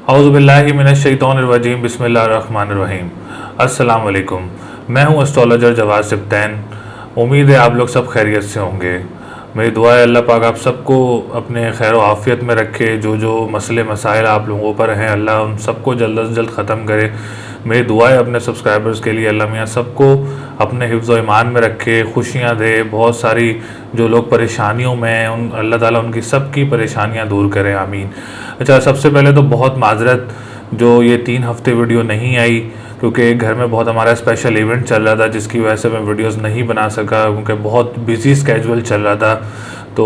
औज़ुबिल्लाहि मिनश्शैतानिर्रजीम बिस्मिल्लाहिर्रहमानिर्रहीम। अस्सलाम वालेकुम। मैं हूं एस्ट्रोलॉजर जवाद सिब्तैन। उम्मीद है आप लोग सब खैरियत से होंगे। मेरी दुआ है अल्लाह पाक आप सबको अपने खैर व आफ़ियत में रखे। जो मसले मसाइल आप लोगों पर हैं अल्लाह उन सबको जल्द से जल्द ख़त्म करे। मेरी दुआ है अपने सब्सक्राइबर्स के लिए अल्लाह मियाँ सबको अपने हिफ्ज़ व ईमान में रखे, खुशियाँ दे। बहुत सारी जो लोग परेशानियों में हैं उन अल्लाह ताला उनकी सबकी परेशानियाँ दूर करें, आमीन। अच्छा, सबसे पहले तो बहुत माजरत जो ये 3 हफ्ते वीडियो नहीं आई, क्योंकि घर में बहुत हमारा स्पेशल इवेंट चल रहा था जिसकी वजह से मैं वीडियोस नहीं बना सका, क्योंकि बहुत बिजी स्केजुअल चल रहा था। तो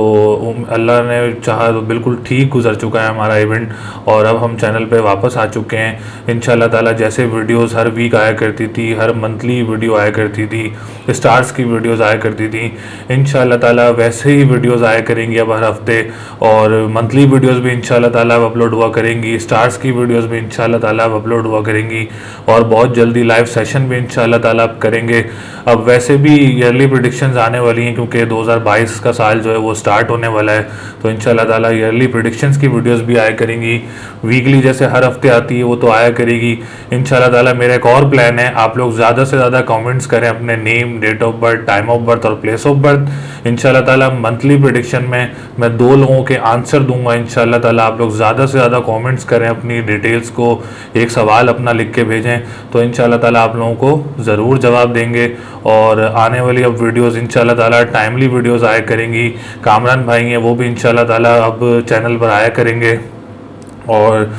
अल्लाह ने चाहा तो बिल्कुल ठीक गुजर चुका है हमारा इवेंट और अब हम चैनल पे वापस आ चुके हैं। इंशाल्लाह ताला जैसे वीडियोस हर वीक आया करती थी, हर मंथली वीडियो आया करती थी, स्टार्स की वीडियोस आया करती थी, इंशाल्लाह ताला वैसे ही वीडियोस आया करेंगी अब हर हफ्ते। और मंथली वीडियोस भी इंशाल्लाह ताला अब अपलोड हुआ करेंगी, स्टार्स की वीडियोस भी इंशाल्लाह ताला अब अपलोड हुआ करेंगी और बहुत जल्दी लाइव सेशन भी इंशाल्लाह ताला अब करेंगे। अब वैसे भी ईयरली प्रेडिक्शंस आने वाली हैं, क्योंकि 2022 का साल जो है वो स्टार्ट होने वाला है। तो इंशाल्लाह ताला ईयरली प्रेडिक्शंस की वीडियोस भी आया करेंगी। वीकली जैसे हर हफ्ते आती है वो तो आया करेगी इंशाल्लाह ताला। मेरा एक और प्लान है, आप लोग ज़्यादा से ज़्यादा कमेंट्स करें अपने name, date of birth, time of birth और प्लेस ऑफ बर्थ। इंशाल्लाह ताला मंथली प्रेडिक्शन में मैं 2 लोगों के आंसर दूंगा इंशाल्लाह ताला। आप लोग ज़्यादा से ज़्यादा कमेंट्स करें, अपनी डिटेल्स को एक सवाल अपना लिख के भेजें, तो इंशाल्लाह ताला आप लोगों को ज़रूर जवाब देंगे। और आने वाली अब वीडियोस इंशाल्लाह ताला टाइमली वीडियोस आया करेंगी। कामरान भाई हैं वो भी इंशाल्लाह ताला अब चैनल पर आया करेंगे और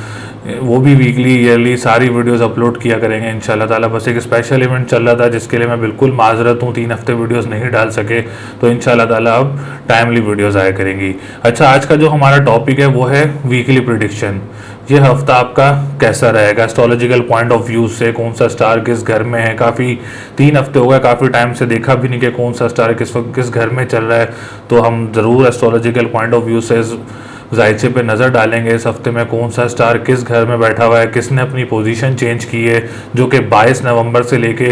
वो भी वीकली ईयरली सारी वीडियोस अपलोड किया करेंगे इंशाल्लाह ताला। बस एक स्पेशल इवेंट चल रहा था जिसके लिए मैं बिल्कुल माजरत हूँ, 3 हफ्ते वीडियोस नहीं डाल सके, तो इंशाल्लाह ताला अब टाइमली वीडियोस आया करेंगी। अच्छा, आज का जो हमारा टॉपिक है वो है वीकली प्रेडिक्शन। ये हफ्ता आपका कैसा रहेगा एस्ट्रोलॉजिकल पॉइंट ऑफ व्यू से, कौन सा स्टार किस घर में है। काफ़ी 3 हफ्ते हो गए, काफ़ी टाइम से देखा भी नहीं कि कौन सा स्टार किस वक्त किस घर में चल रहा है। तो हम ज़रूर एस्ट्रोलॉजिकल पॉइंट ऑफ व्यू से जायचे पे नज़र डालेंगे इस हफ्ते में कौन सा स्टार किस घर में बैठा हुआ है, किसने अपनी पोजीशन चेंज की है, जो कि 22 नवंबर से लेके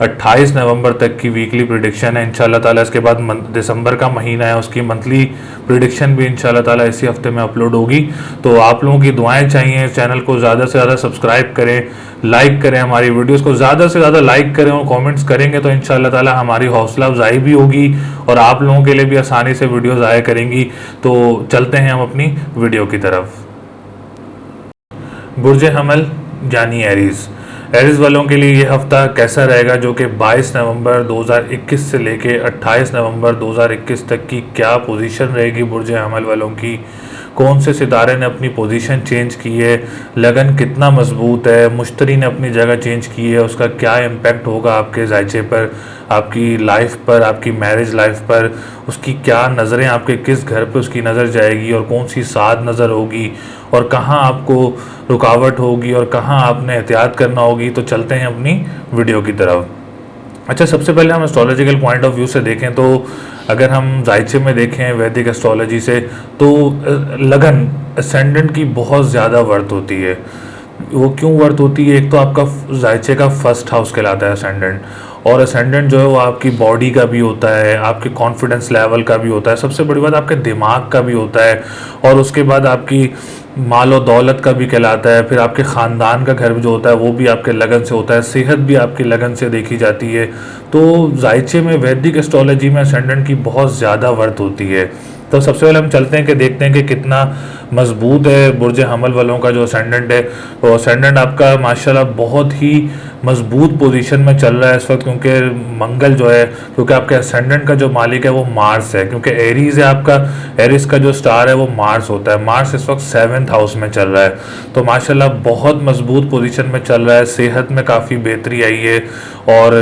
28 नवंबर तक की वीकली प्रिडिक्शन है इंशाल्लाह ताला। इसके बाद दिसंबर का महीना है, उसकी मंथली प्रिडिक्शन भी इंशाल्लाह ताला इसी हफ्ते में अपलोड होगी। तो आप लोगों की दुआएं चाहिए। चैनल को ज़्यादा से ज़्यादा सब्सक्राइब करें, लाइक करें, हमारी वीडियोस को ज़्यादा से ज़्यादा लाइक करें और कमेंट्स करेंगे तो इंशाल्लाह ताला हमारी हौसला अफजाई भी होगी और आप लोगों के लिए भी आसानी से वीडियोस आया करेंगी। तो चलते हैं हम अपनी वीडियो की तरफ। बुर्ज हमल यानी एरीज, एरीज वालों के लिए ये हफ्ता कैसा रहेगा, जो कि 22 नवंबर 2021 से लेके 28 नवंबर 2021 तक की क्या पोजीशन रहेगी बुर्ज हमल वालों की। कौन से सितारे ने अपनी पोजीशन चेंज की है, लगन कितना मजबूत है, मुश्तरी ने अपनी जगह चेंज की है, उसका क्या इम्पैक्ट होगा आपके जायचे पर, आपकी लाइफ पर, आपकी मैरिज लाइफ पर, उसकी क्या नज़रें, आपके किस घर पे उसकी नज़र जाएगी और कौन सी सात नज़र होगी और कहाँ आपको रुकावट होगी और कहाँ आपने एहतियात करना होगी। तो चलते हैं अपनी वीडियो की तरफ। अच्छा, सबसे पहले हम एस्ट्रोलॉजिकल पॉइंट ऑफ व्यू से देखें तो अगर हम जायचे में देखें वैदिक एस्ट्रोलॉजी से तो लगन असेंडेंट की बहुत ज़्यादा वर्थ होती है। वो क्यों वर्थ होती है, एक तो आपका जायचे का फर्स्ट हाउस कहलाता है असेंडेंट, और असेंडेंट जो है वो आपकी बॉडी का भी होता है, आपके कॉन्फिडेंस लेवल का भी होता है, सबसे बड़ी बात आपके दिमाग का भी होता है, और उसके बाद आपकी माल और दौलत का भी कहलाता है। फिर आपके ख़ानदान का घर जो होता है वो भी आपके लगन से होता है, सेहत भी आपकी लगन से देखी जाती है। तो जायचे में वैदिक एस्ट्रोलॉजी में असेंडेंट की बहुत ज़्यादा वर्थ होती है। तो सबसे पहले हम चलते हैं कि देखते हैं कि कितना मजबूत है बुर्ज हमल वालों का जो असेंडेंट है। तो असेंडेंट आपका माशाल्लाह बहुत ही मजबूत पोजीशन में चल रहा है इस वक्त, क्योंकि मंगल जो है, क्योंकि आपके असेंडेंट का जो मालिक है वो मार्स है, क्योंकि एरीज है आपका, एरीज का जो स्टार है वो मार्स होता है। मार्स इस वक्त 7th हाउस में चल रहा है, तो माशाल्लाह बहुत मजबूत पोजीशन में चल रहा है। सेहत में काफ़ी बेहतरी आई है और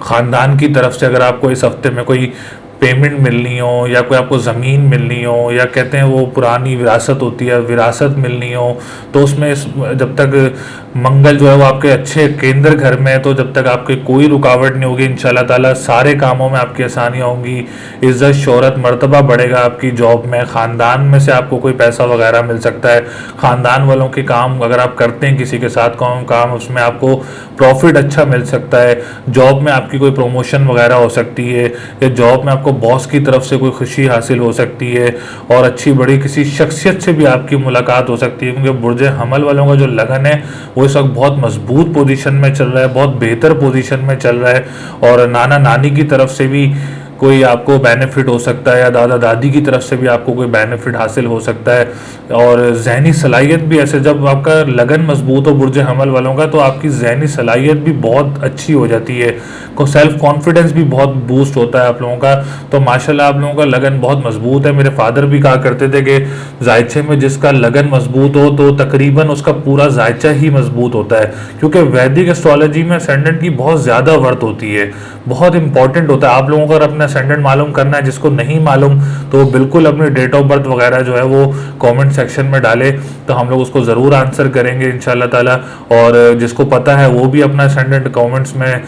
ख़ानदान की तरफ से अगर आपको इस हफ्ते में कोई पेमेंट मिलनी हो या कोई आपको ज़मीन मिलनी हो या कहते हैं वो पुरानी विरासत होती है, विरासत मिलनी हो, तो उसमें जब तक मंगल जो है वो आपके अच्छे केंद्र घर में है तो जब तक आपके कोई रुकावट नहीं होगी इंशाल्लाह ताला सारे कामों में आपकी आसानियाँ होंगी। इज़्ज़त शोहरत मर्तबा बढ़ेगा आपकी जॉब में, ख़ानदान में से आपको कोई पैसा वगैरह मिल सकता है। ख़ानदान वालों के काम अगर आप करते हैं किसी के साथ काम उसमें आपको प्रॉफिट अच्छा मिल सकता है। जॉब में आपकी कोई प्रमोशन वगैरह हो सकती है या जॉब में आपको आपको बॉस की तरफ से कोई खुशी हासिल हो सकती है और अच्छी बड़ी किसी शख्सियत से भी आपकी मुलाकात हो सकती है, क्योंकि बुर्ज हमल वालों का जो लगन है वो इस वक्त बहुत मजबूत पोजीशन में चल रहा है, बहुत बेहतर पोजीशन में चल रहा है। और नाना नानी की तरफ से भी कोई आपको बेनिफिट हो सकता है या दादा दादी की तरफ से भी आपको कोई बेनिफिट हासिल हो सकता है। और जहनी सलाहियत भी ऐसे, जब आपका लगन मजबूत हो बुर्ज हमल वालों का, तो आपकी जहनी सलाहियत भी बहुत अच्छी हो जाती है, को सेल्फ कॉन्फिडेंस भी बहुत बूस्ट होता है आप लोगों का। तो माशाल्लाह आप लोगों का लगन बहुत मजबूत है। मेरे फादर भी कहा करते थे कि जायचे में जिसका लगन मजबूत हो तो तकरीबन उसका पूरा जायचा ही मजबूत होता है, क्योंकि वैदिक एस्ट्रोलॉजी में असेंडेंट की बहुत ज़्यादा वर्थ होती है, बहुत इंपॉर्टेंट होता है। आप लोगों को अगर अपना असेंडेंट मालूम करना है, जिसको नहीं मालूम तो बिल्कुल अपनी डेट ऑफ बर्थ वगैरह जो है वो कमेंट सेक्शन में डाले, तो हम लोग उसको ज़रूर आंसर करेंगे इंशाल्लाह ताला। और जिसको पता है वो भी अपना असेंडेंट कमेंट्स में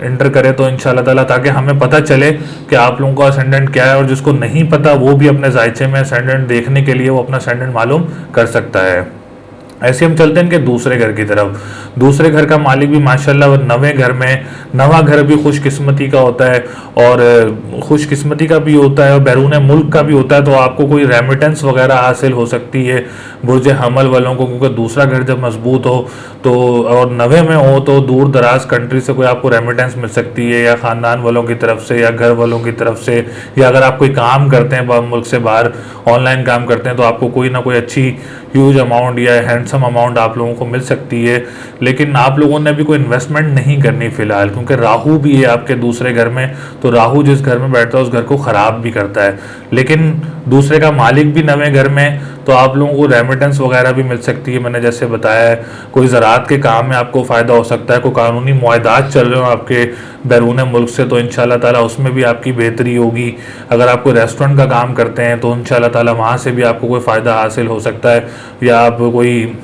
एंटर करे तो इंशाल्लाह ताला, ताकि हमें पता चले कि आप लोगों का असेंडेंट क्या है। और जिसको नहीं पता वो भी अपने जायचे में असेंडेंट देखने के लिए वो अपना असेंडेंट मालूम कर सकता है। ऐसे हम चलते हैं कि दूसरे घर की तरफ। दूसरे घर का मालिक भी माशाल्लाह नवे घर में, नवा घर भी खुशकिस्मती का होता है और खुशकिस्मती का भी होता है और बैरून मुल्क का भी होता है। तो आपको कोई रेमिटेंस वगैरह हासिल हो सकती है बुर्ज हमल वालों को, क्योंकि दूसरा घर जब मजबूत हो तो और नवे में हो तो दूर दराज कंट्री से कोई आपको रेमिटेंस मिल सकती है, या ख़ानदान वालों की तरफ से या घर वालों की तरफ से, या अगर आप कोई काम करते हैं मुल्क से बाहर ऑनलाइन काम करते हैं तो आपको कोई ना कोई अच्छी ह्यूज अमाउंट या हैंडसम अमाउंट आप लोगों को मिल सकती है। लेकिन आप लोगों ने भी कोई इन्वेस्टमेंट नहीं करनी फिलहाल, क्योंकि राहु भी है आपके दूसरे घर में, तो राहु जिस घर में बैठता है उस घर को ख़राब भी करता है। लेकिन दूसरे का मालिक भी नवे घर में, तो आप लोगों को रेमिटेंस वगैरह भी मिल सकती है। मैंने जैसे बताया है, कोई ज़राअत के काम में आपको फ़ायदा हो सकता है, कोई कानूनी मुआहदात चल रहे हो आपके बैरून मुल्क से तो इंशाल्लाह ताला उसमें भी आपकी बेहतरी होगी। अगर आप कोई रेस्टोरेंट का काम करते हैं तो इंशाल्लाह ताला वहाँ से भी आपको कोई फ़ायदा हासिल हो सकता है, या आप कोई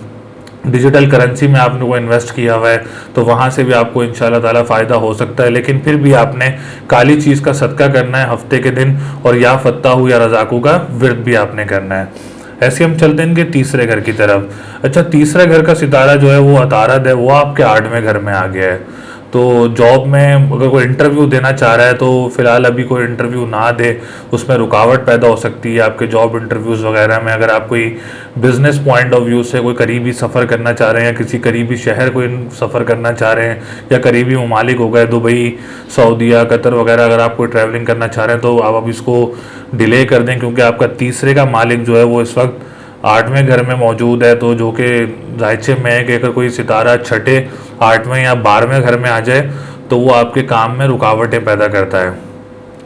डिजिटल करेंसी में आपने को इन्वेस्ट किया हुआ है तो वहाँ से भी आपको इंशाल्लाह ताला फ़ायदा हो सकता है। लेकिन फिर भी आपने काली चीज़ का सदका करना है हफ्ते के दिन, और या फत्ताहू या रज़ाकू का विर्द भी आपने करना है। ऐसे हम चलते हैं इनके तीसरे घर की तरफ। अच्छा, तीसरे घर का सितारा जो है वो अतारद है, वो आपके 8वें घर में आ गया है। तो जॉब में अगर कोई इंटरव्यू देना चाह रहा है तो फिलहाल अभी कोई इंटरव्यू ना दे, उसमें रुकावट पैदा हो सकती है आपके जॉब इंटरव्यूज़ वगैरह में। अगर आप कोई बिजनेस पॉइंट ऑफ व्यू से कोई करीबी सफ़र करना चाह रहे हैं, या किसी करीबी शहर कोई सफ़र करना चाह रहे हैं, या करीबी ममालिक हो गए दुबई, सऊदीया, कतर वगैरह, अगर आप कोई ट्रैवलिंग करना चाह रहे हैं तो आप अब इसको डिले कर दें, क्योंकि आपका तीसरे का मालिक जो है वो इस वक्त 8वें घर में मौजूद है। तो जो कि जायचे में है कि अगर कोई सितारा छठे, 8वें या 12वें घर में आ जाए तो वो आपके काम में रुकावटें पैदा करता है।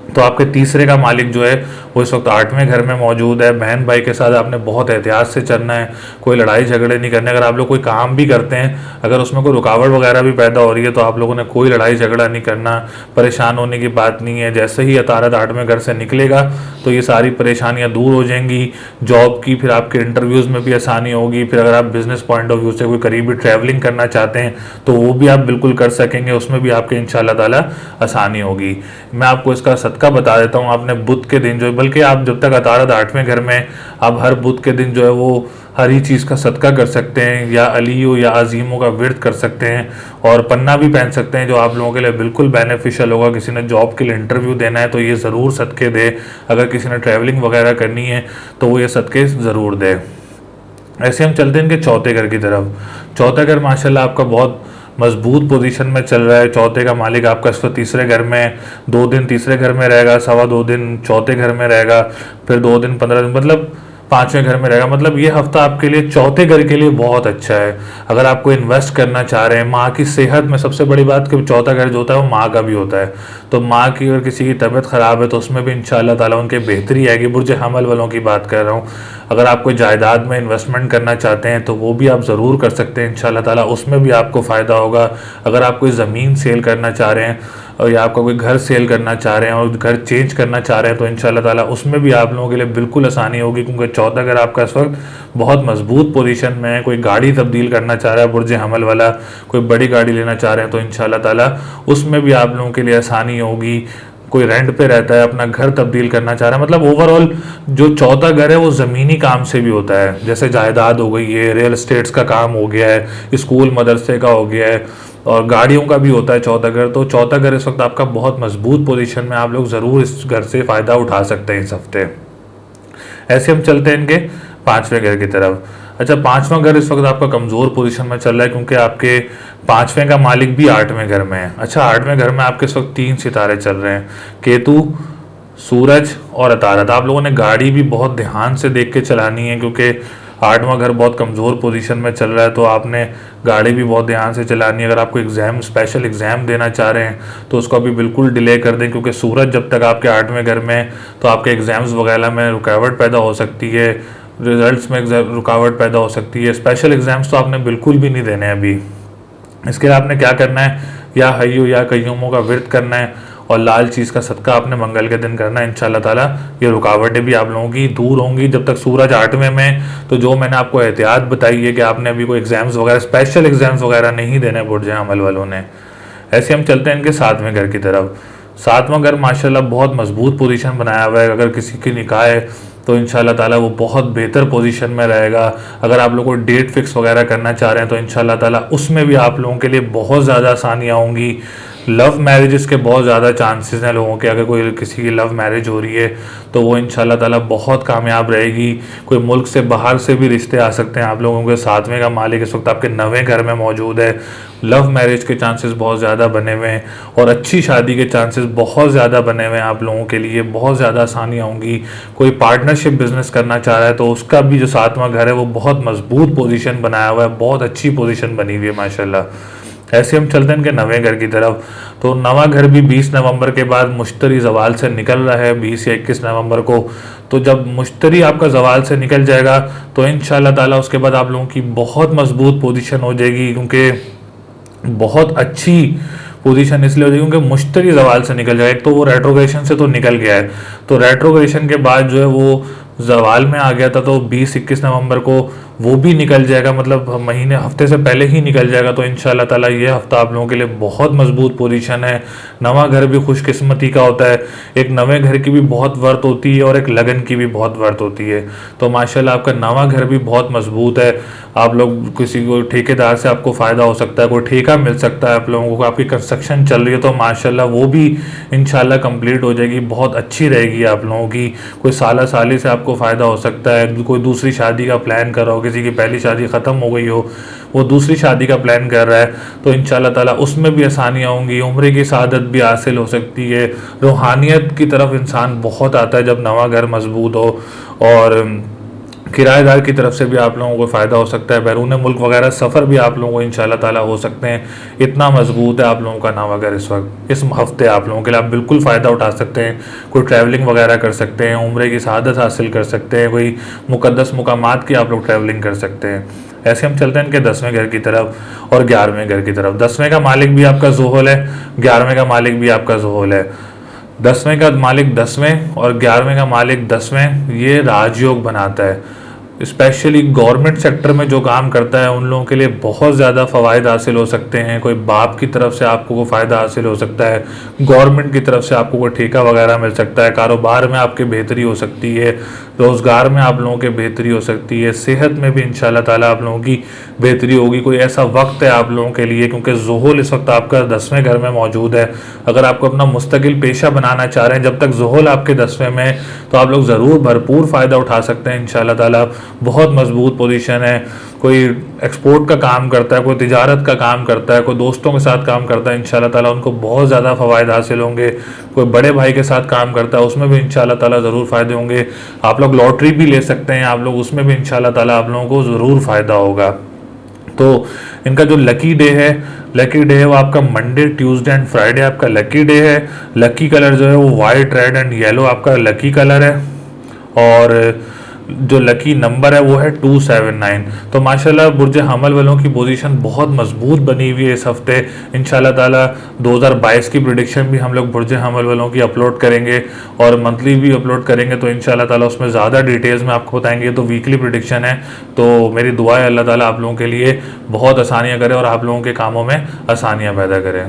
तो आपके तीसरे का मालिक जो है वो इस वक्त 8वें घर में मौजूद है। बहन भाई के साथ आपने बहुत एहतियात से चलना है, कोई लड़ाई झगड़े नहीं करने। अगर आप लोग कोई काम भी करते हैं, अगर उसमें कोई रुकावट वगैरह भी पैदा हो रही है तो आप लोगों ने कोई लड़ाई झगड़ा नहीं करना, परेशान होने की बात नहीं है। जैसे ही अतारद 8वें घर से निकलेगा तो ये सारी परेशानियाँ दूर हो जाएंगी जॉब की, फिर आपके इंटरव्यूज़ में भी आसानी होगी। फिर अगर आप बिजनेस पॉइंट ऑफ व्यू से कोई करीबी ट्रैवलिंग करना चाहते हैं तो वो भी आप बिल्कुल कर सकेंगे, उसमें भी आपके इंशाल्लाह ताला आसानी होगी। मैं आपको इसका सदका बता देता हूँ। आपने बुध के दिन जो है, बल्कि आप जब तक अतारद 8वें घर में, आप हर बुध के दिन जो है वो हरी चीज़ का सदका कर सकते हैं, या अलियो या अजीमों का विर्द कर सकते हैं, और पन्ना भी पहन सकते हैं जो आप लोगों के लिए बिल्कुल बेनिफिशियल होगा। किसी ने जॉब के लिए इंटरव्यू देना है तो ये ज़रूर सदके दे, अगर किसी ने ट्रैवलिंग वगैरह करनी है तो वो ये सदके ज़रूर दे। ऐसे हम चलते हैं इनके चौथे घर की तरफ। चौथा घर माशाल्लाह आपका बहुत मजबूत पोजीशन में चल रहा है। चौथे का मालिक आपका इस वक्त तीसरे घर में, 2 दिन तीसरे घर में रहेगा, 2.25 दिन चौथे घर में रहेगा, फिर 2 दिन 15 दिन, मतलब 5वें घर में रहेगा। मतलब ये हफ्ता आपके लिए चौथे घर के लिए बहुत अच्छा है। अगर आपको इन्वेस्ट करना चाह रहे हैं, माँ की सेहत में सबसे बड़ी बात कि चौथा घर जो होता है वो माँ का भी होता है, तो माँ की अगर किसी की तबीयत ख़राब है तो उसमें भी इंशाल्लाह ताला उनके बेहतरी आएगी। बुर्ज हमल वालों की बात कर रहा हूँ। अगर आप कोई जायदाद में इन्वेस्टमेंट करना चाहते हैं तो वो भी आप ज़रूर कर सकते हैं इंशाल्लाह ताला, उसमें भी आपको फ़ायदा होगा। अगर आप कोई ज़मीन सेल करना चाह रहे हैं और या आपका कोई घर सेल करना चाह रहे हैं और घर चेंज करना चाह रहे हैं तो इंशाल्लाह ताला उसमें भी आप लोगों के लिए बिल्कुल आसानी होगी, क्योंकि चौथा घर आपका इस वक्त बहुत मजबूत पोजीशन में है। कोई गाड़ी तब्दील करना चाह रहा है बुर्ज हमल वाला, कोई बड़ी गाड़ी लेना चाह रहे हैं तो इंशाल्लाह ताला उसमें भी आप लोगों के लिए आसानी होगी। कोई रेंट पे रहता है, अपना घर तब्दील करना चाह रहा है, मतलब ओवरऑल जो चौथा घर है वो ज़मीनी काम से भी होता है, जैसे जायदाद हो गई है, रियल एस्टेट्स का काम हो गया है, स्कूल मदरसे का हो गया है, और गाड़ियों का भी होता है चौथा घर। तो चौथा घर इस वक्त आपका बहुत मजबूत पोजीशन में, आप लोग ज़रूर इस घर से फ़ायदा उठा सकते हैं इस हफ्ते। ऐसे हम चलते हैं इनके पांचवें घर की तरफ। अच्छा, पांचवा घर इस वक्त आपका कमज़ोर पोजीशन में चल रहा है क्योंकि आपके पांचवें का मालिक भी आठवें घर में है। अच्छा, आठवें घर में आपके इस वक्त 3 सितारे चल रहे हैं, केतु, सूरज और अतारत। आप लोगों ने गाड़ी भी बहुत ध्यान से देख के चलानी है क्योंकि आठवां घर बहुत कमज़ोर पोजीशन में चल रहा है, तो आपने गाड़ी भी बहुत ध्यान से चलानी है। अगर आपको एग्ज़ाम, स्पेशल एग्ज़ाम देना चाह रहे हैं तो उसको अभी बिल्कुल डिले कर दें क्योंकि सूरज जब तक आपके आठवें घर में है तो आपके एग्ज़ाम्स वगैरह में रुकावट पैदा हो सकती है, रिजल्ट्स में रुकावट पैदा हो सकती है। स्पेशल एग्ज़ाम्स तो आपने बिल्कुल भी नहीं देने अभी। इसके लिए आपने क्या करना है, या हय्यो या कय्यूमों का व्रत करना है और लाल चीज़ का सदका आपने मंगल के दिन करना है। इंशाल्लाह ताला ये रुकावटें भी आप लोगों की दूर होंगी। जब तक सूरज आठवें में, तो जो मैंने आपको एहतियात बताई है कि आपने अभी कोई एग्ज़ाम्स वगैरह, स्पेशल एग्ज़ाम्स वगैरह नहीं देने बुर्ज अमल वालों ने। ऐसे हम चलते हैं इनके सातवें घर की तरफ। सातवां घर माशाल्लाह बहुत मजबूत पोजीशन बनाया हुआ है। अगर किसी की निकाह है तो इंशाल्लाह ताला वो बहुत बेहतर पोजीशन में रहेगा। अगर आप लोग को डेट फिक्स वगैरह करना चाह रहे हैं तो इंशाल्लाह ताला उसमें भी आप लोगों के लिए बहुत ज़्यादा आसानियाँ होंगी। लव मैरिजेस के बहुत ज़्यादा चांसेस हैं लोगों के। अगर कोई किसी की लव मैरिज हो रही है तो वो इंशाल्लाह ताला बहुत कामयाब रहेगी। कोई मुल्क से बाहर से भी रिश्ते आ सकते हैं आप लोगों के। सातवें का मालिक इस वक्त आपके 9वें घर में मौजूद है। लव मैरिज के चांसेस बहुत ज़्यादा बने हुए हैं और अच्छी शादी के चांसेस बहुत ज़्यादा बने हुए हैं आप लोगों के लिए। बहुत ज़्यादा आसानियाँ होंगी। कोई पार्टनरशिप बिजनेस करना चाह रहा है तो उसका भी जो सातवां घर है वो बहुत मजबूत पोजीशन बनाया हुआ है, बहुत अच्छी पोजीशन बनी हुई है माशाल्लाह। ऐसे हम चलते हैं इनके 9वें घर की तरफ। तो 9वां घर भी 20 नवंबर के बाद मुश्तरी जवाल से निकल रहा है, 20 या 21 नवंबर को। तो जब मुश्तरी आपका जवाल से निकल जाएगा तो इंशाल्लाह ताला उसके बाद आप लोगों की बहुत मजबूत पोजीशन हो जाएगी। क्योंकि बहुत अच्छी पोजीशन इसलिए हो जाएगी क्योंकि मुश्तरी जवाल से निकल जाएगा। एक तो वो रेट्रोग्रेशन से तो निकल गया है, तो रेट्रोग्रेशन के बाद जो है वो जवाल में आ गया था, तो 20-21 नवंबर को वो भी निकल जाएगा, मतलब महीने हफ्ते से पहले ही निकल जाएगा। तो इंशाल्लाह ताला ये हफ्ता आप लोगों के लिए बहुत मजबूत पोजीशन है। 9वां घर भी खुशकिस्मती का होता है। एक 9वें घर की भी बहुत वर्त होती है और एक लगन की भी बहुत वर्त होती है। तो माशाल्लाह आपका 9वां घर भी बहुत मजबूत है। आप लोग किसी को ठेकेदार से आपको फ़ायदा हो सकता है, कोई ठेका मिल सकता है आप लोगों को। आपकी कंस्ट्रक्शन चल रही है तो माशाल्लाह वो भी इंशाल्लाह कंप्लीट हो जाएगी, बहुत अच्छी रहेगी आप लोगों की। कोई साला साली से आपको फ़ायदा हो सकता है। कोई दूसरी शादी का प्लान कर रहा हो, किसी की पहली शादी ख़त्म हो गई हो, वो दूसरी शादी का प्लान कर रहा है, तो इंशाल्लाह ताला उसमें भी आसानियाँ होंगी। उम्र की सआदत भी हासिल हो सकती है। रूहानियत की तरफ इंसान बहुत आता है जब 9वां घर मजबूत हो। और किराएदार की तरफ से भी आप लोगों को फ़ायदा हो सकता है। बैरून मुल्क वगैरह सफ़र भी आप लोगों को इंशाल्लाह ताला हो सकते हैं। इतना मजबूत है आप लोगों का 9वां घर इस वक्त। इस हफ्ते आप लोगों के लिए आप बिल्कुल फ़ायदा उठा सकते हैं। कोई ट्रैवलिंग वगैरह कर सकते हैं, उम्र की सआदत हासिल कर सकते हैं, कोई मुक़द्दस मुकामात की आप लोग ट्रैवलिंग कर सकते हैं। ऐसे हम चलते हैं इनके 10वें घर की तरफ और 11वें घर की तरफ। 10वें का मालिक भी आपका ज़ुहल है, 11वें का मालिक भी आपका ज़ुहल है। 10वें का मालिक 10वें और 11वें का मालिक 10वें, ये राजयोग बनाता है। स्पेशली गवर्नमेंट सेक्टर में जो काम करता है उन लोगों के लिए बहुत ज़्यादा फ़वाइद हासिल हो सकते हैं। कोई बाप की तरफ से आपको कोई फ़ायदा हासिल हो सकता है, गवर्नमेंट की तरफ से आपको कोई ठेका वगैरह मिल सकता है, कारोबार में आपके बेहतरी हो सकती है, रोज़गार में आप लोगों के बेहतरी हो सकती है, सेहत में भी इंशाल्लाह ताला आप लोगों की बेहतरी होगी। कोई ऐसा वक्त है आप लोगों के लिए, क्योंकि ज़ुहल इस वक्त आपका 10वें घर में मौजूद है। अगर आपको अपना मुस्तकिल पेशा बनाना चाह रहे हैं, जब तक ज़ुहल आपके 10वें में, तो आप लोग ज़रूर भरपूर फ़ायदा उठा सकते हैं इंशाल्लाह ताला। बहुत मजबूत पोजीशन है। कोई एक्सपोर्ट का काम करता है, कोई तिजारत का काम करता है, कोई दोस्तों के साथ काम करता है, इंशाल्लाह ताला उनको बहुत ज़्यादा फ़वाइद हासिल होंगे। कोई बड़े भाई के साथ काम करता है, उसमें भी इंशाल्लाह ताला ज़रूर फ़ायदे होंगे। आप लोग लॉटरी भी ले सकते हैं आप लोग, उसमें भी इंशाल्लाह ताला आप लोगों को ज़रूर फ़ायदा होगा। तो इनका जो लकी डे है वो आपका मंडे, ट्यूसडे एंड फ्राइडे आपका लकी डे है। लकी कलर जो है वो वाइट, रेड एंड येलो आपका लकी कलर है। और जो लकी नंबर है वो है 279। तो माशाल्लाह बुर्ज हमल वालों की पोजीशन बहुत मजबूत बनी हुई है इस हफ्ते। इंशाल्लाह ताला 2022 की प्रिडिक्शन भी हम लोग बुर्ज हमल वालों की अपलोड करेंगे और मंथली भी अपलोड करेंगे। तो इंशाल्लाह ताला उसमें ज़्यादा डिटेल्स में आपको बताएंगे। तो वीकली प्रिडिक्शन है, तो मेरी दुआ है अल्लाह ताला आप लोगों के लिए बहुत आसानियाँ करे और आप लोगों के कामों में आसानियाँ पैदा करें।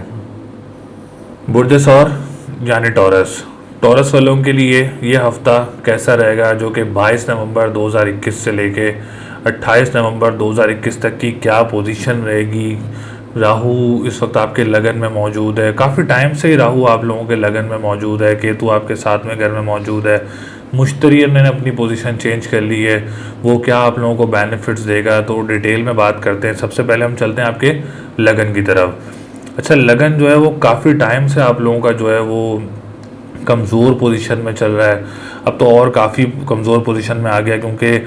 बुर्ज सौर यानी टॉरस, टॉरस वालों के लिए ये हफ़्ता कैसा रहेगा, जो कि 22 नवंबर 2021 से लेके 28 नवंबर 2021 तक की क्या पोजीशन रहेगी, राहु इस वक्त आपके लगन में मौजूद है, काफ़ी टाइम से ही राहु आप लोगों के लगन में मौजूद है। केतु आपके साथ में घर में मौजूद है। मुश्तरी ने अपनी पोजीशन चेंज कर ली है, वो क्या आप लोगों को बेनिफिट्स देगा तो डिटेल में बात करते हैं। सबसे पहले हम चलते हैं आपके लगन की तरफ। अच्छा, लगन जो है वो काफ़ी टाइम से आप लोगों का जो है वो कमज़ोर पोजीशन में चल रहा है। अब तो और काफ़ी कमज़ोर पोजीशन में आ गया, क्योंकि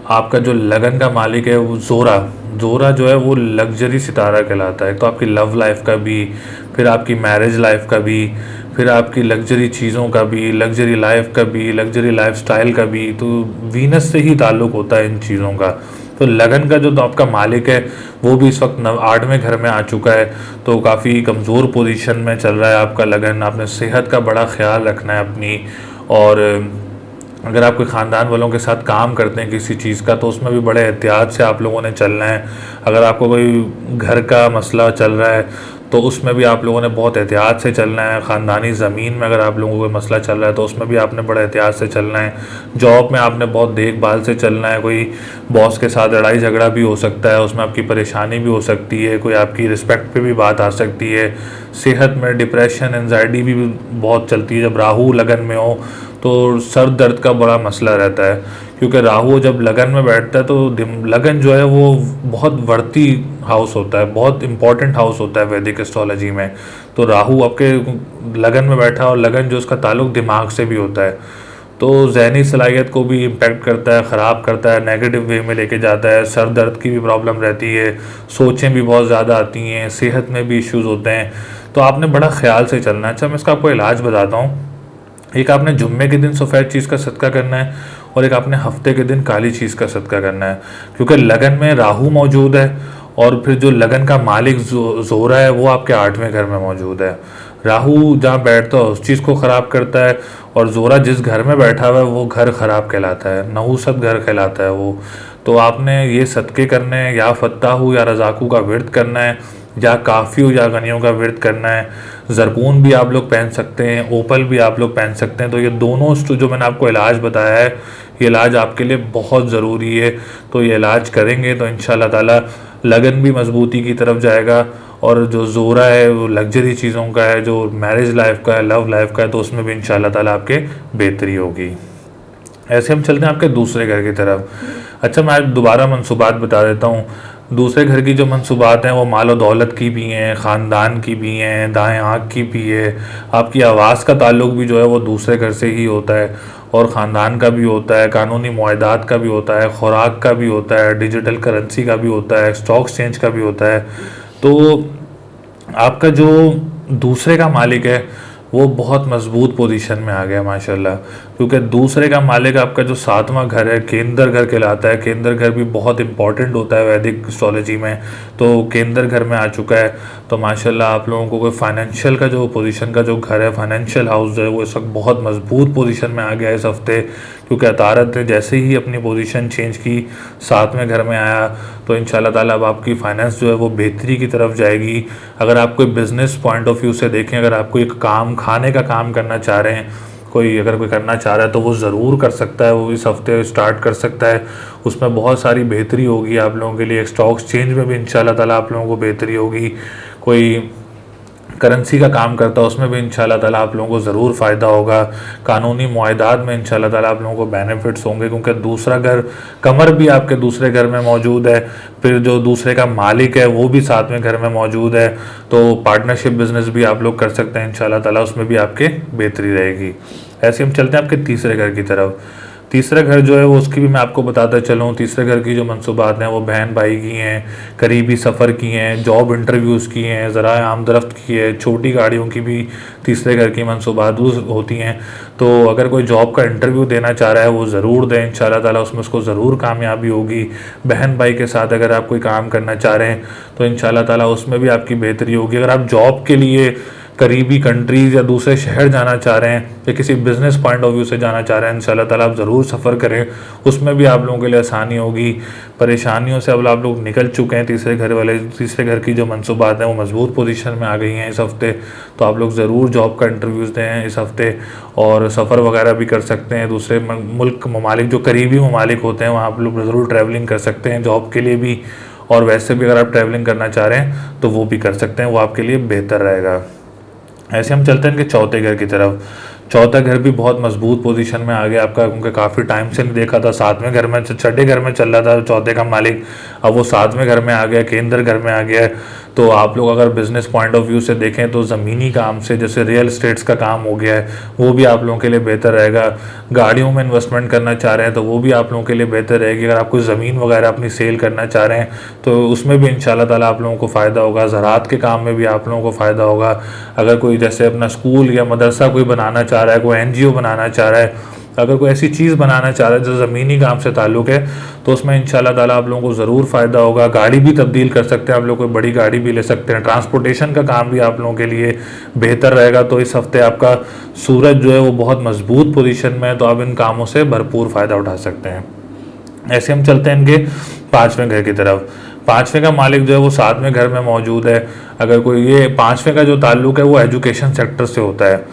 आपका जो लगन का मालिक है वो जोरा जोरा जो है वो लग्जरी सितारा कहलाता है। तो आपकी लव लाइफ का भी, फिर आपकी मैरिज लाइफ का भी, फिर आपकी लग्जरी चीज़ों का भी, लग्जरी लाइफ का भी, लग्जरी लाइफ स्टाइल का भी, तो वीनस से ही ताल्लुक़ होता है इन चीज़ों का। तो लगन का जो तो आपका मालिक है वो भी इस वक्त 8वें घर में आ चुका है, तो काफ़ी कमज़ोर पोजीशन में चल रहा है आपका लगन। आपने सेहत का बड़ा ख्याल रखना है अपनी, और अगर आप कोई ख़ानदान वालों के साथ काम करते हैं किसी चीज़ का तो उसमें भी बड़े एहतियात से आप लोगों ने चलना है। अगर आपको कोई घर का मसला चल रहा है तो उसमें भी आप लोगों ने बहुत एहतियात से चलना है। ख़ानदानी ज़मीन में अगर आप लोगों को कोई मसला चल रहा है तो उसमें भी आपने बड़े एहतियात से चलना है। जॉब में आपने बहुत देखभाल से चलना है। कोई बॉस के साथ लड़ाई झगड़ा भी हो सकता है, उसमें आपकी परेशानी भी हो सकती है, कोई आपकी रिस्पेक्ट पे भी बात आ सकती है। सेहत में डिप्रेशन, एंजाइटी भी बहुत चलती है। जब राहु लगन में हो तो सर दर्द का बड़ा मसला रहता है, क्योंकि राहु जब लगन में बैठता है तो लगन जो है वो बहुत वर्ती हाउस होता है, बहुत इंपॉर्टेंट हाउस होता है वैदिक एस्ट्रोलॉजी में। तो राहु आपके लगन में बैठा, और लगन जो उसका ताल्लुक दिमाग से भी होता है, तो जहनी सलाहियत को भी इम्पेक्ट करता है, ख़राब करता है, नेगेटिव वे में लेके जाता है। सर दर्द की भी प्रॉब्लम रहती है, सोचें भी बहुत ज़्यादा आती हैं, सेहत में भी इश्यूज़ होते हैं, तो आपने बड़ा ख्याल से चलना है। अच्छा, मैं इसका आपको इलाज बताता हूँ। एक आपने जुम्मे के दिन सफ़ेद चीज़ का सदका करना है, और एक आपने हफ्ते के दिन काली चीज़ का सदका करना है, क्योंकि लगन में राहु मौजूद है, और फिर जो लगन का मालिक जोरा है वो आपके 8वें घर में मौजूद है। राहु जहाँ बैठता है उस चीज़ को ख़राब करता है, और जोरा जिस घर में बैठा हुआ है वो घर ख़राब कहलाता है, नहुसत घर कहलाता है वो। तो आपने ये सदक़े करने हैं, या फत्ताहू या रज़ाकू का विर्द करना है, या काफ़ियों या गनियों का विर्द करना है। ज़रकून भी आप लोग पहन सकते हैं, ओपल भी आप लोग पहन सकते हैं। तो ये दोनों जो मैंने आपको इलाज बताया है, ये इलाज आपके लिए बहुत ज़रूरी है। तो ये इलाज करेंगे तो इंशाल्लाह ताला लगन भी मजबूती की तरफ जाएगा, और जो जोरा है वो लग्जरी चीज़ों का है, जो मैरिज लाइफ का है, लव लाइफ का है, तो उसमें भी इंशाल्लाह ताला आपके बेहतरी होगी। ऐसे हम चलते हैं आपके दूसरे घर की तरफ। अच्छा, मैं आज दोबारा मनसूबात बता देता हूँ। दूसरे घर की जो मनसूबात हैं वो माल और दौलत की भी हैं, ख़ानदान की भी हैं, दाएं आँख की भी है। आपकी आवाज़ का ताल्लुक भी जो है वो दूसरे घर से ही होता है, और ख़ानदान का भी होता है, कानूनी मुआहदात का भी होता है, खुराक का भी होता है, डिजिटल करेंसी का भी होता है, स्टॉक एक्सचेंज का भी होता है। तो आपका जो दूसरे का मालिक है वो बहुत मजबूत पोजीशन में आ गया माशाल्लाह, क्योंकि दूसरे का मालिक आपका जो 7वां घर है केंद्र घर कहलाता है। केंद्र घर भी बहुत इंपॉर्टेंट होता है वैदिक एस्ट्रोलॉजी में, तो केंद्र घर में आ चुका है। तो माशाल्लाह आप लोगों को कोई फाइनेंशियल का जो पोजीशन का जो घर है, फाइनेंशियल हाउस है, वो इस वक्त बहुत मजबूत पोजीशन में आ गया है इस हफ्ते, क्योंकि अतारत ने जैसे ही अपनी पोजीशन चेंज की 7वें घर में आया, तो इंशाल्लाह ताला अब आपकी फाइनेंस जो है वो बेहतरी की तरफ जाएगी। अगर आप कोई बिज़नेस पॉइंट ऑफ व्यू से देखें, अगर आप कोई एक काम, खाने का काम करना चाह रहे हैं, अगर कोई करना चाह रहा है तो वो ज़रूर कर सकता है, वो इस हफ्ते स्टार्ट कर सकता है। उसमें बहुत सारी बेहतरी होगी आप लोगों के लिए। स्टॉक एक्सचेंज में भी इंशाल्लाह ताला आप लोगों को बेहतरी होगी। कोई करेंसी का काम करता है उसमें भी इंशाल्लाह ताला आप लोगों को ज़रूर फ़ायदा होगा। कानूनी मुआहदात में इंशाल्लाह ताला आप लोगों को बेनिफिट्स होंगे, क्योंकि दूसरा घर, कमर भी आपके दूसरे घर में मौजूद है, फिर जो दूसरे का मालिक है वो भी 7वें घर में मौजूद है। तो पार्टनरशिप बिजनेस भी आप लोग कर सकते हैं इंशाल्लाह ताला, उसमें भी आपके बेहतरी रहेगी। ऐसे हम चलते हैं आपके तीसरे घर की तरफ। तीसरा घर जो है वो उसकी भी मैं आपको बताता चलूँ। तीसरे घर की जो मनसूबात हैं वो बहन भाई की हैं, करीबी सफ़र की हैं, जॉब इंटरव्यूज़ की हैं, ज़राए आमदरफ्त की है, छोटी गाड़ियों की भी तीसरे घर की मनसूबात होती हैं। तो अगर कोई जॉब का इंटरव्यू देना चाह रहा है वो ज़रूर दें, इंशाल्लाह ताला उसमें उसको ज़रूर कामयाबी होगी। बहन भाई के साथ अगर आप कोई काम करना चाह रहे हैं तो इंशाल्लाह ताला उसमें भी आपकी बेहतरी होगी। अगर आप जॉब के लिए करीबी कंट्रीज़ या दूसरे शहर जाना चाह रहे हैं, या किसी बिज़नेस पॉइंट ऑफ व्यू से जाना चाह रहे हैं, इंशाल्लाह ताला आप ज़रूर सफ़र करें, उसमें भी आप लोगों के लिए आसानी होगी। परेशानियों से अब आप लोग निकल चुके हैं। तीसरे घर की जो मनसूबात हैं वो मजबूत पोजीशन में आ गई हैं इस हफ़्ते। तो आप लोग ज़रूर जॉब का इंटरव्यूज़ दें इस हफ़्ते, और सफ़र वगैरह भी कर सकते हैं। दूसरे मुल्क, ममालिक, जो करीबी ममालिक होते हैं वहाँ आप लोग ज़रूर ट्रैवलिंग कर सकते हैं जॉब के लिए भी। और वैसे भी अगर आप ट्रैवलिंग करना चाह रहे हैं तो वो भी कर सकते हैं, वो आपके लिए बेहतर रहेगा। ऐसे हम चलते हैं कि चौथे घर की तरफ। चौथा घर भी बहुत मजबूत पोजीशन में आ गया आपका, क्योंकि काफ़ी टाइम से नहीं देखा था। सातवें घर में, छठे घर में चल रहा था चौथे का मालिक, अब वो सातवें घर में आ गया, केंद्र घर में आ गया है। तो आप लोग अगर बिजनेस पॉइंट ऑफ व्यू से देखें तो ज़मीनी काम से, जैसे रियल एस्टेट्स का काम हो गया है, वो भी आप लोगों के लिए बेहतर रहेगा। गाड़ियों में इन्वेस्टमेंट करना चाह रहे हैं तो वो भी आप लोगों के लिए बेहतर रहेगी। अगर आप कोई ज़मीन वगैरह अपनी सेल करना चाह रहे हैं तो उसमें भी इंशाल्लाह ताला आप लोगों को फ़ायदा होगा। ज़राअत के काम में भी आप लोगों को फ़ायदा होगा। अगर कोई जैसे अपना स्कूल या मदरसा कोई बनाना चाह रहा है, कोई NGO बनाना चाह रहा है, अगर कोई ऐसी चीज़ बनाना चाह रहा है जो ज़मीनी काम से ताल्लुक़ है, तो उसमें इंशाल्लाह ताला आप लोगों को ज़रूर फ़ायदा होगा। गाड़ी भी तब्दील कर सकते हैं आप लोग, कोई बड़ी गाड़ी भी ले सकते हैं। ट्रांसपोर्टेशन का काम भी आप लोगों के लिए बेहतर रहेगा। तो इस हफ्ते आपका सूरज जो है वो बहुत मजबूत पोजीशन में है, तो आप इन कामों से भरपूर फ़ायदा उठा सकते हैं। ऐसे हम चलते हैं इनके पाँचवें घर की तरफ। पाँचवें का मालिक जो है वो सातवें घर में मौजूद है। अगर कोई, ये पाँचवें का जो ताल्लुक है वो एजुकेशन सेक्टर से होता है,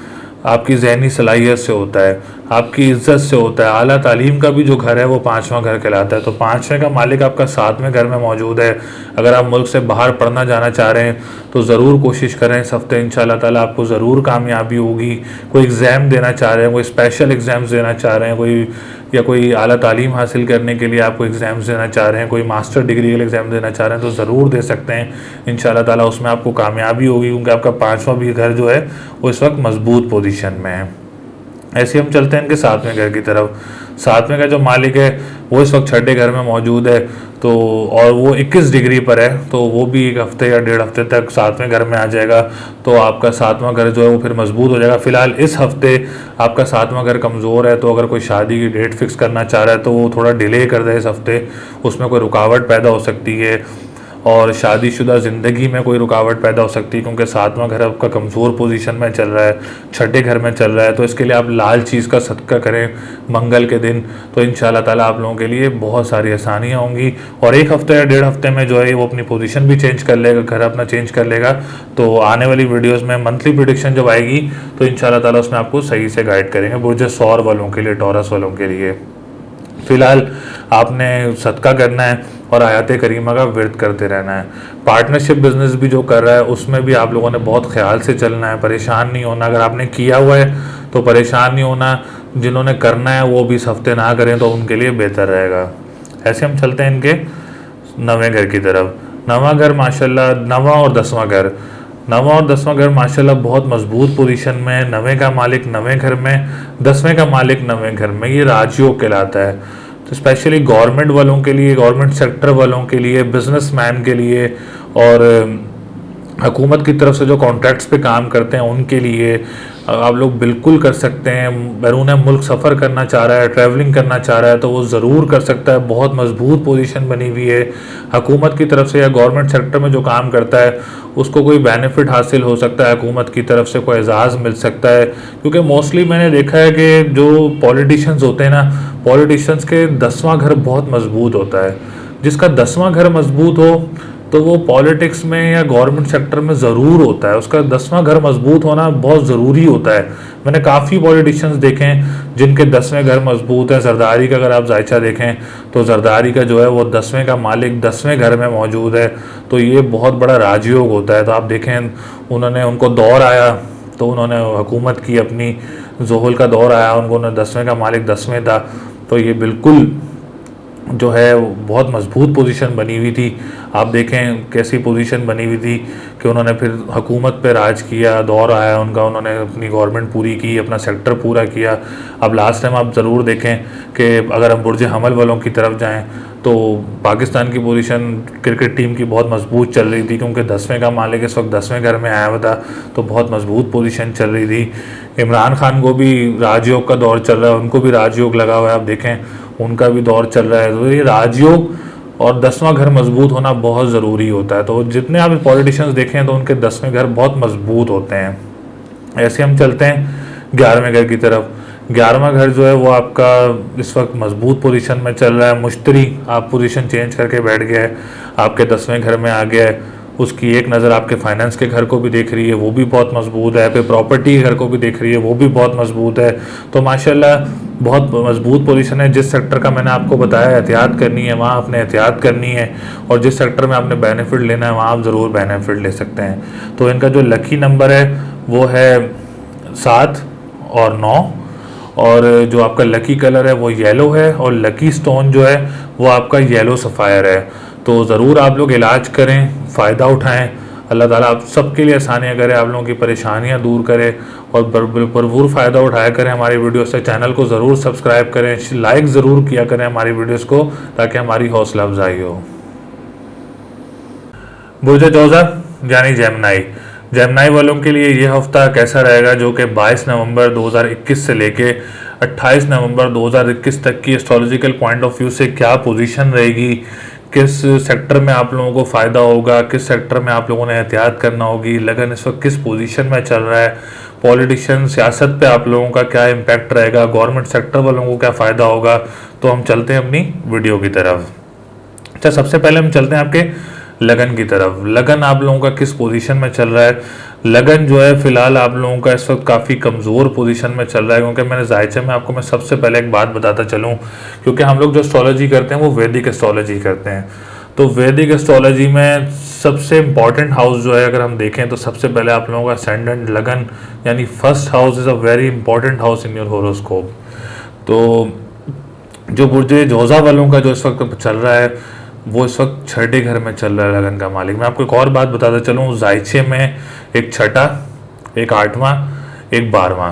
आपकी ज़हनी सलाहियत से होता है, आपकी इज्जत से होता है। आला तालीम का भी जो घर है वो पाँचवां घर कहलाता है। तो पाँचवें का मालिक आपका सातवें घर में मौजूद है। अगर आप मुल्क से बाहर पढ़ना जाना चाह रहे हैं तो ज़रूर कोशिश करें इस हफ्ते, इंशाल्लाह ताला आपको ज़रूर कामयाबी होगी। कोई एग्ज़ाम देना चाह रहे हैं, कोई स्पेशल एग्ज़ाम्स देना चाह रहे हैं, कोई आला तालीम हासिल करने के लिए आप कोई एग्ज़ाम्स देना चाह रहे हैं, कोई मास्टर डिग्री के लिए एग्ज़ाम देना चाह रहे हैं, तो ज़रूर दे सकते हैं। इंशाल्लाह ताला उसमें आपको कामयाबी होगी, क्योंकि आपका पाँचवां भी घर जो है वो इस वक्त मजबूत पोजीशन में है। ऐसे हम चलते हैं इनके सातवें घर की तरफ। सातवें का जो मालिक है वो इस वक्त छठे घर में मौजूद है, तो और वो 21 डिग्री पर है, तो वो भी एक हफ्ते या डेढ़ हफ्ते तक सातवें घर में आ जाएगा। तो आपका सातवां घर जो है वो फिर मजबूत हो जाएगा। फिलहाल इस हफ्ते आपका सातवां घर कमज़ोर है, तो अगर कोई शादी की डेट फिक्स करना चाह रहा है तो वो थोड़ा डिले कर दे इस हफ्ते, उसमें कोई रुकावट पैदा हो सकती है। और शादीशुदा ज़िंदगी में कोई रुकावट पैदा हो सकती है, क्योंकि सातवां घर आपका कमज़ोर पोजीशन में चल रहा है, छठे घर में चल रहा है। तो इसके लिए आप लाल चीज़ का सदका करें मंगल के दिन, तो इंशाल्लाह ताला आप लोगों के लिए बहुत सारी आसानियाँ होंगी। और एक हफ्ते या डेढ़ हफ्ते में जो है वो अपनी पोजीशन भी चेंज कर लेगा, घर अपना चेंज कर लेगा। तो आने वाली वीडियोज़ में मंथली प्रेडिक्शन जब आएगी तो इंशाल्लाह ताला उसमें आपको सही से गाइड करेंगे, बुर्ज सौर वालों के लिए, टॉरस वालों के लिए। फ़िलहाल आपने सदका करना है और आयत करीमा का विर्द करते रहना है। पार्टनरशिप बिजनेस भी जो कर रहा है उसमें भी आप लोगों ने बहुत ख्याल से चलना है, परेशान नहीं होना। अगर आपने किया हुआ है तो परेशान नहीं होना, जिन्होंने करना है वो भी इस हफ्ते ना करें तो उनके लिए बेहतर रहेगा। ऐसे हम चलते हैं इनके नवें घर की तरफ। नवां घर माशाल्लाह, नवां और दसवां घर, नवां और दसवां घर माशाल्लाह बहुत मजबूत पोजीशन में है। नवें का मालिक नवें घर में, दसवें का मालिक नवें घर में, ये राजयोग कहलाता है। तो स्पेशली गवर्नमेंट वालों के लिए, गवर्नमेंट सेक्टर वालों के लिए, बिजनेसमैन के लिए और हुकूमत की तरफ से जो कॉन्ट्रैक्ट्स पे काम करते हैं उनके लिए आप लोग बिल्कुल कर सकते हैं। बैरून मुल्क सफ़र करना चाह रहा है, ट्रैवलिंग करना चाह रहा है तो वो ज़रूर कर सकता है। बहुत मजबूत पोजीशन बनी हुई है। हुकूमत की तरफ से या गवर्नमेंट सेक्टर में जो काम करता है उसको कोई बेनिफिट हासिल हो सकता है, हुकूमत की तरफ से कोई एजाज़ मिल सकता है। क्योंकि मोस्टली मैंने देखा है कि जो पॉलिटिशियंस होते हैं ना, पॉलिटिशियंस के 10वां घर बहुत मजबूत होता है। जिसका 10वां घर मजबूत हो तो वो पॉलिटिक्स में या गवर्नमेंट सेक्टर में ज़रूर होता है, उसका 10वां घर मजबूत होना बहुत ज़रूरी होता है। मैंने काफ़ी पॉलिटिशियंस देखे हैं जिनके 10वें घर मजबूत है। जरदारी का अगर आप जायचा देखें तो जरदारी का जो है वो 10वें का मालिक 10वें घर में मौजूद है, तो ये बहुत बड़ा राजयोग होता है। तो आप देखें उनको दौर आया तो उन्होंने हुकूमत की, अपनी ज़ोहल का दौर आया, उनको 10वें का मालिक 10वें था, तो ये बिल्कुल जो है बहुत मजबूत पोजीशन बनी हुई थी। आप देखें कैसी पोजीशन बनी हुई थी कि उन्होंने फिर हुकूमत पे राज किया, दौर आया उनका, उन्होंने अपनी गवर्नमेंट पूरी की, अपना सेक्टर पूरा किया। अब लास्ट टाइम आप ज़रूर देखें कि अगर हम बुर्ज हमल वालों की तरफ जाएं तो पाकिस्तान की पोजीशन क्रिकेट टीम की बहुत मजबूत चल रही थी, क्योंकि 10वें का मालिक इस वक्त 10वें घर में आया हुआ था, तो बहुत मजबूत पोजीशन चल रही थी। इमरान खान को भी राजयोग का दौर चल रहा है, उनको भी राजयोग लगा हुआ है, आप देखें उनका भी दौर चल रहा है। तो ये राजयोग और 10वां घर मजबूत होना बहुत ज़रूरी होता है। तो जितने आप पॉलिटिशियंस देखें तो उनके 10वें घर बहुत मजबूत होते हैं। ऐसे हम चलते हैं 11वें घर की तरफ। 11वां घर जो है वो आपका इस वक्त मजबूत पोजीशन में चल रहा है। मुश्तरी आप पोजीशन चेंज करके बैठ गया है, आपके 10वें घर में आ गया है, उसकी एक नज़र आपके फाइनेंस के घर को भी देख रही है, वो भी बहुत मजबूत है, फिर प्रॉपर्टी के घर को भी देख रही है, वो भी बहुत मजबूत है। तो माशाल्लाह बहुत मजबूत पोजीशन है। जिस सेक्टर का मैंने आपको बताया एहतियात करनी है, वहाँ आपने एहतियात करनी है, और जिस सेक्टर में आपने बेनिफिट लेना है वहाँ आप ज़रूर बेनिफिट ले सकते हैं। तो इनका जो लकी नंबर है वो है 7 और 9, और जो आपका लकी कलर है वो येलो है, और लकी स्टोन जो है वो आपका येलो सफ़ायर है। तो ज़रूर आप लोग इलाज करें, फ़ायदा उठाएं। अल्लाह ताला आप सबके लिए आसानियाँ करे, आप लोगों की परेशानियाँ दूर करे, और भरपूर फ़ायदा उठाया करें हमारी वीडियो से। चैनल को ज़रूर सब्सक्राइब करें, लाइक ज़रूर किया करें हमारी वीडियोस को, ताकि हमारी हौसला अफजाई हो। बुर्ज जोज़ा यानी जेमिनी, जेमिनी वालों के लिए ये हफ्ता कैसा रहेगा, जो कि 22 नवंबर 2021 से लेके 28 नवंबर 2021 तक की एस्ट्रोलॉजिकल पॉइंट ऑफ व्यू से क्या पोजीशन रहेगी, किस सेक्टर में आप लोगों को फ़ायदा होगा, किस सेक्टर में आप लोगों ने एहतियात करना होगी, लगन इस वक्त किस पोजीशन में चल रहा है, पॉलिटिशियन सियासत पे आप लोगों का क्या इम्पैक्ट रहेगा, गवर्नमेंट सेक्टर वालों को क्या फ़ायदा होगा। तो हम चलते हैं अपनी वीडियो की तरफ। अच्छा, सबसे पहले हम चलते हैं आपके लगन की तरफ। लगन आप लोगों का किस पोजीशन में चल रहा है। लगन जो है फिलहाल आप लोगों का इस वक्त काफ़ी कमज़ोर पोजीशन में चल रहा है, क्योंकि मैंने जायचे में आपको मैं सबसे पहले एक बात बताता चलूँ, क्योंकि हम लोग जो एस्ट्रोलॉजी करते हैं वो वैदिक एस्ट्रोलॉजी करते हैं। तो वैदिक एस्ट्रोलॉजी में सबसे इम्पॉर्टेंट हाउस जो है अगर हम देखें तो सबसे पहले आप लोगों का असेंडेंट लगन यानी first house is a very important house in your horoscope. तो जो बुर्ज जोज़ा वालों का जो इस वक्त चल रहा है वो इस वक्त छठे घर में चल रहा है लगन का मालिक। मैं आपको एक और बात बताता चलूँ, जायचे में एक छठा, एक 8वां, एक 12वां,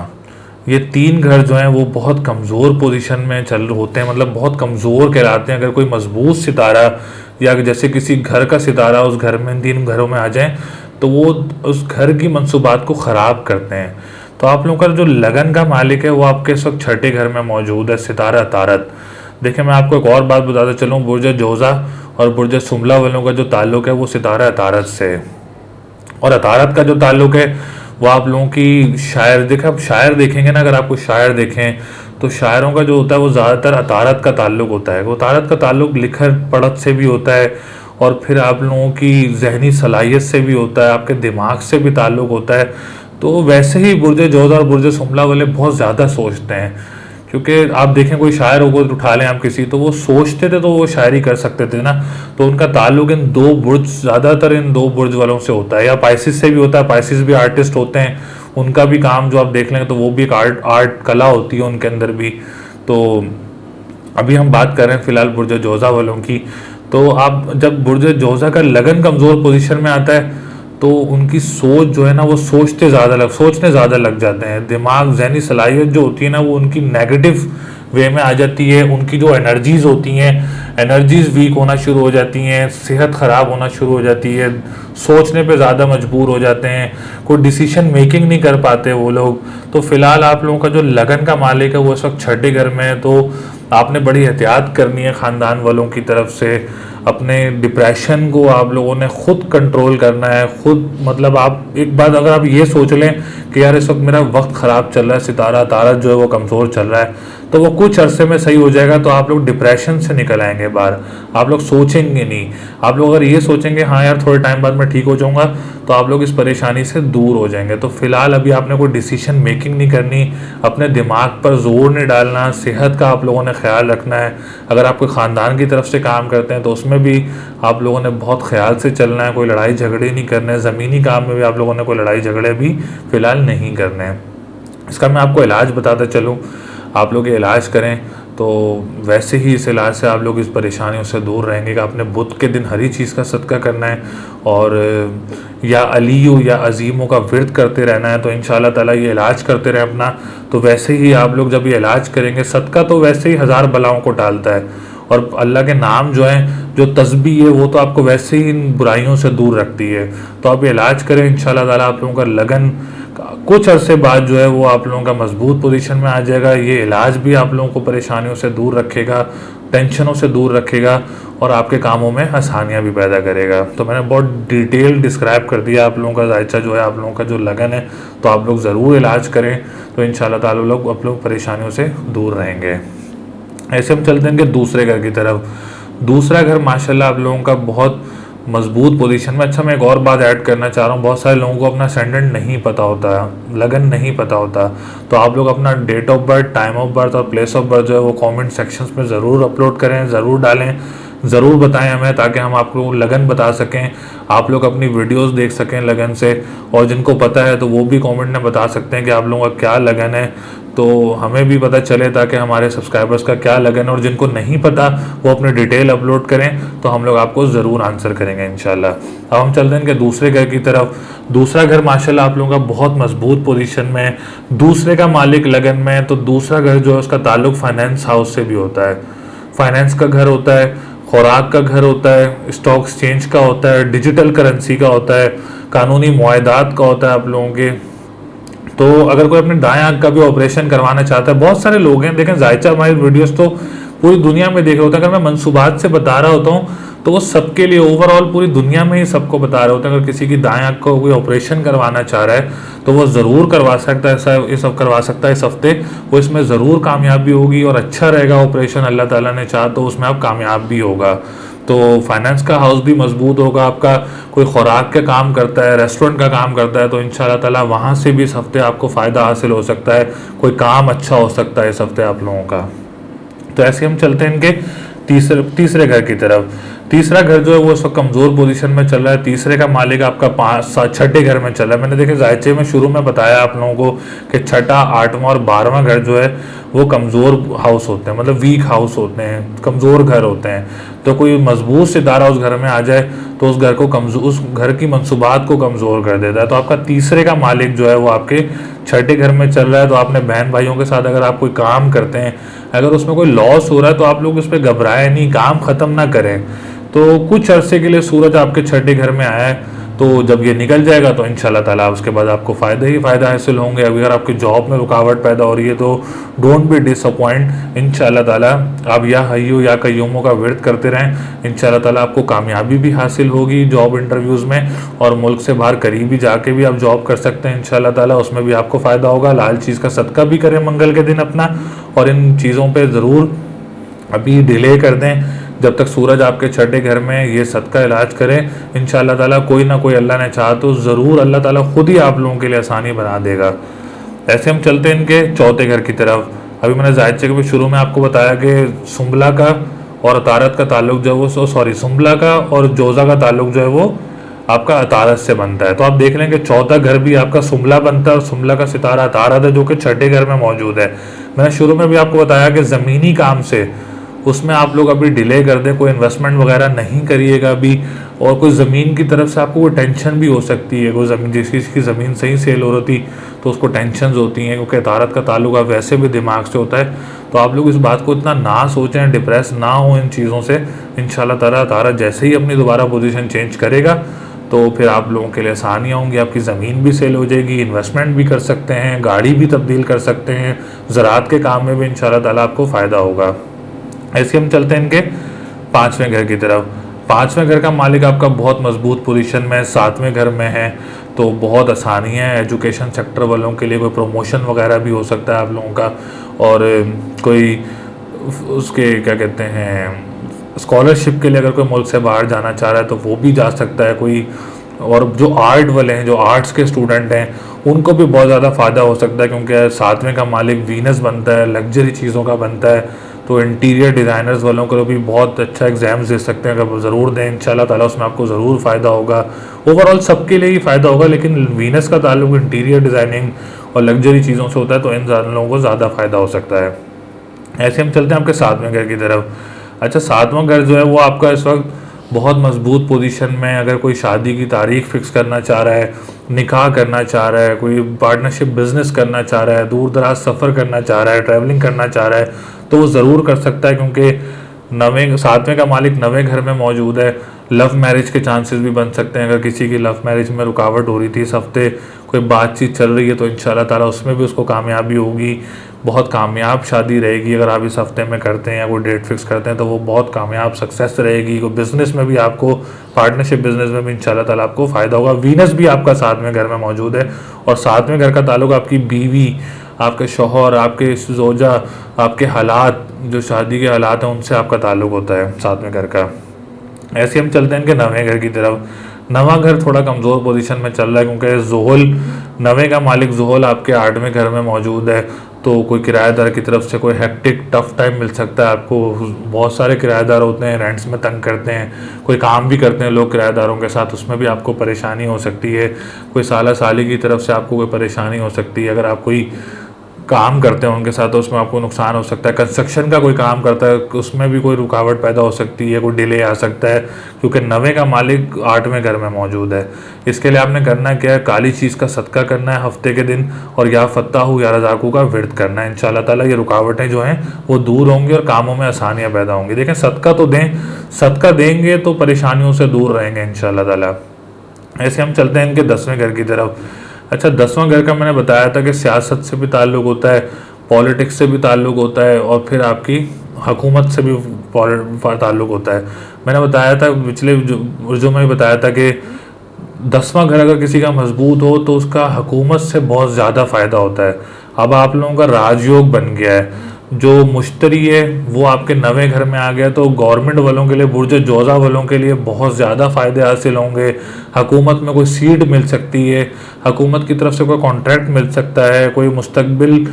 ये 3 घर जो हैं वो बहुत कमज़ोर पोजीशन में चल होते हैं, मतलब बहुत कमज़ोर कहलाते हैं। अगर कोई मजबूत सितारा या जैसे किसी घर का सितारा उस घर में 3 घरों में आ जाए तो वो उस घर की मंसूबात को ख़राब करते हैं। तो आप लोगों का जो लगन का मालिक है वो आपके इस वक्त छठे घर में मौजूद है, सितारा तारत। देखिए मैं आपको एक और बात बताता चलूँ, बुर्ज जोज़ा और बुर्ज सुमला वालों का जो ताल्लुक है वो सितारा अतारत से है, और अतारत का जो ताल्लुक है वो आप लोगों की शायर देखें, आप शायर देखेंगे ना, अगर आपको शायर देखें तो शायरों का जो होता है वो ज़्यादातर अतारत का ताल्लुक होता है। वो अतारत का ताल्लुक लिखत पढ़त से भी होता है, और फिर आप लोगों की जहनी सलाहियत से भी होता है, आपके दिमाग से भी ताल्लुक होता है। तो वैसे ही बुर्ज जोधा और बुर्ज सुमला वाले बहुत ज़्यादा सोचते हैं, क्योंकि आप देखें कोई शायर होगा उठा लें आप किसी, तो वो सोचते थे तो वो शायरी कर सकते थे ना। तो उनका ताल्लुक इन 2 बुर्ज, ज़्यादातर इन 2 बुर्ज वालों से होता है, या पाइसिस से भी होता है। पाइसिस भी आर्टिस्ट होते हैं, उनका भी काम जो आप देख लेंगे तो वो भी एक आर्ट कला होती है उनके अंदर भी। तो अभी हम बात कर रहे हैं फिलहाल बुर्ज जोज़ा वालों की। तो आप जब बुर्ज जोज़ा का लगन कमज़ोर पोजीशन में आता है तो उनकी सोच जो है ना वो सोचने ज़्यादा लग जाते हैं। दिमाग, जहनी सलाहियत जो होती है ना वो उनकी नेगेटिव वे में आ जाती है। उनकी जो एनर्जीज़ होती हैं, एनर्जीज़ वीक होना शुरू हो जाती हैं, सेहत ख़राब होना शुरू हो जाती है, सोचने पे ज़्यादा मजबूर हो जाते हैं, कोई डिसीजन मेकिंग नहीं कर पाते वो लोग। तो फिलहाल आप लोगों का जो लगन का मालिक है वो इस वक्त छठे घर में है, तो आपने बड़ी एहतियात करनी है ख़ानदान वालों की तरफ से। अपने डिप्रेशन को आप लोगों ने खुद कंट्रोल करना है, खुद, मतलब आप एक बात अगर आप ये सोच लें कि यार इस वक्त मेरा वक्त ख़राब चल रहा है, सितारा तारत जो है वो कमज़ोर चल रहा है, तो वो कुछ अरसे में सही हो जाएगा। तो आप लोग डिप्रेशन से निकल आएंगे बाहर, आप लोग सोचेंगे नहीं। आप लोग अगर ये सोचेंगे हाँ यार थोड़े टाइम बाद मैं ठीक हो जाऊंगा, तो आप लोग इस परेशानी से दूर हो जाएंगे। तो फिलहाल अभी आपने कोई डिसीजन मेकिंग नहीं करनी, अपने दिमाग पर जोर नहीं डालना, सेहत का आप लोगों ने ख्याल रखना है। अगर आप कोई ख़ानदान की तरफ से काम करते हैं तो उसमें भी आप लोगों ने बहुत ख्याल से चलना है, कोई लड़ाई झगड़े नहीं करने हैं। ज़मीनी काम में भी आप लोगों ने कोई लड़ाई झगड़े भी फ़िलहाल नहीं करने हैं। इसका मैं आपको इलाज बताता चलूँ, आप लोग ये इलाज करें तो वैसे ही इस इलाज से आप लोग इस परेशानियों से दूर रहेंगे कि आपने बुध के दिन हरी चीज़ का सदका करना है, और या अलीयू या अजीमों का विरद करते रहना है। तो इंशाल्लाह ताला ये इलाज करते रहें अपना, तो वैसे ही आप लोग जब ये इलाज करेंगे, सदका तो वैसे ही 1000 बलाओं को टालता है, और अल्लाह के नाम जो हैं, जो तस्बीह है वो तो आपको वैसे ही इन बुराइयों से दूर रखती है। तो आप ये इलाज करें, इंशाल्लाह ताला आप लोगों का लगन कुछ अरसे बाद जो है वो आप लोगों का मजबूत पोजीशन में आ जाएगा। ये इलाज भी आप लोगों को परेशानियों से दूर रखेगा, टेंशनों से दूर रखेगा, और आपके कामों में आसानियाँ भी पैदा करेगा। तो मैंने बहुत डिटेल डिस्क्राइब कर दिया आप लोगों का जायचा जो है, आप लोगों का जो लगन है, तो आप लोग ज़रूर इलाज करें, तो इंशाल्लाह ताला लोग आप लोग परेशानियों से दूर रहेंगे। ऐसे हम चलते हैं कि दूसरे घर की तरफ। दूसरा घर माशाल्लाह आप लोगों का बहुत मजबूत पोजीशन में। अच्छा, मैं एक और बात ऐड करना चाह रहा हूँ, बहुत सारे लोगों को अपना असेंडेंट नहीं पता होता, लगन नहीं पता होता, तो आप लोग अपना date of birth, time of birth और प्लेस ऑफ बर्थ जो है वो कमेंट सेक्शंस में ज़रूर अपलोड करें, ज़रूर डालें, ज़रूर बताएं हमें, ताकि हम आपको लगन बता सकें, आप लोग अपनी वीडियोस देख सकें लगन से। और जिनको पता है तो वो भी कमेंट में बता सकते हैं कि आप लोगों का क्या लगन है, तो हमें भी पता चले ताकि हमारे सब्सक्राइबर्स का क्या लगन है। और जिनको नहीं पता वो अपने डिटेल अपलोड करें, तो हम लोग आपको ज़रूर आंसर करेंगे इंशाल्लाह। अब हम चलते हैं कि दूसरे घर की तरफ। दूसरा घर माशाल्लाह आप लोगों का बहुत मजबूत पोजीशन में है, दूसरे का मालिक लगन में है, तो दूसरा घर जो है उसका ताल्लुक फाइनेंस हाउस से भी होता है। फाइनेंस का घर होता है, खुराक का घर होता है, स्टॉक एक्सचेंज का होता है, डिजिटल करेंसी का होता है, कानूनी मुआहदात का होता है आप लोगों के। तो अगर कोई अपने दाएं आंख का भी ऑपरेशन करवाना चाहता है, बहुत सारे लोग हैं, देखें जायचा हमारी वीडियोस तो पूरी दुनिया में देखे होते हैं। अगर मैं मंसूबात से बता रहा होता हूँ तो वो सबके लिए ओवरऑल पूरी दुनिया में ही सबको बता रहे होते हैं। अगर किसी की दाएं आंख को कोई ऑपरेशन करवाना चाह रहा है तो वो ज़रूर करवा सकता है, ऐसा ये सब करवा सकता है इस हफ्ते। वो इसमें ज़रूर कामयाबी होगी और अच्छा रहेगा ऑपरेशन, अल्लाह ताला ने चाहा तो उसमें आप कामयाब भी होगा। तो फाइनेंस का हाउस भी मजबूत होगा आपका, कोई खुराक का काम करता है, रेस्टोरेंट का काम करता है, तो इंशाल्लाह ताला वहाँ से भी इस हफ्ते आपको फ़ायदा हासिल हो सकता है, कोई काम अच्छा हो सकता है इस हफ्ते आप लोगों का। तो ऐसे हम चलते हैं इनके तीसरे घर की तरफ। तीसरा घर जो है वो इस वक्त कमजोर पोजीशन में चल रहा है। तीसरे का मालिक आपका छठे घर में चल रहा है। मैंने देखे जायचे में शुरू में बताया आप लोगों को कि छठा, आठवां और 12वां घर जो है वो कमजोर हाउस होते हैं, मतलब वीक हाउस होते हैं, कमजोर घर होते हैं। तो कोई मजबूत सितारा उस घर में आ जाए तो उस घर को कमजोर, उस घर की मंसूबात को कमजोर कर देता है। तो आपका तीसरे का मालिक जो है वो आपके छठे घर में चल रहा है। तो आपने बहन भाइयों के साथ अगर आप कोई काम करते हैं, अगर उसमें कोई लॉस हो रहा है तो आप लोग उस पर घबराएं नहीं, काम खत्म ना करें। तो कुछ अरसे के लिए सूरज आपके छठे घर में आया है, तो जब ये निकल जाएगा तो इंशाल्लाह ताला उसके बाद आपको फ़ायदे ही फ़ायदा हासिल होंगे। अगर आपकी जॉब में रुकावट पैदा हो रही है तो डोंट बी डिसअपॉइंट, इंशाल्लाह ताला आप या हय्यू या कय्यूमों का विर्द करते रहें, इंशाल्लाह ताला आपको कामयाबी भी हासिल होगी जॉब इंटरव्यूज़ में। और मुल्क से बाहर करीबी जाके भी आप जॉब कर सकते हैं इंशाल्लाह ताला, उसमें भी आपको फ़ायदा होगा। लाल चीज़ का सदका भी करें मंगल के दिन अपना, और इन चीज़ों पर ज़रूर अभी डिले कर दें जब तक सूरज आपके छठे घर में, ये सदका इलाज करें। इंशाल्लाह ताला कोई ना कोई अल्लाह ने चाहा तो ज़रूर अल्लाह ताला खुद ही आप लोगों के लिए आसानी बना देगा। ऐसे हम चलते हैं इनके चौथे घर की तरफ। अभी मैंने जायचे के भी शुरू में आपको बताया कि सुम्बला का और अतारत का ताल्लुक जो है वो सुम्बला का और जोज़ा का ताल्लुक जो है वो आपका अतारत से बनता है। तो आप देख लें कि चौथा घर भी आपका सुम्बला बनता है और सुम्बला का सितारा अतारत है जो कि छठे घर में मौजूद है। मैंने शुरू में भी आपको बताया कि ज़मीनी काम से उसमें आप लोग अभी डिले कर दें, कोई इन्वेस्टमेंट वगैरह नहीं करिएगा अभी। और कोई ज़मीन की तरफ से आपको कोई टेंशन भी हो सकती है, कोई ज़मीन जिसकी ज़मीन सही सेल हो रही थी तो उसको टेंशन होती हैं, क्योंकि तारत का ताल्लुक आप वैसे भी दिमाग से होता है। तो आप लोग इस बात को इतना ना सोचें, डिप्रेस ना हो इन चीज़ों से। इंशाल्लाह ताला तारा जैसे ही अपनी दोबारा पोजीशन चेंज करेगा तो फिर आप लोगों के लिए आसानियाँ होंगी, आपकी ज़मीन भी सेल हो जाएगी, इन्वेस्टमेंट भी कर सकते हैं, गाड़ी भी तब्दील कर सकते हैं, ज़राअत के काम में भी इंशाल्लाह ताला आपको फ़ायदा होगा। ऐसे हम चलते हैं इनके पाँचवें घर की तरफ। पाँचवें घर का मालिक आपका बहुत मजबूत पोजीशन में, सातवें घर में है, तो बहुत आसानी है एजुकेशन सेक्टर वालों के लिए। कोई प्रमोशन वगैरह भी हो सकता है आप लोगों का, और कोई उसके क्या कहते हैं स्कॉलरशिप के लिए अगर कोई मुल्क से बाहर जाना चाह रहा है तो वो भी जा सकता है कोई। और जो आर्ट वाले हैं, जो आर्ट्स के स्टूडेंट हैं, उनको भी बहुत ज़्यादा फ़ायदा हो सकता है, क्योंकि सातवें का मालिक वीनस बनता है, लग्जरी चीज़ों का बनता है। तो इंटीरियर डिज़ाइनर्स वालों को भी बहुत अच्छा एग्जाम्स दे सकते हैं, अगर वो ज़रूर दें इंशाल्लाह ताला उसमें आपको ज़रूर फ़ायदा होगा। ओवरऑल सबके लिए ही फ़ायदा होगा, लेकिन वीनस का ताल्लुक इंटीरियर डिज़ाइनिंग और लग्जरी चीज़ों से होता है, तो इन लोगों को ज़्यादा फ़ायदा हो सकता है। ऐसे हम चलते हैं आपके सातवें घर की तरफ। अच्छा, सातवां घर जो है वो आपका इस वक्त बहुत मजबूत पोजीशन में। अगर कोई शादी की तारीख फिक्स करना चाह रहा है, निकाह करना चाह रहा है, कोई पार्टनरशिप बिजनेस करना चाह रहा है, दूर दराज सफ़र करना चाह रहा है, ट्रैवलिंग करना चाह रहा है, तो वो ज़रूर कर सकता है, क्योंकि सातवें का मालिक नवें घर में मौजूद है। लव मैरिज के चांसेस भी बन सकते हैं। अगर किसी की लव मैरिज में रुकावट हो रही थी इस हफ्ते, कोई बातचीत चल रही है, तो इंशाल्लाह ताला उसमें भी उसको कामयाबी होगी, बहुत कामयाब शादी रहेगी। अगर आप इस हफ्ते में करते हैं या कोई डेट फिक्स करते हैं तो वो बहुत कामयाब सक्सेस रहेगी। कोई बिज़नेस में भी आपको, पार्टनरशिप बिजनेस में भी इंशाल्लाह ताला आपको फ़ायदा होगा। वीनस भी आपका सातवें घर में मौजूद है, और सातवें घर का ताल्लुक आपकी बीवी, आपके शौहर, आपके जोजा, आपके हालात, जो शादी के हालात हैं उनसे आपका ताल्लुक होता है सातवें घर का। ऐसे हम चलते हैं इनके नवे घर की तरफ। नवा घर थोड़ा कमज़ोर पोजीशन में चल रहा है क्योंकि जुहल, नवे का मालिक जुहल आपके 8वें घर में मौजूद है। तो कोई किराएदार की तरफ से कोई हेक्टिक टफ टाइम मिल सकता है आपको। बहुत सारे किराएदार होते हैं, रेंट्स में तंग करते हैं, कोई काम भी करते हैं लोग किराएदारों के साथ, उसमें भी आपको परेशानी हो सकती है। कोई साला साली की तरफ से आपको कोई परेशानी हो सकती है। अगर आप कोई काम करते हैं उनके साथ तो उसमें आपको नुकसान हो सकता है। कंस्ट्रक्शन का कोई काम करता है उसमें भी कोई रुकावट पैदा हो सकती है, कोई डिले आ सकता है, क्योंकि नवे का मालिक 8वें घर में मौजूद है। इसके लिए आपने करना क्या है, काली चीज़ का सदका करना है हफ्ते के दिन, और या फत्ताहू या रज़ाकू का विर्द करना है। इंशाल्लाह ताला ये रुकावटें जो हैं वो दूर होंगी और कामों में आसानियाँ पैदा होंगी। देखें, सदका तो दें, सदका देंगे तो परेशानियों से दूर रहेंगे इंशाल्लाह ताला। ऐसे हम चलते हैं इनके 10वें घर की तरफ। अच्छा, 10वां घर का मैंने बताया था कि सियासत से भी ताल्लुक़ होता है, पॉलिटिक्स से भी ताल्लुक़ होता है, और फिर आपकी हुकूमत से भी ताल्लुक़ होता है। मैंने बताया था पिछले जो मैं बताया था कि 10वां घर अगर किसी का मजबूत हो तो उसका हुकूमत से बहुत ज़्यादा फ़ायदा होता है। अब आप लोगों का राजयोग बन गया है, जो मुश्तरी है वो आपके नवे घर में आ गया, तो गवर्नमेंट वालों के लिए, बुर्ज जोज़ा वालों के लिए बहुत ज़्यादा फ़ायदे हासिल होंगे। हुकूमत में कोई सीट मिल सकती है, हुकूमत की तरफ से कोई कॉन्ट्रैक्ट मिल सकता है, कोई मुस्तकबिल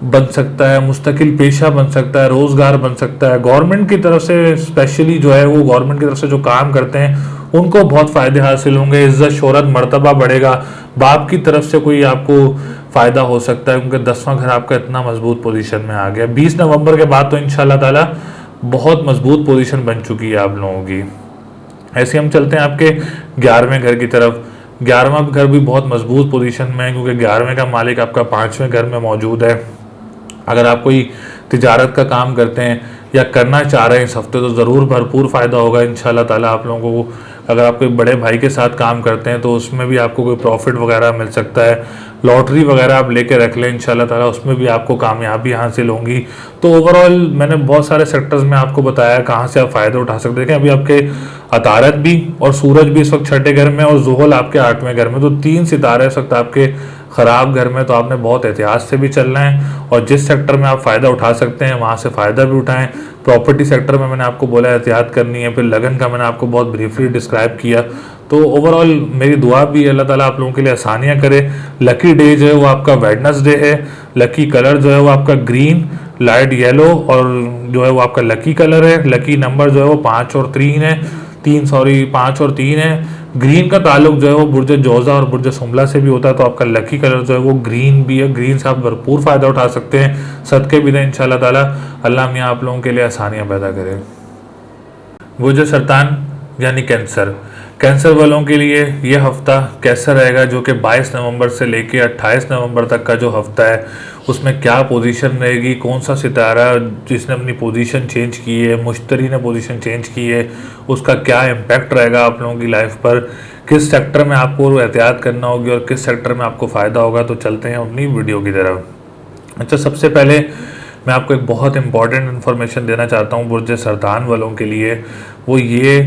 बन सकता है, मुस्तकिल पेशा बन सकता है, रोज़गार बन सकता है। गवर्नमेंट की तरफ से स्पेशली जो है वो गवर्नमेंट की तरफ से जो काम करते हैं उनको बहुत फ़ायदे हासिल होंगे, इज़्ज़त शोहरत मर्तबा बढ़ेगा। बाप की तरफ से कोई आपको फ़ायदा हो सकता है क्योंकि 10वां घर आपका इतना मजबूत पोजीशन में आ गया। 20 नवंबर के बाद तो इंशाल्लाह ताला बहुत मजबूत पोजीशन बन चुकी है आप लोगों की। ऐसे हम चलते हैं आपके 11वें घर की तरफ। 11वां घर भी बहुत मजबूत पोजीशन में है क्योंकि 11वें का मालिक आपका 5वें घर में मौजूद है। अगर आप कोई तिजारत का काम करते हैं या करना चाह रहे हैं इस हफ्ते तो ज़रूर भरपूर फ़ायदा होगा इंशाल्लाह ताला आप लोगों को। अगर आप कोई बड़े भाई के साथ काम करते हैं तो उसमें भी आपको कोई प्रॉफिट वगैरह मिल सकता है। लॉटरी वगैरह आप लेके रख लें इंशाल्लाह ताला, उसमें भी आपको कामयाबी हासिल होंगी। तो ओवरऑल मैंने बहुत सारे सेक्टर्स में आपको बताया कहाँ से आप फ़ायदा उठा सकते हैं। अभी आपके अतारत भी और सूरज भी इस वक्त 6ठे घर में और जुहल आपके 8वें घर में, तो 3 सितारे इस वक्त आपके ख़राब घर में। तो आपने बहुत एहतियात से भी चलना है और जिस सेक्टर में आप फ़ायदा उठा सकते हैं वहाँ से फ़ायदा भी उठाएं। प्रॉपर्टी सेक्टर में मैंने आपको बोला एहतियात करनी है, फिर लगन का मैंने आपको बहुत ब्रीफली डिस्क्राइब किया। तो ओवरऑल मेरी दुआ भी अल्लाह ताला आप लोगों के लिए आसानियाँ करे। लकी डे जो है वो आपका वेडनेसडे है। लकी कलर जो है वो आपका ग्रीन, लाइट येलो, और जो है वो आपका लकी कलर है। लकी नंबर जो है वो 5 और 3 है, 5 और 3 है। ग्रीन का ताल्लुक जो है वो बुर्ज जोज़ा और बुर्ज सुमला से भी होता है, तो आपका लकी कलर जो है वो ग्रीन भी है। ग्रीन से आप भरपूर फ़ायदा उठा सकते हैं, सदके भी दें इंशाल्लाह ताला। अल्लाह मियाँ आप लोगों के लिए आसानियाँ पैदा करे। बुर्ज सरतान यानी कैंसर, कैंसर वालों के लिए ये हफ्ता कैसा रहेगा, जो कि 22 नवंबर से लेके 28 नवंबर तक का जो हफ्ता है उसमें क्या पोजीशन रहेगी, कौन सा सितारा जिसने अपनी पोजीशन चेंज की है, मुश्तरी ने पोजीशन चेंज की है, उसका क्या इम्पैक्ट रहेगा आप लोगों की लाइफ पर, किस सेक्टर में आपको एहतियात करना होगी और किस सेक्टर में आपको फ़ायदा होगा। तो चलते हैं अपनी वीडियो की तरफ। अच्छा, सबसे पहले मैं आपको एक बहुत इंपॉर्टेंट इन्फॉर्मेशन देना चाहता हूँ बुर्ज सरतान वालों के लिए। वो ये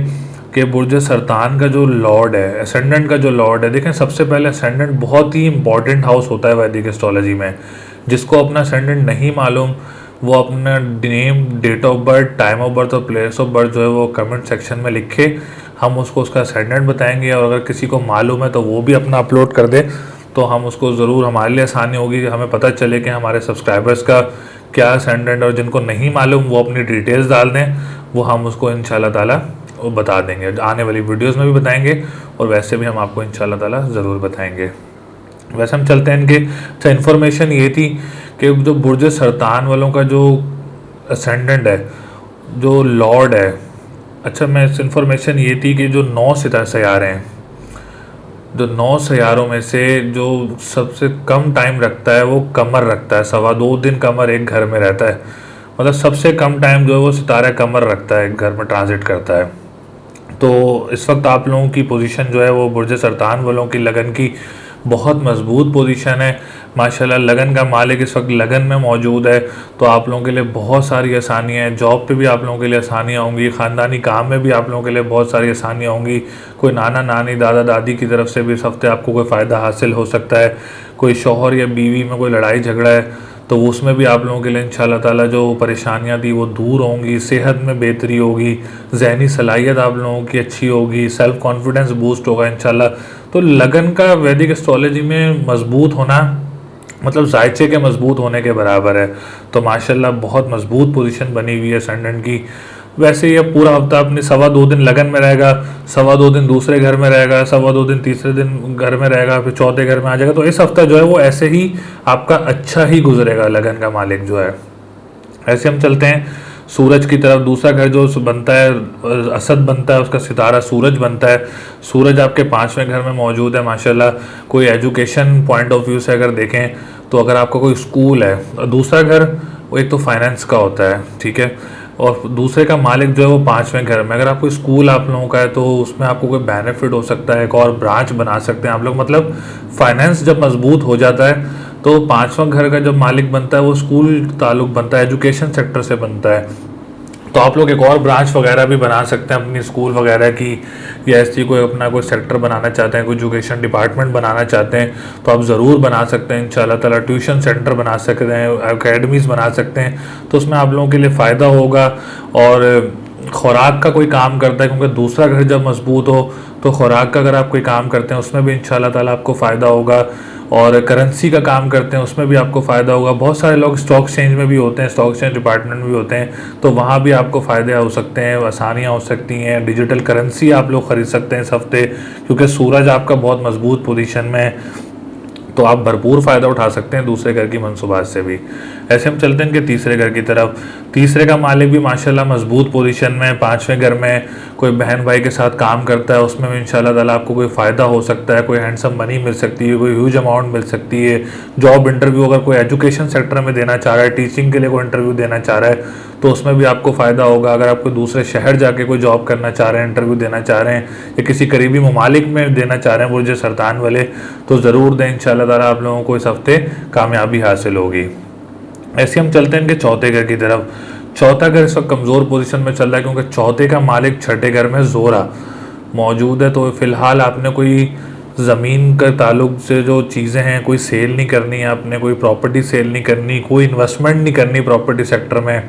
कि बुर्ज सरतान का जो लॉर्ड है, असेंडेंट का जो लॉर्ड है, देखें सबसे पहले असेंडेंट बहुत ही इंपॉर्टेंट हाउस होता है वैदिक एस्ट्रोलॉजी में। जिसको अपना असेंडेंट नहीं मालूम वो अपना name, date of birth, time of birth और प्लेस ऑफ बर्थ जो है वो कमेंट सेक्शन में लिखे, हम उसको उसका असेंडेंट बताएंगे। और अगर किसी को मालूम है तो वो भी अपना अपलोड कर दे, तो हम उसको ज़रूर, हमारे लिए आसानी होगी, हमें पता चले कि हमारे सब्सक्राइबर्स का क्या असेंडेंट। और जिनको नहीं मालूम वो अपनी डिटेल्स डाल दें, वो हम उसको इंशाल्लाह ताला वो बता देंगे, आने वाली वीडियोस में भी बताएंगे और वैसे भी हम आपको इंशाल्लाह ताला ज़रूर बताएंगे। वैसे हम चलते हैं इनके। अच्छा, इन्फॉर्मेशन ये थी कि जो बुर्ज सरतान वालों का जो असेंडेंट है, जो लॉर्ड है, अच्छा मैं इस इन्फॉर्मेशन ये थी कि जो 9 सैयारे हैं, जो 9 सैयारों में से जो सबसे कम टाइम रखता है वो कमर रखता है। 2.25 दिन कमर एक घर में रहता है, मतलब सबसे कम टाइम जो है वो सितारा कमर रखता है, एक घर में ट्रांजिट करता है। तो इस वक्त आप लोगों की पोजीशन जो है वो बुर्ज सरतान वालों की लगन की बहुत मजबूत पोजीशन है माशाल्लाह। लगन का मालिक इस वक्त लगन में मौजूद है, तो आप लोगों के लिए बहुत सारी आसानियाँ हैं। जॉब पे भी आप लोगों के लिए आसानियाँ होंगी, ख़ानदानी काम में भी आप लोगों के लिए बहुत सारी आसानियाँ होंगी। कोई नाना नानी, दादा दादी की तरफ से भी इस हफ्ते आपको कोई फ़ायदा हासिल हो सकता है। कोई शौहर या बीवी में कोई लड़ाई झगड़ा है तो उसमें भी आप लोगों के लिए इंशाल्लाह ताला जो परेशानियां थी वो दूर होंगी, सेहत में बेहतरी होगी, जहनी सलाहियत आप लोगों की अच्छी होगी, सेल्फ कॉन्फिडेंस बूस्ट होगा इंशाल्लाह। तो लगन का वैदिक एस्ट्रोलॉजी में मजबूत होना मतलब जायचे के मजबूत होने के बराबर है। तो माशाल्लाह बहुत मजबूत पोजीशन बनी हुई है असेंडेंट की। वैसे ये पूरा हफ्ता अपनी 2.25 दिन लगन में रहेगा, 2.25 दिन दूसरे घर में रहेगा, 2.25 दिन तीसरे दिन घर में रहेगा, फिर चौथे घर में आ जाएगा। तो इस हफ्ता जो है वो ऐसे ही आपका अच्छा ही गुजरेगा लगन का मालिक जो है। ऐसे हम चलते हैं सूरज की तरफ। दूसरा घर जो बनता है असद बनता है, उसका सितारा सूरज बनता है। सूरज आपके 5वें घर में मौजूद है माशाल्लाह। कोई एजुकेशन पॉइंट ऑफ व्यू से अगर देखें तो अगर आपका कोई स्कूल है, दूसरा घर वो एक तो फाइनेंस का होता है, ठीक है, और दूसरे का मालिक जो है वो 5वें घर में। अगर आपको स्कूल आप लोगों का है तो उसमें आपको कोई बेनिफिट हो सकता है, एक और ब्रांच बना सकते हैं आप लोग। मतलब फाइनेंस जब मजबूत हो जाता है तो 5वां घर का जब मालिक बनता है वो स्कूल ताल्लुक बनता है, एजुकेशन सेक्टर से बनता है। तो आप लोग एक और ब्रांच वगैरह भी बना सकते हैं अपनी स्कूल वगैरह की, या ऐसी कोई अपना कोई सेक्टर बनाना चाहते हैं, कोई एजुकेशन डिपार्टमेंट बनाना चाहते हैं तो आप ज़रूर बना सकते हैं इंशाल्लाह ताला। ट्यूशन सेंटर बना सकते हैं, अकेडमीज़ बना सकते हैं, तो उसमें आप लोगों के लिए फ़ायदा होगा। और खुराक का कोई काम करता है, क्योंकि दूसरा घर जब मजबूत हो तो खुराक का अगर आप कोई काम करते हैं उसमें भी इंशाल्लाह ताला आपको फ़ायदा होगा। और करेंसी का काम करते हैं उसमें भी आपको फ़ायदा होगा। बहुत सारे लोग स्टॉक एक्सचेंज में भी होते हैं, स्टॉक एक्सचेंज डिपार्टमेंट में भी होते हैं, तो वहाँ भी आपको फ़ायदे हो सकते हैं, आसानियाँ हो सकती हैं। डिजिटल करेंसी आप लोग ख़रीद सकते हैं इस हफ्ते, क्योंकि सूरज आपका बहुत मजबूत पोजीशन में है, तो आप भरपूर फ़ायदा उठा सकते हैं दूसरे घर की मनसूबात से भी। ऐसे हम चलते हैं इनके तीसरे घर की तरफ। तीसरे का मालिक भी माशाल्लाह मजबूत पोजीशन में, 5वें घर में कोई बहन भाई के साथ काम करता है, उसमें भी इंशाल्लाह ताला आपको कोई फ़ायदा हो सकता है, कोई हैंडसम मनी मिल सकती है, कोई ह्यूज अमाउंट मिल सकती है। जॉब इंटरव्यू अगर कोई एजुकेशन सेक्टर में देना चाह रहा है, टीचिंग के लिए कोई इंटरव्यू देना चाह रहा है तो उसमें भी आपको फ़ायदा होगा। अगर आप कोई दूसरे शहर जाके कोई जॉब करना चाह रहे हैं, इंटरव्यू देना चाह रहे हैं, या किसी करीबी ममालिक में देना चाह रहे हैं बुर्ज सरतान वाले, तो ज़रूर दें इंशाल्लाह ताला, आप लोगों को इस हफ्ते कामयाबी हासिल होगी। ऐसे हम चलते हैं इनके चौथे घर की तरफ। चौथा घर इस वक्त कमज़ोर पोजीशन में चल रहा है, क्योंकि चौथे का मालिक छठे घर में जोरा मौजूद है। तो फ़िलहाल आपने कोई ज़मीन के ताल्लुक से जो चीज़ें हैं कोई सेल नहीं करनी है, आपने कोई प्रॉपर्टी सेल नहीं करनी, कोई इन्वेस्टमेंट नहीं करनी प्रॉपर्टी सेक्टर में।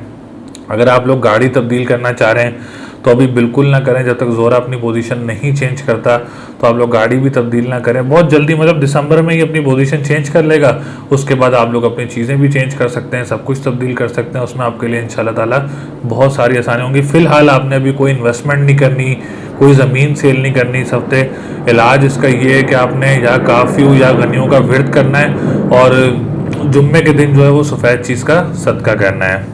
अगर आप लोग गाड़ी तब्दील करना चाह रहे हैं तो अभी बिल्कुल ना करें जब तक जोरा अपनी पोजीशन नहीं चेंज करता। तो आप लोग गाड़ी भी तब्दील ना करें बहुत जल्दी, मतलब दिसंबर में ही अपनी पोजीशन चेंज कर लेगा, उसके बाद आप लोग अपनी चीज़ें भी चेंज कर सकते हैं, सब कुछ तब्दील कर सकते हैं। उसमें आपके लिए इंशाल्लाह ताला बहुत सारी आसानी होंगी। फ़िलहाल आपने अभी कोई इन्वेस्टमेंट नहीं करनी, कोई ज़मीन सेल नहीं करनी इस हफ्ते। इलाज इसका ये है कि आपने या काफ़ी या गनियों का विर्द करना है, और जुम्मे के दिन जो है वो सफ़ेद चीज़ का सदका करना है।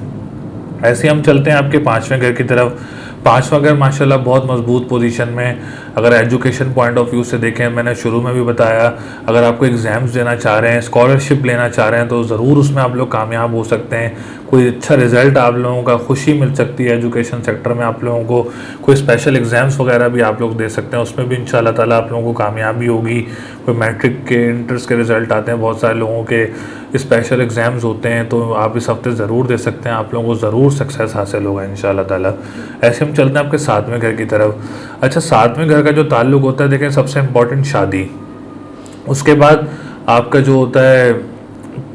ऐसे हम चलते हैं आपके 5वें घर की तरफ। 5वां घर माशाल्लाह बहुत मजबूत पोजीशन में। अगर एजुकेशन पॉइंट ऑफ व्यू से देखें, मैंने शुरू में भी बताया, अगर आपको एग्ज़ाम्स देना चाह रहे हैं, स्कॉलरशिप लेना चाह रहे हैं तो ज़रूर उसमें आप लोग कामयाब हो सकते हैं। कोई अच्छा रिज़ल्ट आप लोगों का, खुशी मिल सकती है एजुकेशन सेक्टर में आप लोगों को। कोई स्पेशल एग्ज़ाम्स वगैरह भी आप लोग दे सकते हैं, उसमें भी इंशाल्लाह ताला आप लोगों को कामयाबी होगी। कोई मैट्रिक के इंटर्स के रिज़ल्ट आते हैं, बहुत सारे लोगों के स्पेशल एग्ज़ाम्स होते हैं, तो आप इस हफ्ते ज़रूर दे सकते हैं, आप लोगों को ज़रूर सक्सेस हासिल होगा इंशाल्लाह ताला। ऐसे हम चलते हैं आपके 7वें घर की तरफ। अच्छा, 7वें घर का जो ताल्लुक होता है, देखें सबसे इम्पोर्टेंट शादी, उसके बाद आपका जो होता है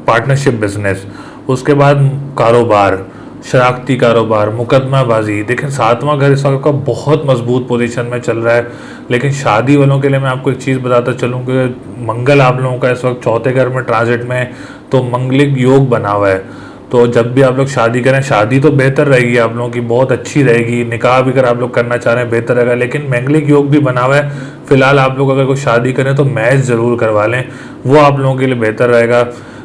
पार्टनरशिप बिजनेस, उसके बाद कारोबार, शराकती कारोबार, मुकदमाबाजी। देखें 7वां घर इस वक्त का बहुत मजबूत पोजीशन में चल रहा है। लेकिन शादी वालों के लिए मैं आपको एक चीज़ बताता चलूँ कि मंगल आप लोगों का इस वक्त चौथे घर में ट्रांजिट में, तो मंगलिक योग बना हुआ है। तो जब भी आप लोग शादी करें, शादी तो बेहतर रहेगी आप लोगों की, बहुत अच्छी रहेगी। निकाह भी अगर आप लोग करना चाह रहे हैं बेहतर रहेगा, लेकिन मंगलिक योग भी बना हुआ है। फिलहाल आप लोग अगर कोई शादी करें तो मैच ज़रूर करवा लें, वो आप लोगों के लिए बेहतर रहेगा,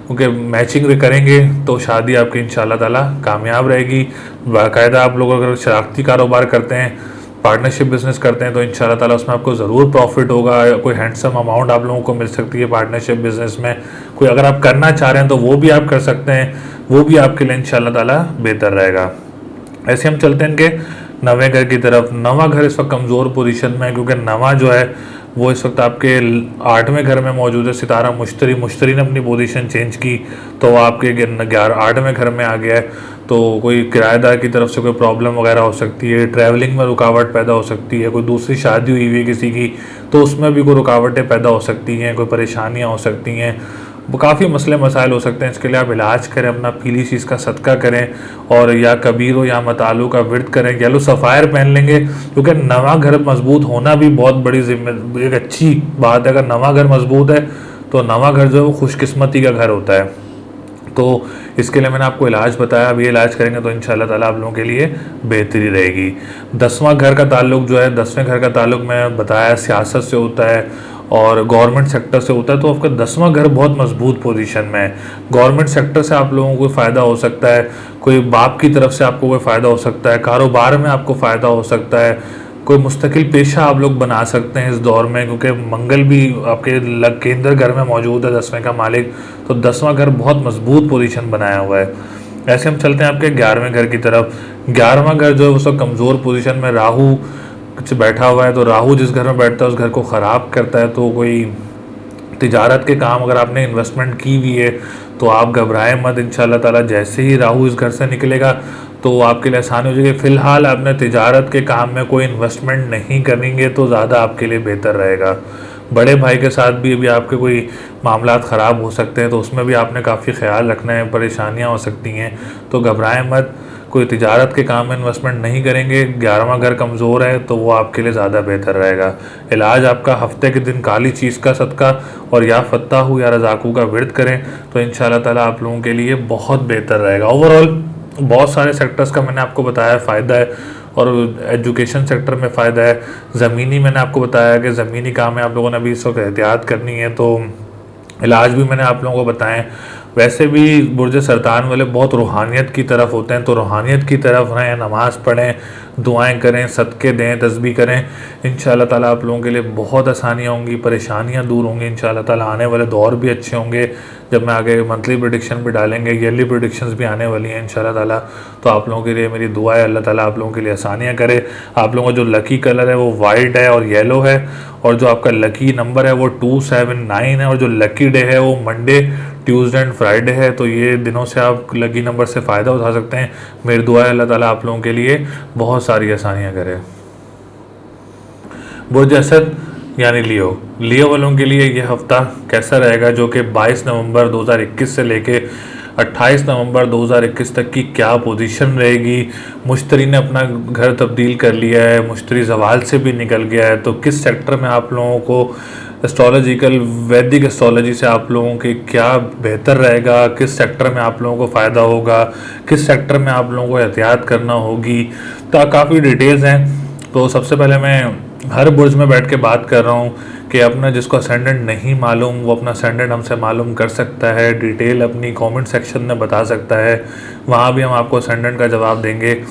क्योंकि मैचिंग भी करेंगे तो शादी आपकी इंशाल्लाह ताला कामयाब रहेगी। बाकायदा आप लोग अगर शराकती कारोबार करते हैं, पार्टनरशिप बिजनेस करते हैं, तो इंशाल्लाह ताला उसमें आपको ज़रूर प्रॉफिट होगा। कोई हैंडसम अमाउंट आप लोगों को मिल सकती है पार्टनरशिप बिजनेस में। कोई अगर आप करना चाह रहे हैं तो वो भी आप कर सकते हैं, वो भी आपके लिए इंशाल्लाह ताला बेहतर रहेगा। ऐसे हम चलते हैं इनके 9वें घर की तरफ। 9वां घर इस वक्त कमज़ोर पोजीशन में है, क्योंकि 9वां जो है वो इस वक्त आपके 8वें घर में मौजूद है। सितारा मुश्तरी ने अपनी पोजीशन चेंज की, तो वो आपके 8वें घर में आ गया है। तो कोई किराएदार की तरफ से कोई प्रॉब्लम वगैरह हो सकती है, ट्रैवलिंग में रुकावट पैदा हो सकती है, कोई दूसरी शादी हुई है किसी की तो उसमें भी कोई रुकावटें पैदा हो सकती हैं, कोई परेशानियाँ हो सकती हैं। वो काफ़ी मसले मसाइल हो सकते हैं। इसके लिए आप इलाज करें, अपना पीली चीज़ का सदका करें और या कबीरो या मतालू का विर्द करें, येलो सफ़ायर पहन लेंगे, क्योंकि नवा घर मजबूत होना भी बहुत बड़ी एक अच्छी बात है। अगर नवा घर मजबूत है तो नवा घर जो है वो खुशकिस्मती का घर होता है। तो इसके लिए मैंने आपको इलाज बताया, अब ये इलाज करेंगे तो इंशाल्लाह ताला आप लोगों के लिए बेहतरी रहेगी। 10वां घर का ताल्लुक जो है, 10वें घर का ताल्लुक मैं बताया सियासत से होता है और गवर्नमेंट सेक्टर से होता है। तो आपका 10वां घर बहुत मजबूत पोजीशन में है। गवर्नमेंट सेक्टर से आप लोगों को फ़ायदा हो सकता है, कोई बाप की तरफ से आपको कोई फ़ायदा हो सकता है, कारोबार में आपको फ़ायदा हो सकता है, कोई मुस्तकिल पेशा आप लोग बना सकते हैं इस दौर में, क्योंकि मंगल भी आपके केंद्र घर में मौजूद है 10वें का मालिक। तो 10वां घर बहुत मजबूत पोजीशन बनाया हुआ है। ऐसे हम चलते हैं आपके 11वें घर की तरफ। 11वां घर जो है वो सब कमज़ोर पोजीशन में राहु बैठा हुआ है। तो राहु जिस घर में बैठता है उस घर को ख़राब करता है। तो कोई तिजारत के काम अगर आपने इन्वेस्टमेंट की हुई है तो आप घबराएं मत, इंशाल्लाह ताला जैसे ही राहु इस घर से निकलेगा तो आपके लिए आसानी हो जाएगी। फ़िलहाल आपने तिजारत के काम में कोई इन्वेस्टमेंट नहीं करेंगे तो ज़्यादा आपके लिए बेहतर रहेगा। बड़े भाई के साथ भी अभी आपके कोई मामलात ख़राब हो सकते हैं, तो उसमें भी आपने काफ़ी ख्याल रखना है, परेशानियां हो सकती हैं। तो घबराएं मत, कोई तिजारत के काम में इन्वेस्टमेंट नहीं करेंगे। 11वां घर कमज़ोर है तो वो आपके लिए ज़्यादा बेहतर रहेगा। इलाज आपका हफ्ते के दिन काली चीज़ का सदका और या फत्ताहू या रज़ाकू का विर्द करें तो इंशाल्लाह ताला आप लोगों के लिए बहुत बेहतर रहेगा। ओवरऑल बहुत सारे सेक्टर्स का मैंने आपको बताया फ़ायदा है, और एजुकेशन सेक्टर में फ़ायदा है। ज़मीनी मैंने आपको बताया कि ज़मीनी काम में आप लोगों ने अभी इस वक्त एहतियात करनी है। तो इलाज भी मैंने आप लोगों को बताएं। वैसे भी बुर्ज सरतान वाले बहुत रूहानियत की तरफ होते हैं, तो रूहानियत की तरफ रहें, नमाज़ पढ़ें, दुआएं करें, सदक़े दें, तस्बीह करें। इंशाल्लाह ताला आप लोगों के लिए बहुत आसानियाँ होंगी, परेशानियाँ दूर होंगी इंशाल्लाह ताला। आने वाले दौर भी अच्छे होंगे। जब मैं आगे मंथली प्रेडिक्शन भी डालेंगे, ईयरली प्रेडिक्शंस भी आने वाली हैं इंशाल्लाह ताला। तो आप लोगों के लिए मेरी दुआ है, अल्लाह ताला आप लोगों के लिए आसानियाँ करे। आप लोगों का जो लकी कलर है वो वाइट है और येलो है, और जो आपका लकी नंबर है वो 279 है, और जो लकी डे है वो मंडे, ट्यूसडे एंड फ्राइडे है। तो ये दिनों से आप लकी नंबर से फ़ायदा उठा सकते हैं। मेरी दुआ है अल्लाह ताला आप लोगों के लिए बहुत सारी आसानियाँ करे। बुर्ज असद यानी लियो वालों के लिए ये हफ़्ता कैसा रहेगा, जो कि 22 नवंबर 2021 से लेके 28 नवंबर 2021 तक की क्या पोजीशन रहेगी। मुश्तरी ने अपना घर तब्दील कर लिया है, मुश्तरी ज़वाल से भी निकल गया है। तो किस सेक्टर में आप लोगों को एस्ट्रोलॉजिकल वैदिक एस्ट्रोलॉजी से आप लोगों के क्या बेहतर रहेगा, किस सेक्टर में आप लोगों को फ़ायदा होगा, किस सेक्टर में आप लोगों को एहतियात करना होगी, तो काफ़ी डिटेल्स हैं। तो सबसे पहले मैं हर बुर्ज में बैठ के बात कर रहा हूँ कि अपना जिसको असेंडेंट नहीं मालूम वो अपना असेंडेंट हमसे मालूम कर सकता है, डिटेल अपनी कमेंट सेक्शन में बता सकता है, वहाँ भी हम आपको असेंडेंट का जवाब देंगे।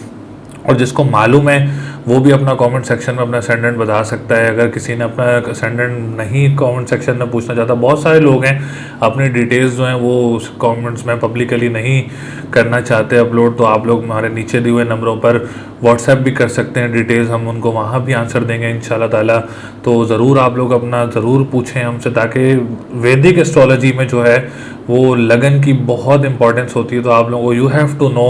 और जिसको मालूम है वो भी अपना कमेंट सेक्शन में अपना असेंडेंट बता सकता है। अगर किसी ने अपना असेंडेंट नहीं कमेंट सेक्शन में पूछना चाहता, बहुत सारे लोग हैं अपनी डिटेल्स जो हैं वो उस कमेंट्स में पब्लिकली नहीं करना चाहते अपलोड, तो आप लोग हमारे नीचे दिए हुए नंबरों पर व्हाट्सएप भी कर सकते हैं डिटेल्स, हम उनको वहाँ भी आंसर देंगे इंशाल्लाह ताला। तो ज़रूर आप लोग अपना ज़रूर पूछें हमसे, ताकि वैदिक एस्ट्रोलॉजी में जो है वो लगन की बहुत इंपॉर्टेंस होती है। तो आप लोगों को you have to know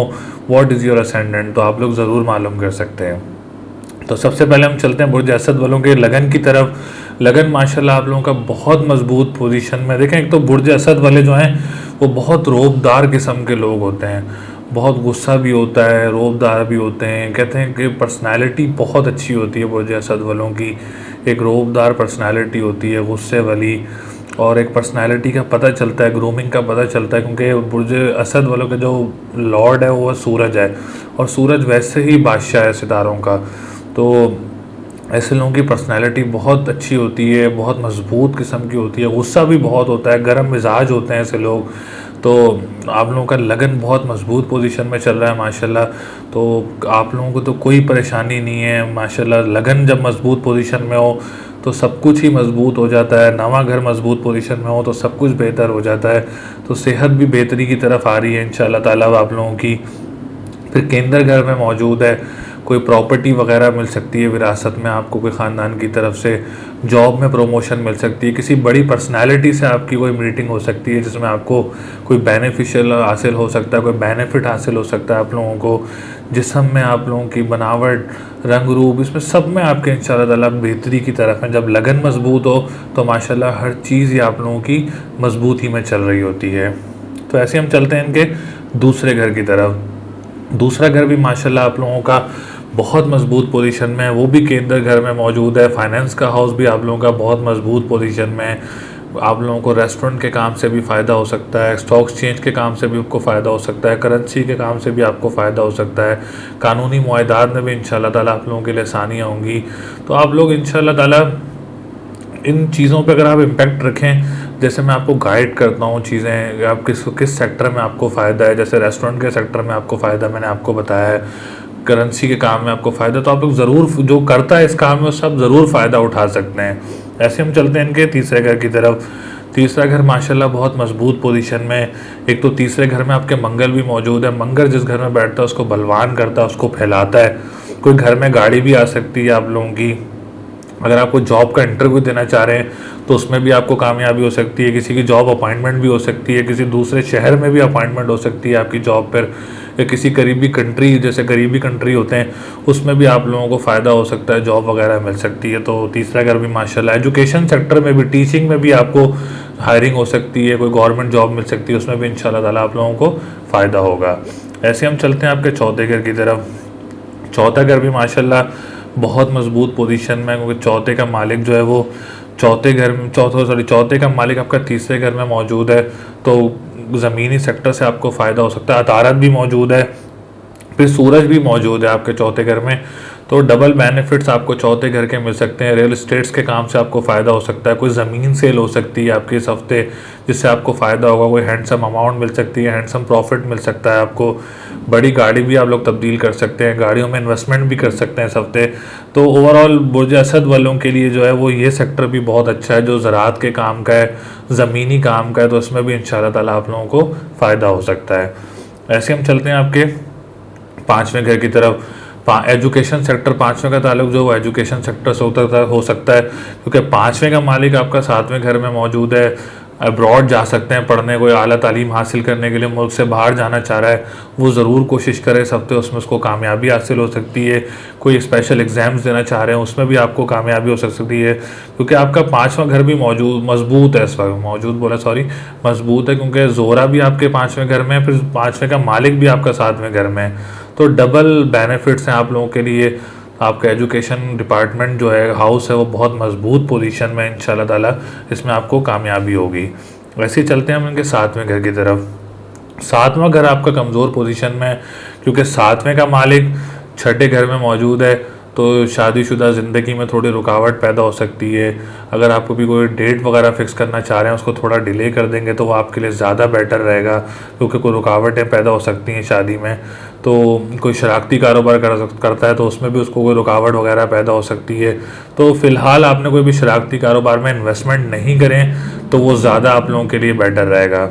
what is your ascendant, तो आप लोग ज़रूर मालूम कर सकते हैं। तो सबसे पहले हम चलते हैं बुर्ज असद वालों के लगन की तरफ। लगन माशाल्लाह आप लोगों का बहुत मजबूत पोजीशन में। देखें, एक तो बुर्ज असद वाले जो हैं वो बहुत रौबदार किस्म के लोग होते हैं, बहुत गुस्सा भी होता है, रौबदार भी होते हैं। कहते हैं कि पर्सनालिटी बहुत अच्छी होती है बुर्ज असद वालों की, एक रौबदार पर्सनालिटी होती है, गुस्से वाली, और एक पर्सनालिटी का पता चलता है, ग्रूमिंग का पता चलता है, क्योंकि बुर्ज असद वालों का जो लॉर्ड है वो सूरज है, और सूरज वैसे ही बादशाह है सितारों का। तो ऐसे लोगों की पर्सनालिटी बहुत अच्छी होती है, बहुत मजबूत किस्म की होती है, गुस्सा भी बहुत होता है, गर्म मिजाज होते हैं ऐसे लोग। तो आप लोगों का लगन बहुत मजबूत पोजीशन में चल रहा है माशाल्लाह। तो आप लोगों को तो कोई परेशानी नहीं है माशाल्लाह। लगन जब मजबूत पोजीशन में हो तो सब कुछ ही मजबूत हो जाता है। नवा घर मजबूत पोजीशन में हो तो सब कुछ बेहतर हो जाता है। तो सेहत भी बेहतरी की तरफ आ रही है इंशाल्लाह ताला आप लोगों की। फिर केंद्र घर में मौजूद है, कोई प्रॉपर्टी वगैरह मिल सकती है विरासत में आपको, कोई ख़ानदान की तरफ से जॉब में प्रमोशन मिल सकती है, किसी बड़ी पर्सनालिटी से आपकी कोई मीटिंग हो सकती है जिसमें आपको कोई बेनिफिशियल हासिल हो सकता है, कोई बेनिफिट हासिल हो सकता है आप लोगों को। जिस्म में आप लोगों की बनावट, रंग रूप, इसमें सब में आपके इंशाल्लाह ताला बेहतरी की तरफ है। जब लगन मजबूत हो तो माशाल्लाह हर चीज़ ही आप लोगों की मजबूती में चल रही होती है। तो ऐसे हम चलते हैं इनके दूसरे घर की तरफ। दूसरा घर भी माशाल्लाह आप लोगों का बहुत मजबूत पोजीशन में है, वो भी केंद्र घर में मौजूद है। फाइनेंस का हाउस भी आप लोगों का बहुत मजबूत पोजीशन में है। आप लोगों को रेस्टोरेंट के काम से भी फ़ायदा हो सकता है, स्टॉक एक्सचेंज के काम से भी आपको फ़ायदा हो सकता है, करेंसी के काम से भी आपको फ़ायदा हो सकता है, कानूनी मुआहदात में भी इंशाल्लाह ताला आप लोगों के लिए आसानियाँ होंगी। तो आप लोग इंशाल्लाह ताला इन चीज़ों पे अगर आप इम्पेक्ट रखें, जैसे मैं आपको गाइड करता हूँ चीज़ें, आप किस सेक्टर में आपको फ़ायदा है। जैसे रेस्टोरेंट के सेक्टर में आपको फ़ायदा मैंने आपको बताया है, करेंसी के काम में आपको फ़ायदा, तो आप लोग ज़रूर जो करता है इस काम में सब ज़रूर फ़ायदा उठा सकते हैं। ऐसे हम चलते हैं इनके तीसरे घर की तरफ। तीसरा घर माशाल्लाह बहुत मजबूत पोजीशन में। एक तो तीसरे घर में आपके मंगल भी मौजूद है। मंगल जिस घर में बैठता है उसको बलवान करता है, उसको फैलाता है। कोई घर में गाड़ी भी आ सकती है आप लोगों की। अगर आपको जॉब का इंटरव्यू देना चाह रहे हैं तो उसमें भी आपको कामयाबी हो सकती है। किसी की जॉब अपॉइंटमेंट भी हो सकती है, किसी दूसरे शहर में भी अपॉइंटमेंट हो सकती है आपकी जॉब पर, या किसी करीबी कंट्री, जैसे करीबी कंट्री होते हैं उसमें भी आप लोगों को फ़ायदा हो सकता है, जॉब वगैरह मिल सकती है। तो तीसरा घर भी माशाल्लाह, एजुकेशन सेक्टर में भी, टीचिंग में भी आपको हायरिंग हो सकती है, कोई गवर्नमेंट जॉब मिल सकती है, उसमें भी इंशाल्लाह ताला आप लोगों को फ़ायदा होगा। ऐसे हम चलते हैं आपके चौथे घर की तरफ। चौथा घर भी माशाल्लाह बहुत मजबूत पोजीशन में, क्योंकि चौथे का मालिक जो है वो चौथे का मालिक आपका तीसरे घर में मौजूद है। तो ज़मीनी सेक्टर से आपको फ़ायदा हो सकता है। अतारत भी मौजूद है, फिर सूरज भी मौजूद है आपके चौथे घर में। तो डबल बेनिफिट्स आपको चौथे घर के मिल सकते हैं। रियल इस्टेट्स के काम से आपको फ़ायदा हो सकता है, कोई ज़मीन सेल हो सकती है आपके इस हफ्ते जिससे आपको फ़ायदा होगा, कोई हैंडसम अमाउंट मिल सकती है, हैंडसम प्रॉफिट मिल सकता है आपको। बड़ी गाड़ी भी आप लोग तब्दील कर सकते हैं, गाड़ियों में इन्वेस्टमेंट भी कर सकते हैं इस हफ्ते। तो ओवरऑल बुर्ज असद वालों के लिए जो है वो ये सेक्टर भी बहुत अच्छा है, जो ज़राअत के काम का है, ज़मीनी काम का है, तो इसमें भी इंशाल्लाह ताला आप लोगों को फ़ायदा हो सकता है। ऐसे हम चलते हैं आपके पाँचवें घर की तरफ। एजुकेशन सेक्टर, पाँचवें का ताल्लुक जो एजुकेशन सेक्टर से हो सकता है, क्योंकि पाँचवें का मालिक आपका सातवें घर में मौजूद है। अब्रॉड जा सकते हैं पढ़ने, कोई आला तालीम हासिल करने के लिए मुल्क से बाहर जाना चाह रहा है वो ज़रूर कोशिश करे इस हफ्ते, उसमें उसको कामयाबी हासिल हो सकती है। कोई स्पेशल एग्ज़ाम्स देना चाह रहे हैं उसमें भी आपको कामयाबी हो सकती है, क्योंकि आपका पाँचवां घर भी मजबूत है इस वक्त, मजबूत है, क्योंकि जोरा भी आपके पाँचवें घर में है, फिर पाँचवें का मालिक भी आपका सातवें घर में है। तो डबल बेनिफिट्स हैं आप लोगों के लिए। आपका एजुकेशन डिपार्टमेंट जो है, हाउस है, वो बहुत मजबूत पोजीशन में इंशाल्लाह ताला इसमें आपको कामयाबी होगी। वैसे ही चलते हैं हम इनके सातवें घर की तरफ। सातवां घर आपका कमज़ोर पोजीशन में है, क्योंकि सातवें का मालिक छठे घर में मौजूद है। तो शादीशुदा ज़िंदगी में थोड़ी रुकावट पैदा हो सकती है। अगर आपको भी कोई डेट वगैरह फ़िक्स करना चाह रहे हैं उसको थोड़ा डिले कर देंगे तो वो आपके लिए ज़्यादा बेटर रहेगा, क्योंकि कोई रुकावटें पैदा हो सकती हैं शादी में। तो कोई शरारती कारोबार करता है तो उसमें भी उसको कोई रुकावट वगैरह पैदा हो सकती है। तो फ़िलहाल आपने कोई भी शरारती कारोबार में इन्वेस्टमेंट नहीं करें तो वो ज़्यादा आप लोगों के लिए बेटर रहेगा।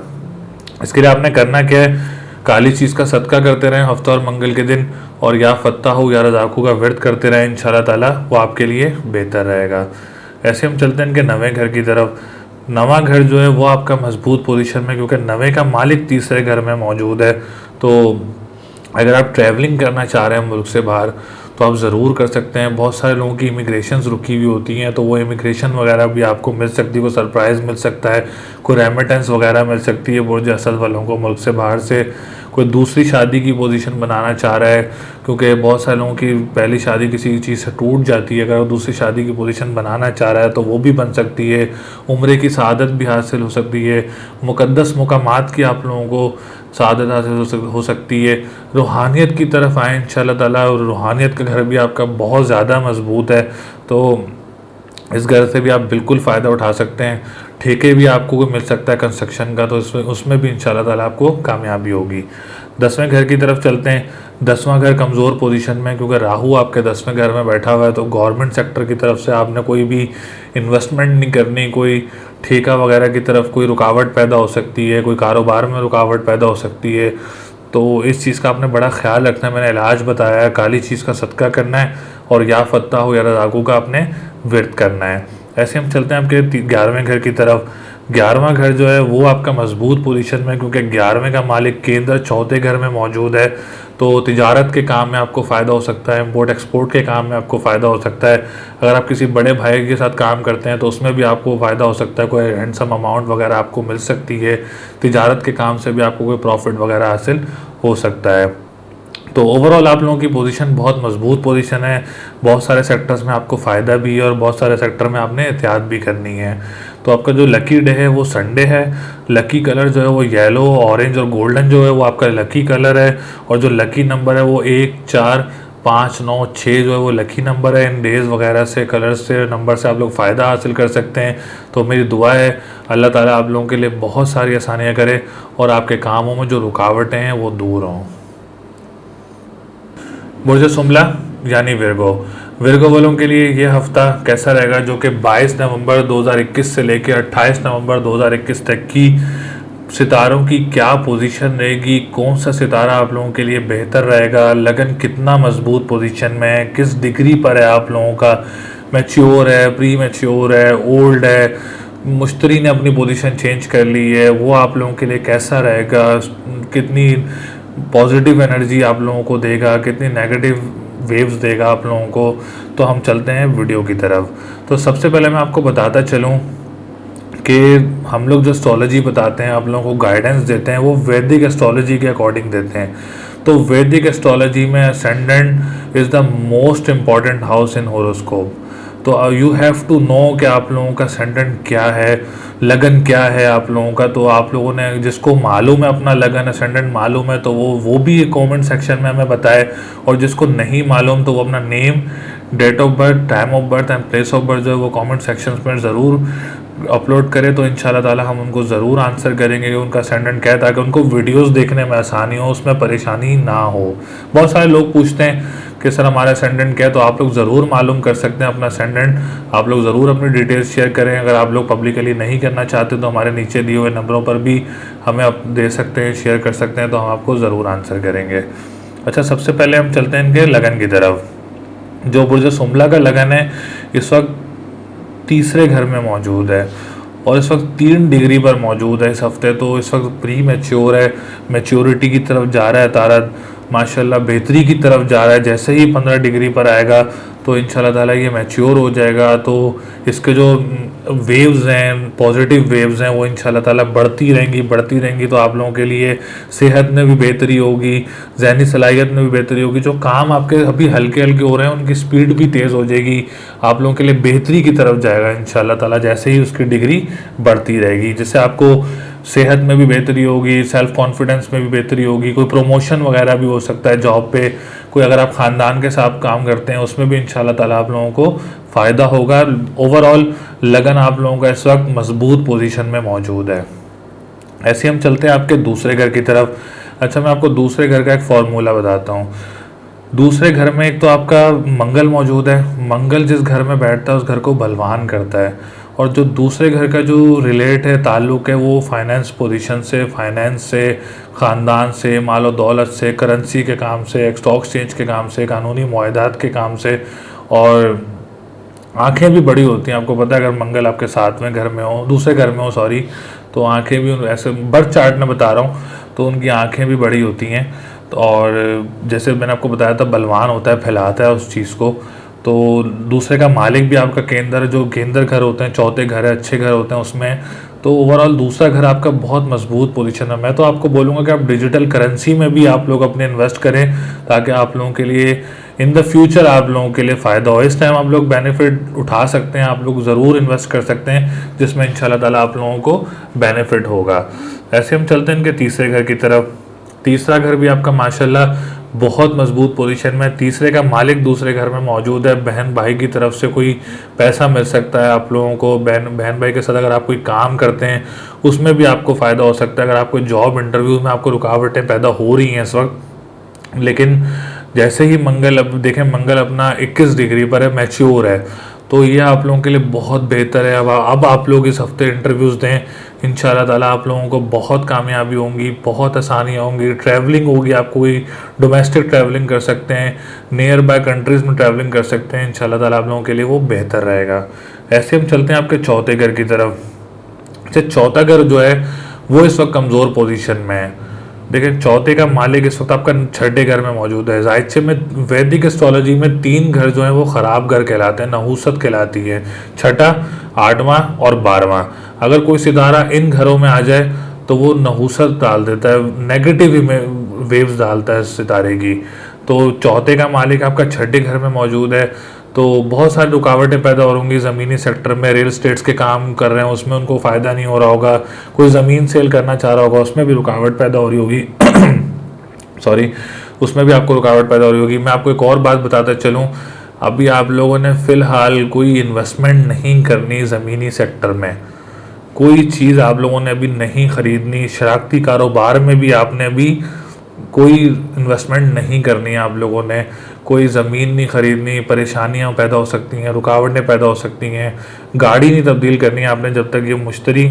इसके लिए आपने करना क्या है, काली चीज़ का सदका करते रहें हफ्ता और मंगल के दिन, और या फत्ताहू या रज़ाकू का व्रत करते रहें, इंशाल्लाह ताला वो आपके लिए बेहतर रहेगा। ऐसे हम चलते हैं इनके नवे घर की तरफ। नवा घर जो है वो आपका मजबूत पोजीशन में, क्योंकि नवे का मालिक तीसरे घर में मौजूद है। तो अगर आप ट्रैवलिंग करना चाह रहे हैं मुल्क से बाहर तो आप ज़रूर कर सकते हैं। बहुत सारे लोगों की इमिग्रेशन रुकी हुई होती हैं, तो वो इमिग्रेशन वगैरह भी आपको मिल सकती है, कोई सरप्राइज़ मिल सकता है, कोई रेमिटेंस वगैरह मिल सकती है बुर्ज असद वालों को मुल्क से बाहर से। कोई दूसरी शादी की पोजीशन बनाना चाह रहा है, क्योंकि बहुत सारे लोगों की पहली शादी किसी चीज़ से टूट जाती है, अगर वो दूसरी शादी की पोजीशन बनाना चाह रहा है तो वो भी बन सकती है। उम्रे की सआदत भी हासिल हो सकती है। मुक़द्दस मुकामात की आप लोगों को सआदत हासिल हो सकती है। रूहानियत की तरफ आए इंशाल्लाह ताला, और रूहानियत का घर भी आपका बहुत ज़्यादा मजबूत है, तो इस घर से भी आप बिल्कुल फ़ायदा उठा सकते हैं। ठेके भी आपको मिल सकता है कंस्ट्रक्शन का, तो उसमें भी इंशाल्लाह ताला आपको कामयाबी होगी। 10वें घर की तरफ चलते हैं। 10वां घर कमज़ोर पोजीशन में, क्योंकि राहु आपके 10वें घर में बैठा हुआ है। तो गवर्नमेंट सेक्टर की तरफ से आपने कोई भी इन्वेस्टमेंट नहीं करनी, कोई ठेका वगैरह की तरफ कोई रुकावट पैदा हो सकती है, कोई कारोबार में रुकावट पैदा हो सकती है। तो इस चीज़ का आपने बड़ा ख्याल रखना है। मैंने इलाज बताया है, काली चीज़ का सदका करना है, और या फत्ता हो या रज़ाकू का आपने व्रत करना है। ऐसे हम चलते हैं आपके 11वें घर की तरफ। 11वां घर जो है वो आपका मजबूत पोजीशन में, क्योंकि 11वें का मालिक केंद्र चौथे घर में मौजूद है। तो तिजारत के काम में आपको फ़ायदा हो सकता है, इम्पोर्ट एक्सपोर्ट के काम में आपको फ़ायदा हो सकता है। अगर आप किसी बड़े भाई के साथ काम करते हैं तो उसमें भी आपको फ़ायदा हो सकता है, कोई हैंडसम अमाउंट वगैरह आपको मिल सकती है। तिजारत के काम से भी आपको कोई प्रॉफिट वगैरह हासिल हो सकता है। तो ओवरऑल आप लोगों की पोजीशन बहुत मजबूत पोजीशन है। बहुत सारे सेक्टर्स में आपको फ़ायदा भी है और बहुत सारे सेक्टर में आपने एहतियात भी करनी है। तो आपका जो लकी डे है वो संडे है। लकी कलर जो है वो येलो, ऑरेंज और गोल्डन जो है वो आपका लकी कलर है। और जो लकी नंबर है वो 1, 4, 5, 9, 6 जो है वो लकी नंबर है। इन डेज़ वगैरह से, कलर से, नंबर से आप लोग फ़ायदा हासिल कर सकते हैं। तो मेरी दुआ है अल्लाह ताला आप लोगों के लिए बहुत सारी आसानियाँ करे और आपके कामों में जो रुकावटें हैं वो दूर हों। बुर्ज सुमला यानी विर्गो, विर्गो वालों के लिए ये हफ्ता कैसा रहेगा, जो कि 22 नवंबर 2021 से लेकर 28 नवंबर 2021 तक की सितारों की क्या पोजीशन रहेगी, कौन सा सितारा आप लोगों के लिए बेहतर रहेगा, लगन कितना मजबूत पोजीशन में है, किस डिग्री पर है आप लोगों का, मैच्योर है, प्री मैच्योर है, ओल्ड है, मुश्तरी ने अपनी पोजीशन चेंज कर ली है, वो आप लोगों के लिए कैसा रहेगा, कितनी पॉजिटिव एनर्जी आप लोगों को देगा, कितनी नेगेटिव वेव्स देगा आप लोगों को। तो हम चलते हैं वीडियो की तरफ। तो सबसे पहले मैं आपको बताता चलूँ कि हम लोग जो एस्ट्रोलॉजी बताते हैं, आप लोगों को गाइडेंस देते हैं, वो वैदिक एस्ट्रोलॉजी के अकॉर्डिंग देते हैं। तो वैदिक एस्ट्रोलॉजी में ascendant is the most important house in horoscope. तो यू हैव टू नो कि आप लोगों का असेंडेंट क्या है, लगन क्या है आप लोगों का। तो आप लोगों ने, जिसको मालूम है अपना लगन असेंडेंट मालूम है, तो वो भी कमेंट सेक्शन में हमें बताए। और जिसको नहीं मालूम तो वो अपना name, date of birth, time of birth and place of birth जो है वो कमेंट सेक्शन में ज़रूर अपलोड करें। तो इंशाल्लाह ताला हम उनको ज़रूर आंसर करेंगे कि उनका असेंडेंट क्या है, ताकि उनको वीडियोस देखने में आसानी हो, उसमें परेशानी ना हो। बहुत सारे लोग पूछते हैं कि सर हमारा असेंडेंट क्या है, तो आप लोग ज़रूर मालूम कर सकते हैं अपना असेंडेंट। आप लोग ज़रूर अपनी डिटेल्स शेयर करें। अगर आप लोग पब्लिकली नहीं करना चाहते तो हमारे नीचे दिए हुए नंबरों पर भी हमें आप दे सकते हैं, शेयर कर सकते हैं, तो हम आपको ज़रूर आंसर करेंगे। अच्छा, सबसे पहले हम चलते हैं इनके लगन की तरफ। जो बुर्ज सुमला का लगन है इस वक्त तीसरे घर में मौजूद है और इस वक्त 3 डिग्री पर मौजूद है इस हफ्ते। तो इस वक्त प्री मैच्योर है, मैच्योरिटी की तरफ जा रहा है तारा, माशाल्लाह बेहतरी की तरफ जा रहा है। जैसे ही 15 डिग्री पर आएगा तो इंशाल्लाह ताला ये मैच्योर हो जाएगा। तो इसके जो वेव्स हैं, पॉजिटिव वेव्स हैं, वो इंशाल्लाह ताला बढ़ती रहेंगी। तो आप लोगों के लिए सेहत में भी बेहतरी होगी, ज़हनी सलाहियत में भी बेहतरी होगी। जो काम आपके अभी हल्के हल्के हो रहे हैं उनकी स्पीड भी तेज़ हो जाएगी। आप लोगों के लिए बेहतरी की तरफ जाएगा इंशाल्लाह ताला, जैसे ही उसकी डिग्री बढ़ती रहेगी, जिससे आपको सेहत में भी बेहतरी होगी, सेल्फ कॉन्फिडेंस में भी बेहतरी होगी। कोई प्रमोशन वगैरह भी हो सकता है जॉब पे, कोई अगर आप ख़ानदान के साथ काम करते हैं उसमें भी इंशाल्लाह ताला आप लोगों को फ़ायदा होगा। ओवरऑल लगन आप लोगों का इस वक्त मजबूत पोजीशन में मौजूद है। ऐसे हम चलते हैं आपके दूसरे घर की तरफ। अच्छा, मैं आपको दूसरे घर का एक फार्मूला बताता हूँ। दूसरे घर में एक तो आपका मंगल मौजूद है। मंगल जिस घर में बैठता है उस घर को बलवान करता है। और जो दूसरे घर का जो रिलेट है, ताल्लुक़ है, वो फाइनेंस पोजीशन से, फाइनेंस से, ख़ानदान से, मालो दौलत से, करेंसी के काम से, स्टॉक एक्सचेंज के काम से, कानूनी मुआहदात के काम से। और आंखें भी बड़ी होती हैं, आपको पता है अगर मंगल आपके साथ में घर में हो, दूसरे घर में हो सॉरी, तो आंखें भी, ऐसे बर्थ चार्ट में बता रहा हूँ, तो उनकी आंखें भी बड़ी होती हैं। तो और जैसे मैंने आपको बताया था बलवान होता है, फैलाता है उस चीज़ को। तो दूसरे का मालिक भी आपका केंद्र, जो केंद्र घर होते हैं, चौथे घर है, अच्छे घर होते हैं उसमें। तो ओवरऑल दूसरा घर आपका बहुत मजबूत पोजीशन है। मैं तो आपको बोलूँगा कि आप डिजिटल करेंसी में भी आप लोग अपने इन्वेस्ट करें, ताकि आप लोगों के लिए इन द फ्यूचर आप लोगों के लिए फ़ायदा हो। इस टाइम आप लोग बेनिफिट उठा सकते हैं, आप लोग ज़रूर इन्वेस्ट कर सकते हैं, जिसमें इंशाल्लाह ताला आप लोगों को बेनिफिट होगा। ऐसे हम चलते हैं इनके तीसरे घर की तरफ। तीसरा घर भी आपका माशाल्लाह बहुत मजबूत पोजीशन में। तीसरे का मालिक दूसरे घर में मौजूद है। बहन भाई की तरफ से कोई पैसा मिल सकता है आप लोगों को। बहन भाई के साथ अगर आप कोई काम करते हैं उसमें भी आपको फ़ायदा हो सकता है। अगर आप कोई जॉब इंटरव्यू में आपको रुकावटें पैदा हो रही हैं इस वक्त, लेकिन जैसे ही मंगल, अब देखें मंगल अपना 21 डिग्री पर है, मैच्योर है, तो ये आप लोगों के लिए बहुत बेहतर है। अब आप लोग इस हफ्ते इंटरव्यूज़ दें, इंशाल्लाह ताला आप लोगों को बहुत कामयाबी होंगी, बहुत आसानियाँ होंगी। ट्रैवलिंग होगी, आप कोई डोमेस्टिक ट्रैवलिंग कर सकते हैं, नियर बाय कंट्रीज़ में ट्रैवलिंग कर सकते हैं। इंशाल्लाह ताला आप लोगों के लिए वो बेहतर रहेगा। ऐसे हम चलते हैं आपके चौथे घर की तरफ। अच्छा, चौथा घर जो है वो इस वक्त कमज़ोर पोजीशन में है। देखिए, चौथे का मालिक इस वक्त आपका छठे घर में मौजूद है। जाहिर में वैदिक एस्ट्रोलॉजी में 3 घर जो है वो खराब घर कहलाते हैं, नहुसत कहलाती है। छठा, 8वां और 12वां। अगर कोई सितारा इन घरों में आ जाए तो वो नहुसत डाल देता है, नेगेटिव में वेव्स डालता है सितारे की। तो चौथे का मालिक आपका छठे घर में मौजूद है, तो बहुत सारी रुकावटें पैदा हो होंगी ज़मीनी सेक्टर में। रियल स्टेट्स के काम कर रहे हैं उसमें उनको फ़ायदा नहीं हो रहा होगा, कोई ज़मीन सेल करना चाह रहा होगा उसमें भी रुकावट पैदा हो रही होगी सॉरी, उसमें भी आपको रुकावट पैदा हो रही होगी। मैं आपको एक और बात बताता चलूँ, अभी आप लोगों ने फ़िलहाल कोई इन्वेस्टमेंट नहीं करनी ज़मीनी सेक्टर में, कोई चीज़ आप लोगों ने अभी नहीं ख़रीदनी, शरारती कारोबार में भी आपने अभी कोई इन्वेस्टमेंट नहीं करनी है। आप लोगों ने कोई ज़मीन नहीं ख़रीदनी, परेशानियां पैदा हो सकती हैं, रुकावटें पैदा हो सकती हैं, गाड़ी नहीं तब्दील करनी है आपने जब तक ये मुश्तरी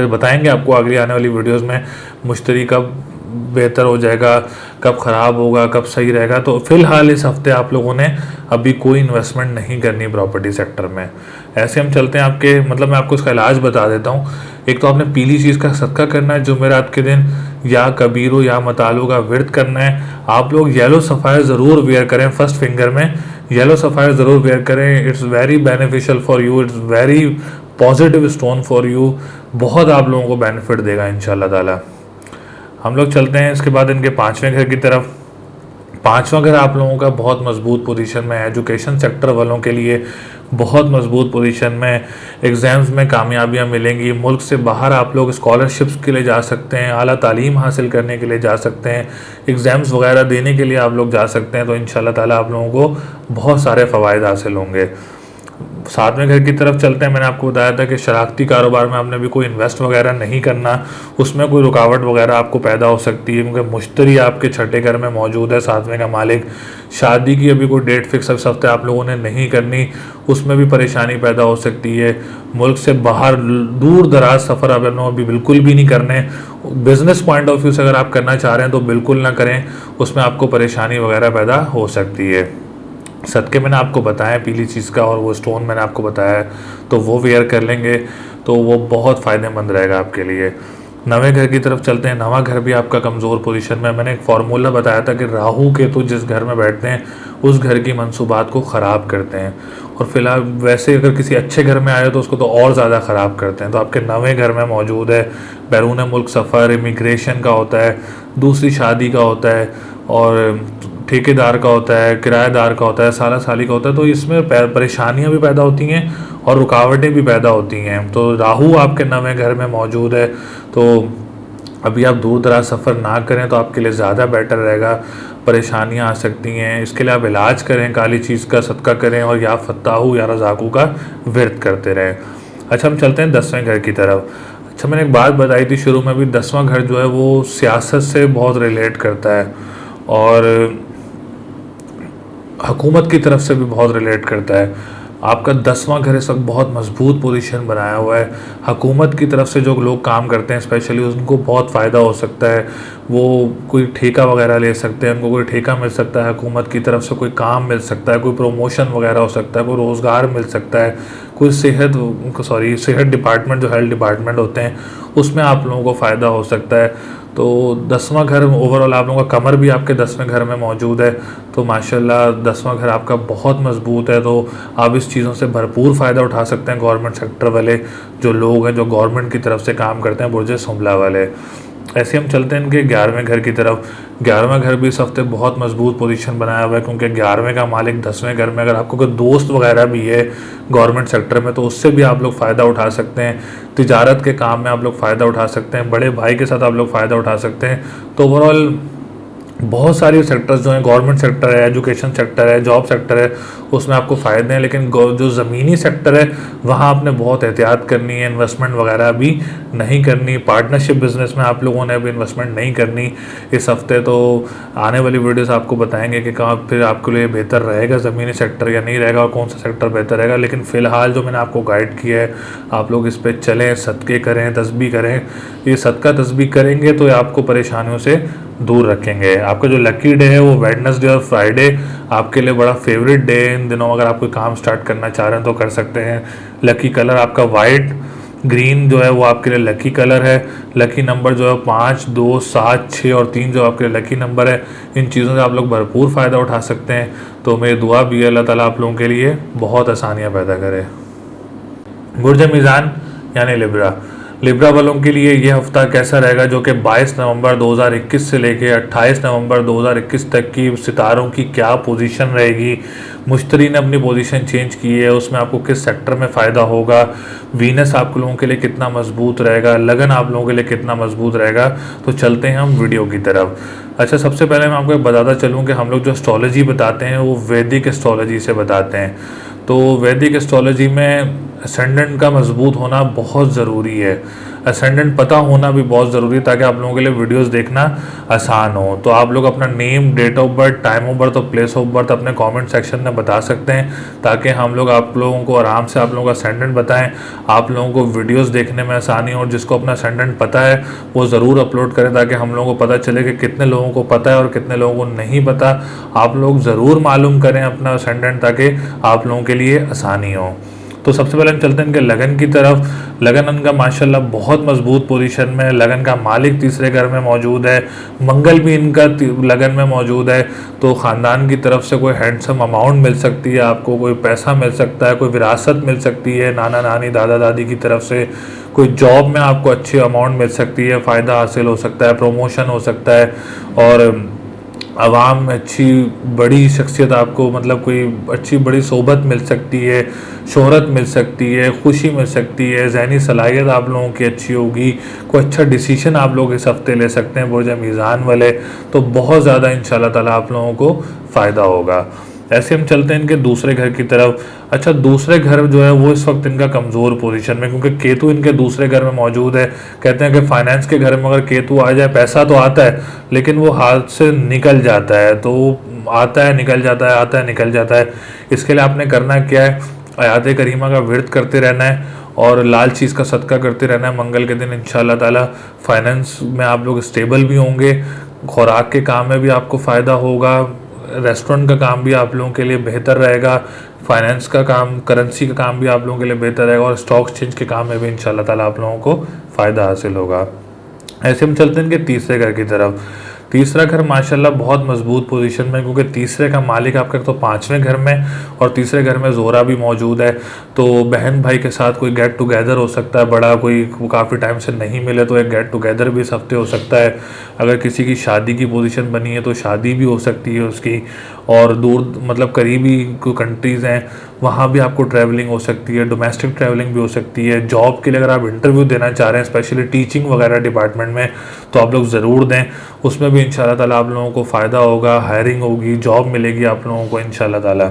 बताएंगे आपको आगे आने वाली वीडियोस में मुश्तरी कब बेहतर हो जाएगा, कब ख़राब होगा, कब सही रहेगा। तो फ़िलहाल इस हफ्ते आप लोगों ने अभी कोई इन्वेस्टमेंट नहीं करनी प्रॉपर्टी सेक्टर में। ऐसे हम चलते हैं आपके, मतलब मैं आपको इसका इलाज बता देता हूँ। एक तो आपने पीली चीज़ का सदका करना है जुमेरात के दिन, या कबीरों या मतालों का विर्द करना है। आप लोग येलो सफ़ायर ज़रूर वेयर करें, फर्स्ट फिंगर में येलो सफ़ायर ज़रूर वेयर करें। It's very beneficial for you, it's very positive stone for you, बहुत आप लोगों को बेनिफिट देगा इंशाल्लाह ताला। हम लोग चलते हैं इसके बाद इनके 5वें घर की तरफ। 5वां घर आप लोगों का बहुत मजबूत पोजीशन में है, एजुकेशन सेक्टर वालों के लिए बहुत मजबूत पोजीशन में। एग्ज़ाम्स में कामयाबियां मिलेंगी, मुल्क से बाहर आप लोग स्कॉलरशिप्स के लिए जा सकते हैं, आला तालीम हासिल करने के लिए जा सकते हैं, एग्ज़ाम्स वगैरह देने के लिए आप लोग जा सकते हैं। तो इंशाल्लाह ताला आप लोगों को बहुत सारे फ़वाइद हासिल होंगे। 7वें घर की तरफ चलते हैं। मैंने आपको बताया था कि शरारती कारोबार में आपने भी कोई इन्वेस्ट वगैरह नहीं करना, उसमें कोई रुकावट वगैरह आपको पैदा हो सकती है क्योंकि मुश्तरी आपके छठे घर में मौजूद है, 7वें का मालिक। शादी की अभी कोई डेट फिक्स इस हफ्ते आप लोगों ने नहीं करनी, उसमें भी परेशानी पैदा हो सकती है। मुल्क से बाहर दूर दराज सफ़र आप लोगों अभी बिल्कुल भी नहीं करने। बिजनेस पॉइंट ऑफ व्यू से अगर आप करना चाह रहे हैं तो बिल्कुल ना करें, उसमें आपको परेशानी वगैरह पैदा हो सकती है। सदके मैंने आपको बताया पीली चीज़ का, और वो स्टोन मैंने आपको बताया है, तो वो वेयर कर लेंगे तो वो बहुत फ़ायदेमंद रहेगा आपके लिए। 9वें घर की तरफ चलते हैं। 9वां घर भी आपका कमज़ोर पोजीशन में। मैंने एक फार्मूला बताया था कि राहु केतु जिस घर में बैठते हैं उस घर की मंसूबात को ख़राब करते हैं, और फिलहाल वैसे अगर किसी अच्छे घर में आए तो उसको तो और ज़्यादा ख़राब करते हैं। तो आपके 9वें घर में मौजूद है, बैरून मुल्क सफ़र, इमिग्रेशन का होता है, दूसरी शादी का होता है, और ठेकेदार का होता है, किराएदार का होता है, साला साली का होता है। तो इसमें परेशानियां भी पैदा होती हैं और रुकावटें भी पैदा होती हैं। तो राहु आपके 9वें घर में मौजूद है, तो अभी आप दूर दराज सफ़र ना करें तो आपके लिए ज़्यादा बेटर रहेगा। परेशानियां आ सकती हैं, इसके लिए आप इलाज करें, काली चीज़ का सदका करें, और या फत्ताहू या रज़ाकू का विर्द करते रहें। अच्छा, हम चलते हैं 10वें घर की तरफ। अच्छा, मैंने एक बात बताई थी शुरू में भी, 10वां घर जो है वो सियासत से बहुत रिलेट करता है और हुकूमत की तरफ से भी बहुत रिलेट करता है। आपका 10वां घर इस वक्त बहुत मजबूत पोजीशन बनाया हुआ है। हुकूमत की तरफ से जो लोग काम करते हैं स्पेशली उनको बहुत फ़ायदा हो सकता है। वो कोई ठेका वगैरह ले सकते हैं, उनको कोई ठेका मिल सकता है, हुकूमत की तरफ से कोई काम मिल सकता है, कोई प्रमोशन वगैरह हो सकता है, कोई रोज़गार मिल सकता है, कोई सेहत डिपार्टमेंट जो हेल्थ डिपार्टमेंट होते हैं उसमें आप लोगों को फ़ायदा हो सकता है। तो 10वां घर ओवरऑल आप लोगों का कमर भी आपके 10वें घर में मौजूद है, तो माशाल्लाह 10वां घर आपका बहुत मजबूत है। तो आप इस चीज़ों से भरपूर फ़ायदा उठा सकते हैं। गवर्नमेंट सेक्टर वाले जो लोग हैं जो गवर्नमेंट की तरफ से काम करते हैं, बुर्ज सुमला वाले। ऐसे हम चलते हैं इनके 11वें घर की तरफ। 11वां घर भी इस हफ्ते बहुत मजबूत पोजीशन बनाया हुआ है क्योंकि 11वें का मालिक 10वें घर में। अगर आपको कोई दोस्त वगैरह भी है गवर्नमेंट सेक्टर में तो उससे भी आप लोग फ़ायदा उठा सकते हैं। तिजारत के काम में आप लोग फ़ायदा उठा सकते हैं, बड़े भाई के साथ आप लोग फ़ायदा उठा सकते हैं। तो ओवरऑल बहुत सारी सेक्टर्स जो हैं, गवर्नमेंट सेक्टर है, एजुकेशन सेक्टर है, जॉब सेक्टर है, उसमें आपको फ़ायदे हैं। लेकिन जो ज़मीनी सेक्टर है वहाँ आपने बहुत एहतियात करनी है, इन्वेस्टमेंट वगैरह अभी नहीं करनी। पार्टनरशिप बिजनेस में आप लोगों ने अभी इन्वेस्टमेंट नहीं करनी इस हफ्ते। तो आने वाली वीडियोस आपको बताएंगे कि कहाँ फिर आपके लिए बेहतर रहेगा ज़मीनी सेक्टर या नहीं रहेगा, और कौन सा सेक्टर बेहतर रहेगा। लेकिन फ़िलहाल जो मैंने आपको गाइड किया है आप लोग इस पर चलें, सदक़े करें, तस्बीह करें। ये सदका तस्बीह करेंगे तो आपको परेशानियों से दूर रखेंगे। आपका जो लकी डे है वो वेडनेसडे और फ्राइडे आपके लिए बड़ा फेवरेट डे है इन दिनों। अगर आप कोई काम स्टार्ट करना चाह रहे हैं तो कर सकते हैं। लकी कलर आपका वाइट ग्रीन जो है वो आपके लिए लकी कलर है। लकी नंबर जो है 5, 2, 7, 6 और 3 जो आपके लिए लकी नंबर है। इन चीज़ों से आप लोग भरपूर फ़ायदा उठा सकते हैं। तो मेरी दुआ भी है अल्लाह ताला आप लोगों के लिए बहुत आसानियाँ पैदा करे। बुर्ज मीज़ान यानी लिब्रा वालों के लिए ये हफ्ता कैसा रहेगा, जो कि 22 नवंबर 2021 से लेके 28 नवंबर 2021 तक की सितारों की क्या पोजीशन रहेगी। मुश्तरी ने अपनी पोजीशन चेंज की है, उसमें आपको किस सेक्टर में फ़ायदा होगा, वीनस आप लोगों के लिए कितना मजबूत रहेगा, लगन आप लोगों के लिए कितना मजबूत रहेगा। तो चलते हैं हम वीडियो की तरफ। अच्छा, सबसे पहले मैं आपको बताता चलूँ कि हम लोग जो एस्ट्रोलॉजी बताते हैं वो वैदिक एस्ट्रोलॉजी से बताते हैं। तो वैदिक एस्ट्रोलॉजी में असेंडेंट का मजबूत होना बहुत ज़रूरी है, असेंडेंट पता होना भी बहुत ज़रूरी है, ताकि आप लोगों के लिए वीडियोस देखना आसान हो। तो आप लोग अपना name, date of birth, time of birth और प्लेस ऑफ बर्थ अपने कमेंट सेक्शन में बता सकते हैं, ताकि हम लोग आप लोगों को आराम से आप लोगों का असेंडेंट बताएं, आप लोगों को वीडियोस देखने में आसानी हो। और जिसको अपना असेंडेंट पता है वो ज़रूर अपलोड करें, ताकि हम लोगों को पता चले कि कितने लोगों को पता है और कितने लोगों को नहीं पता। आप लोग ज़रूर मालूम करें अपना असेंडेंट, ताकि आप लोगों के लिए आसानी हो। तो सबसे पहले हम चलते हैं इनके लगन की तरफ। लगन इनका माशाल्लाह बहुत मजबूत पोजीशन में, लगन का मालिक तीसरे घर में मौजूद है, मंगल भी इनका लगन में मौजूद है। तो ख़ानदान की तरफ से कोई हैंडसम अमाउंट मिल सकती है, आपको कोई पैसा मिल सकता है, कोई विरासत मिल सकती है नाना नानी दादा दादी की तरफ से, कोई जॉब में आपको अच्छी अमाउंट मिल सकती है, फ़ायदा हासिल हो सकता है, प्रमोशन हो सकता है, और आवाम में अच्छी बड़ी शख्सियत आपको, मतलब कोई अच्छी बड़ी सोबत मिल सकती है, शोहरत मिल सकती है, खुशी मिल सकती है, ज़हनी सलाहियत आप लोगों की अच्छी होगी, कोई अच्छा डिसीजन आप लोग इस हफ्ते ले सकते हैं बुर्ज मीज़ान वाले। तो बहुत ज़्यादा इंशाल्लाह ताला आप लोगों को फ़ायदा होगा। ऐसे हम चलते हैं इनके दूसरे घर की तरफ। अच्छा, दूसरे घर जो है वो इस वक्त इनका कमज़ोर पोजीशन में, क्योंकि केतु इनके दूसरे घर में मौजूद है। कहते हैं कि फाइनेंस के घर में अगर केतु आ जाए, पैसा तो आता है लेकिन वो हाथ से निकल जाता है। तो आता है निकल जाता है, आता है निकल जाता है। इसके लिए आपने करना क्या है, आयात करीमा का विर्द करते रहना है और लाल चीज़ का सदका करते रहना है। मंगल के दिन इंशाल्लाह ताला फाइनेंस में आप लोग स्टेबल भी होंगे, खुराक के काम में भी आपको फ़ायदा होगा, रेस्टोरेंट का काम भी आप लोगों के लिए बेहतर रहेगा, फाइनेंस का काम, करेंसी का काम भी आप लोगों के लिए बेहतर रहेगा, और स्टॉक एक्सचेंज के काम में भी इंशाल्लाह ताला आप लोगों को फ़ायदा हासिल होगा। ऐसे हम चलते हैं इनके तीसरे घर की तरफ। तीसरा घर माशाल्लाह बहुत मजबूत पोजीशन में, क्योंकि तीसरे का मालिक आपका तो पाँचवें घर में, और तीसरे घर में जोरा भी मौजूद है। तो बहन भाई के साथ कोई गेट टुगेदर हो सकता है, बड़ा कोई काफ़ी टाइम से नहीं मिले तो एक गेट टुगेदर भी इस हफ्ते हो सकता है। अगर किसी की शादी की पोजीशन बनी है तो शादी भी हो सकती है उसकी। और दूर मतलब करीबी कोई कंट्रीज़ हैं वहाँ भी आपको ट्रैवलिंग हो सकती है, डोमेस्टिक ट्रैवलिंग भी हो सकती है। जॉब के लिए अगर आप इंटरव्यू देना चाह रहे हैं, स्पेशली टीचिंग वगैरह डिपार्टमेंट में, तो आप लोग ज़रूर दें, उसमें भी इंशाल्लाह ताला आप लोगों को फ़ायदा होगा, हायरिंग होगी, जॉब मिलेगी आप लोगों को इंशाल्लाह ताला।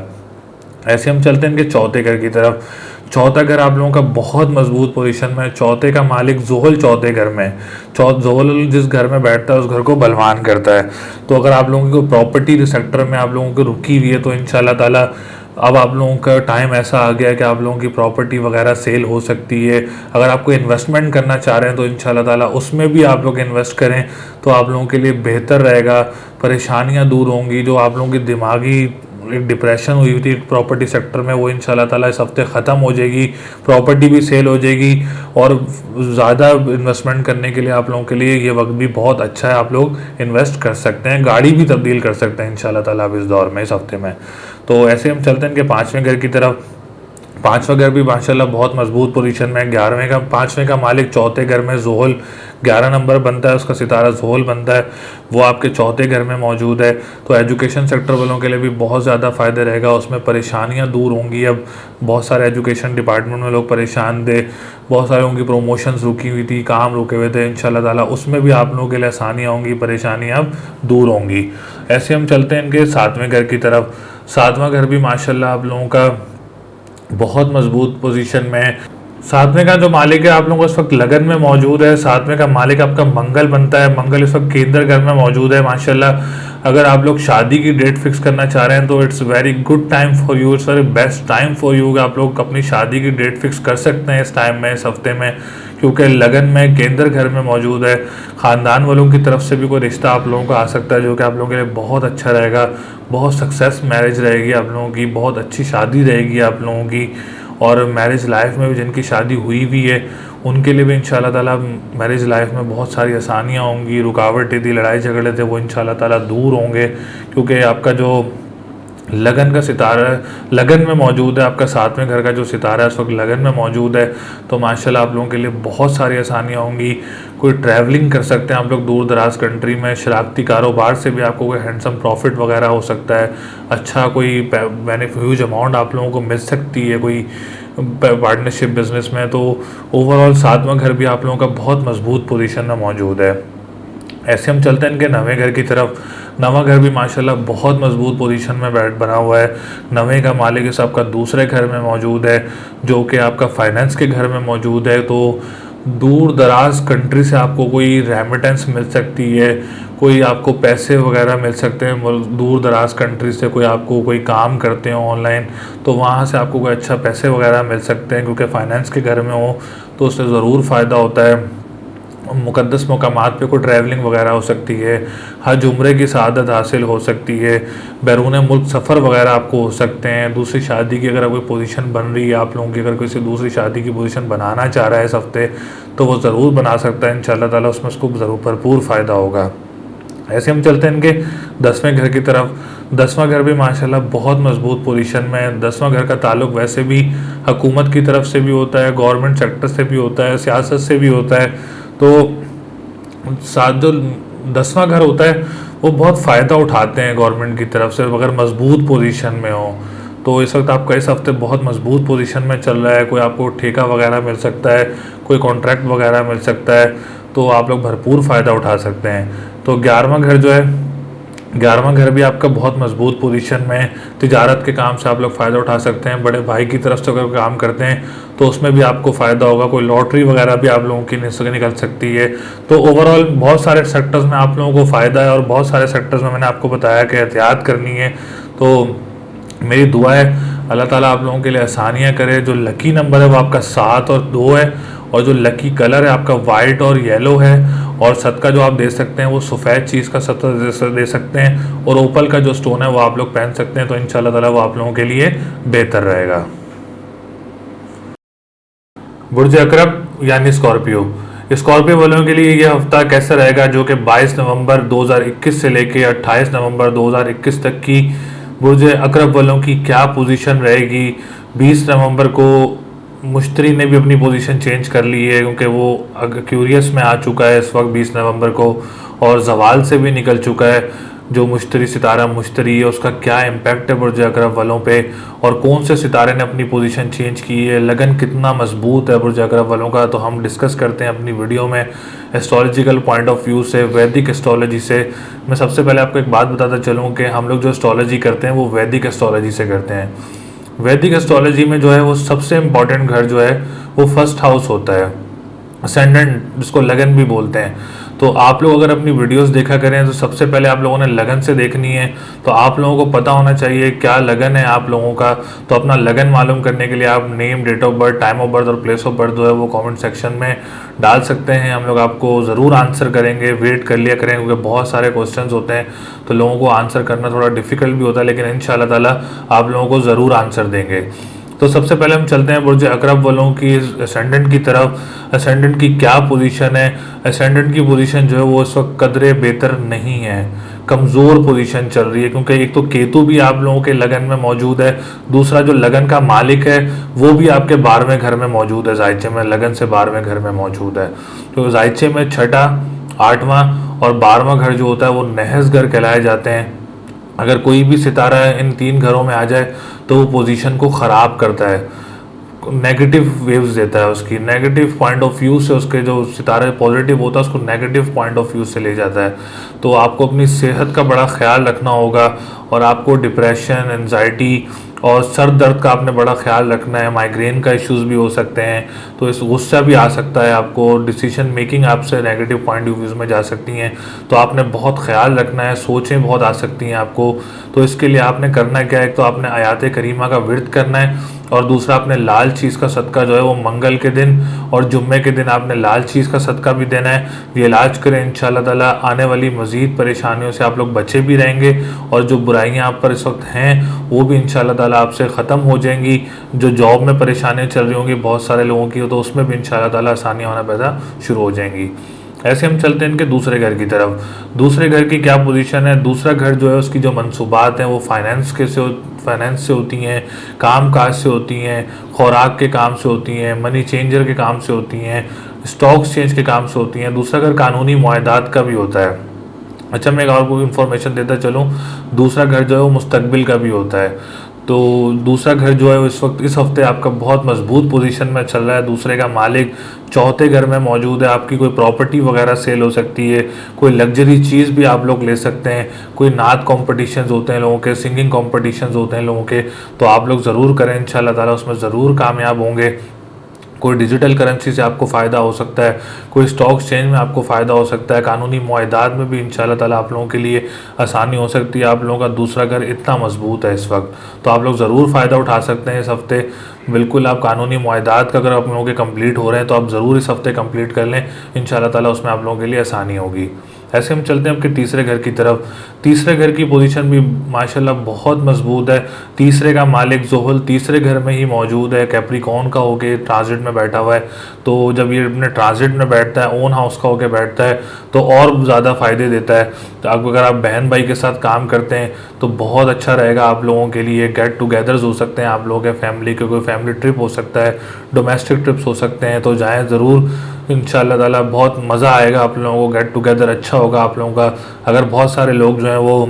ऐसे हम चलते हैं इनके चौथे घर की तरफ। चौथा घर आप लोगों का बहुत मजबूत पोजीशन में है। चौथे का मालिक जोहल चौथे घर में है। जोहल जिस घर में बैठता है उस घर को बलवान करता है। तो अगर आप लोगों की कोई प्रॉपर्टी सेक्टर में आप लोगों की रुकी हुई है तो इंशाल्लाह ताला अब आप लोगों का टाइम ऐसा आ गया है कि आप लोगों की प्रॉपर्टी वगैरह सेल हो सकती है। अगर आप कोई इन्वेस्टमेंट करना चाह रहे हैं तो इंशाल्लाह ताला उसमें भी आप लोग इन्वेस्ट करें तो आप लोगों के लिए बेहतर रहेगा। परेशानियां दूर होंगी, जो आप लोगों की दिमागी एक डिप्रेशन हुई थी प्रॉपर्टी सेक्टर में, वो इंशाल्लाह ताला इस हफ्ते ख़त्म हो जाएगी। प्रॉपर्टी भी सेल हो जाएगी और ज़्यादा इन्वेस्टमेंट करने के लिए आप लोगों के लिए ये वक्त भी बहुत अच्छा है। आप लोग इन्वेस्ट कर सकते हैं, गाड़ी भी तब्दील कर सकते हैं इंशाल्लाह ताला अब इस दौर में, इस हफ्ते में। तो ऐसे हम चलते हैं इनके पाँचवें घर की तरफ। पाँचवा घर भी माशाल्लाह बहुत मजबूत पोजीशन में है। 11वें का, पाँचवें का मालिक चौथे घर में जोहल 11 नंबर बनता है, उसका सितारा जोहल बनता है, वो आपके चौथे घर में मौजूद है। तो एजुकेशन सेक्टर वालों के लिए भी बहुत ज़्यादा फ़ायदा रहेगा, उसमें परेशानियां दूर होंगी। अब बहुत सारे एजुकेशन डिपार्टमेंट में लोग परेशान थे, बहुत सारे उनकी प्रमोशंस रुकी हुई थी, काम रुके हुए थे, इंशाल्लाह ताला उसमें भी आप लोगों के लिए आसानियाँ होंगी, परेशानियाँ अब दूर होंगी। ऐसे हम चलते हैं इनके सातवें घर की तरफ। सातवां घर भी माशाल्लाह आप लोगों का बहुत मजबूत पोजीशन में है। सातवें का जो मालिक है आप लोगों को इस वक्त लगन में मौजूद है। सातवें का मालिक आपका मंगल बनता है, मंगल इस वक्त केंद्र घर में मौजूद है माशाल्लाह। अगर आप लोग शादी की डेट फिक्स करना चाह रहे हैं तो it's very good time for you, it's very best time for you. आप लोग अपनी शादी की डेट फिक्स कर सकते हैं इस टाइम में, इस हफ्ते में, क्योंकि लगन में केंद्र घर में मौजूद है। ख़ानदान वालों की तरफ से भी कोई रिश्ता आप लोगों को आ सकता है जो कि आप लोगों के लिए बहुत अच्छा रहेगा। बहुत सक्सेस मैरिज रहेगी आप लोगों की, बहुत अच्छी शादी रहेगी आप लोगों की। और मैरिज लाइफ में भी जिनकी शादी हुई भी है उनके लिए भी इंशाल्लाह ताला मैरिज लाइफ में बहुत सारी आसानियाँ होंगी। रुकावटें थी, लड़ाई झगड़े थे, वो इंशाल्लाह ताला दूर होंगे, क्योंकि आपका जो लगन का सितारा है लगन में मौजूद है, आपका सातवें घर का जो सितारा है इस वक्त लगन में मौजूद है। तो माशाल्लाह आप लोगों के लिए बहुत सारी आसानियाँ होंगी। कोई ट्रैवलिंग कर सकते हैं आप लोग दूर दराज कंट्री में। शरारती कारोबार से भी आपको कोई हैंडसम प्रॉफिट वगैरह हो सकता है। अच्छा कोई ह्यूज अमाउंट आप लोगों को मिल सकती है कोई पार्टनरशिप बिजनेस में। तो ओवरऑल सातवां घर भी आप लोगों का बहुत मजबूत पोजीशन में मौजूद है। ऐसे हम चलते हैं इनके नवे घर की तरफ। नवा घर भी माशाल्लाह बहुत मजबूत पोजीशन में बना हुआ है। नवे का मालिक इस आपका दूसरे घर में मौजूद है, जो कि आपका फाइनेंस के घर में मौजूद है। तो दूर दराज कंट्री से आपको कोई रेमिटेंस मिल सकती है, कोई आपको पैसे वगैरह मिल सकते हैं दूर दराज कंट्री से। कोई आपको कोई काम करते हो ऑनलाइन तो वहाँ से आपको कोई अच्छा पैसे वगैरह मिल सकते हैं, क्योंकि फाइनेंस के घर में हो तो उससे ज़रूर फ़ायदा होता है। मुक़द्दस मकामात पे कोई ट्रैवलिंग वगैरह हो सकती है, हज उम्रे की सआदत हासिल हो सकती है, बैरून मुल्क सफ़र वगैरह आपको हो सकते हैं। दूसरी शादी की अगर कोई पोजीशन बन रही है आप लोगों की, अगर किसी दूसरी शादी की पोजीशन बनाना चाह रहा है इस हफ्ते तो वो ज़रूर बना सकता है इंशाल्लाह ताला, उसमें उसको ज़रूर भरपूर फ़ायदा होगा। ऐसे हम चलते हैं इनके 10वें घर की तरफ। 10वां घर भी माशाल्लाह बहुत मजबूत पोजीशन में है। 10वां घर का ताल्लुक वैसे भी हुकूमत की तरफ से भी होता है, गवर्नमेंट सेक्टर से भी होता है, सियासत से भी होता है। तो साथ जो 10वां घर होता है वो बहुत फ़ायदा उठाते हैं गवर्नमेंट की तरफ से अगर मजबूत पोजीशन में हो। तो इस वक्त आपका इस हफ्ते बहुत मजबूत पोजीशन में चल रहा है। कोई आपको ठेका वगैरह मिल सकता है, कोई कॉन्ट्रैक्ट वगैरह मिल सकता है, तो आप लोग भरपूर फ़ायदा उठा सकते हैं। तो 11वां घर जो है 11वां घर भी आपका बहुत मजबूत पोजीशन में है। तिजारत के काम से आप लोग फ़ायदा उठा सकते हैं। बड़े भाई की तरफ से अगर काम करते हैं तो उसमें भी आपको फ़ायदा होगा। कोई लॉटरी वगैरह भी आप लोगों की निकल सकती है। तो ओवरऑल बहुत सारे सेक्टर्स में आप लोगों को फ़ायदा है, और बहुत सारे सेक्टर्स में मैंने आपको बताया कि एहतियात करनी है। तो मेरी दुआ है अल्लाह ताला आप लोगों के लिए आसानियाँ करे। जो लकी नंबर है वो आपका 7 और 2 है, और जो लकी कलर है आपका वाइट और येलो है। और सदका जो आप दे सकते हैं वो सफ़ेद चीज़ का सदका दे सकते हैं, और ओपल का जो स्टोन है वो आप लोग पहन सकते हैं। तो इंशाल्लाह ताला वो आप लोगों के लिए बेहतर रहेगा। बुर्ज अकरब यानी स्कॉर्पियो। स्कॉर्पियो वालों के लिए यह हफ्ता कैसा रहेगा, जो कि 22 नवंबर 2021 से लेके 28 नवंबर 2021 तक की बुर्ज अकरब वालों की क्या पोजीशन रहेगी। 20 नवंबर को मुश्तरी ने भी अपनी पोजीशन चेंज कर ली है, क्योंकि वो क्यूरियस में आ चुका है इस वक्त 20 नवंबर को, और जवाल से भी निकल चुका है। जो मुश्तरी सितारा मुश्तरी है उसका क्या इम्पैक्ट है बुर्ज अकरब वालों पे, और कौन से सितारे ने अपनी पोजीशन चेंज की है, लगन कितना मजबूत है बुर्ज अकरब वालों का, तो हम डिस्कस करते हैं अपनी वीडियो में एस्ट्रोलॉजिकल पॉइंट ऑफ व्यू से, वैदिक एस्ट्रोलॉजी से। मैं सबसे पहले आपको एक बात बताता चलूँ कि हम लोग जो एस्ट्रोलॉजी करते हैं वो वैदिक एस्ट्रोलॉजी से करते हैं। वैदिक एस्ट्रोलॉजी में जो है वो सबसे इम्पॉर्टेंट घर जो है वो फर्स्ट हाउस होता है, असेंडेंट, जिसको लगन भी बोलते हैं। तो आप लोग अगर अपनी वीडियोस देखा करें तो सबसे पहले आप लोगों ने लगन से देखनी है। तो आप लोगों को पता होना चाहिए क्या लगन है आप लोगों का। तो अपना लगन मालूम करने के लिए आप name, date of birth, time of birth और प्लेस ऑफ बर्थ जो है वो कमेंट सेक्शन में डाल सकते हैं। हम लोग आपको ज़रूर आंसर करेंगे, वेट कर लिया करें, क्योंकि बहुत सारे क्वेश्चन होते हैं तो लोगों को आंसर करना थोड़ा डिफिकल्ट भी होता है, लेकिन इंशाल्लाह ताला आप लोगों को ज़रूर आंसर देंगे। तो सबसे पहले हम चलते हैं बुर्ज अकरब वालों की असेंडेंट की तरफ। असेंडेंट की क्या पोजीशन है। असेंडेंट की पोजीशन जो है वो इस वक्त कदरे बेहतर नहीं है, कमज़ोर पोजीशन चल रही है, क्योंकि एक तो केतु भी आप लोगों के लगन में मौजूद है, दूसरा जो लगन का मालिक है वो भी आपके 12वें घर में मौजूद है, जायचे में, लगन से 12वें घर में मौजूद है। तो जायचे में 6ठा, 8वां और 12वां घर जो होता है वो नहस घर कहलाए जाते हैं। अगर कोई भी सितारा इन 3 घरों में आ जाए तो वो पोजीशन को ख़राब करता है, नेगेटिव वेव्स देता है, उसकी नेगेटिव पॉइंट ऑफ व्यू से, उसके जो सितारे पॉजिटिव होता है उसको नेगेटिव पॉइंट ऑफ व्यू से ले जाता है। तो आपको अपनी सेहत का बड़ा ख्याल रखना होगा, और आपको डिप्रेशन, एंजाइटी और सर दर्द का आपने बड़ा ख्याल रखना है। माइग्रेन का इश्यूज़ भी हो सकते हैं, तो इस गुस्सा भी आ सकता है आपको, डिसीजन मेकिंग आपसे नेगेटिव पॉइंट ऑफ व्यूज़ में जा सकती हैं। तो आपने बहुत ख्याल रखना है, सोचें बहुत आ सकती हैं आपको। तो इसके लिए आपने करना क्या है, एक तो आपने आयात करीमा का विर्द करना है, और दूसरा आपने लाल चीज़ का सदका जो है वो मंगल के दिन और जुम्मे के दिन आपने लाल चीज़ का सदका भी देना है। ये इलाज करें, इंशाल्लाह ताला आने वाली मज़ीद परेशानियों से आप लोग बचे भी रहेंगे और जो बुराइयां आप पर इस वक्त हैं वो भी इंशाल्लाह ताला आपसे ख़त्म हो जाएंगी। जो जॉब में परेशानियाँ चल रही होंगी बहुत सारे लोगों की, तो उसमें भी इंशाल्लाह ताला आसानियाँ होना पैदा शुरू हो जाएंगी। ऐसे हम चलते हैं इनके दूसरे घर की तरफ। दूसरे घर की क्या पोजीशन है? दूसरा घर जो है उसकी जो मंसूबात हैं वो फाइनेंस से होती हैं, काम काज से होती हैं, खुराक के काम से होती हैं, मनी चेंजर के काम से होती हैं, स्टॉक्स चेंज के काम से होती हैं। दूसरा घर कानूनी मुआहदात का भी होता है। अच्छा, मैं एक और कोई इन्फॉर्मेशन देता चलूँ, दूसरा घर जो है वो मुस्तकबिल का भी होता है। तो दूसरा घर जो है इस वक्त इस हफ्ते आपका बहुत मजबूत पोजीशन में चल रहा है। दूसरे का मालिक चौथे घर में मौजूद है। आपकी कोई प्रॉपर्टी वगैरह सेल हो सकती है, कोई लग्जरी चीज़ भी आप लोग ले सकते हैं, कोई नात कॉम्पिटिशन्स होते हैं लोगों के, सिंगिंग कॉम्पिटिशन्स होते हैं लोगों के, तो आप लोग ज़रूर करें, इंशाल्लाह ताला उसमें ज़रूर कामयाब होंगे। कोई डिजिटल करेंसी से आपको फ़ायदा हो सकता है, कोई स्टॉक एक्सचेंज में आपको फ़ायदा हो सकता है, कानूनी मुआहदात में भी इंशाल्लाह ताला आप लोगों के लिए आसानी हो सकती है। आप लोगों का दूसरा घर इतना मजबूत है इस वक्त, तो आप लोग ज़रूर फ़ायदा उठा सकते हैं इस हफ्ते। बिल्कुल, आप कानूनी मुआहदात का अगर आप लोगों के कंप्लीट हो रहे हैं तो आप ज़रूर इस हफ्ते कंप्लीट कर लें, इंशाल्लाह ताला उसमें आप लोगों के लिए आसानी होगी। ऐसे हम चलते हैं आपके तीसरे घर की तरफ। तीसरे घर की पोजीशन भी माशाल्लाह बहुत मजबूत है। तीसरे का मालिक ज़ोहल तीसरे घर में ही मौजूद है, कैप्रिकॉर्न का होके ट्रांजिट में बैठा हुआ है। तो जब ये अपने ट्रांजिट में बैठता है, ओन हाउस का होके बैठता है, तो और ज़्यादा फ़ायदे देता है। तो अगर आप बहन भाई के साथ काम करते हैं तो बहुत अच्छा रहेगा आप लोगों के लिए। गेट टुगेदर्स हो सकते हैं आप लोगों के, फैमिली के कोई फैमिली ट्रिप हो सकता है, डोमेस्टिक ट्रिप्स हो सकते हैं, तो जाएँ ज़रूर, इंशाल्लाह ताला बहुत मज़ा आएगा आप लोगों को। गेट टुगेदर अच्छा होगा आप लोगों का। अगर बहुत सारे लोग जो हैं वो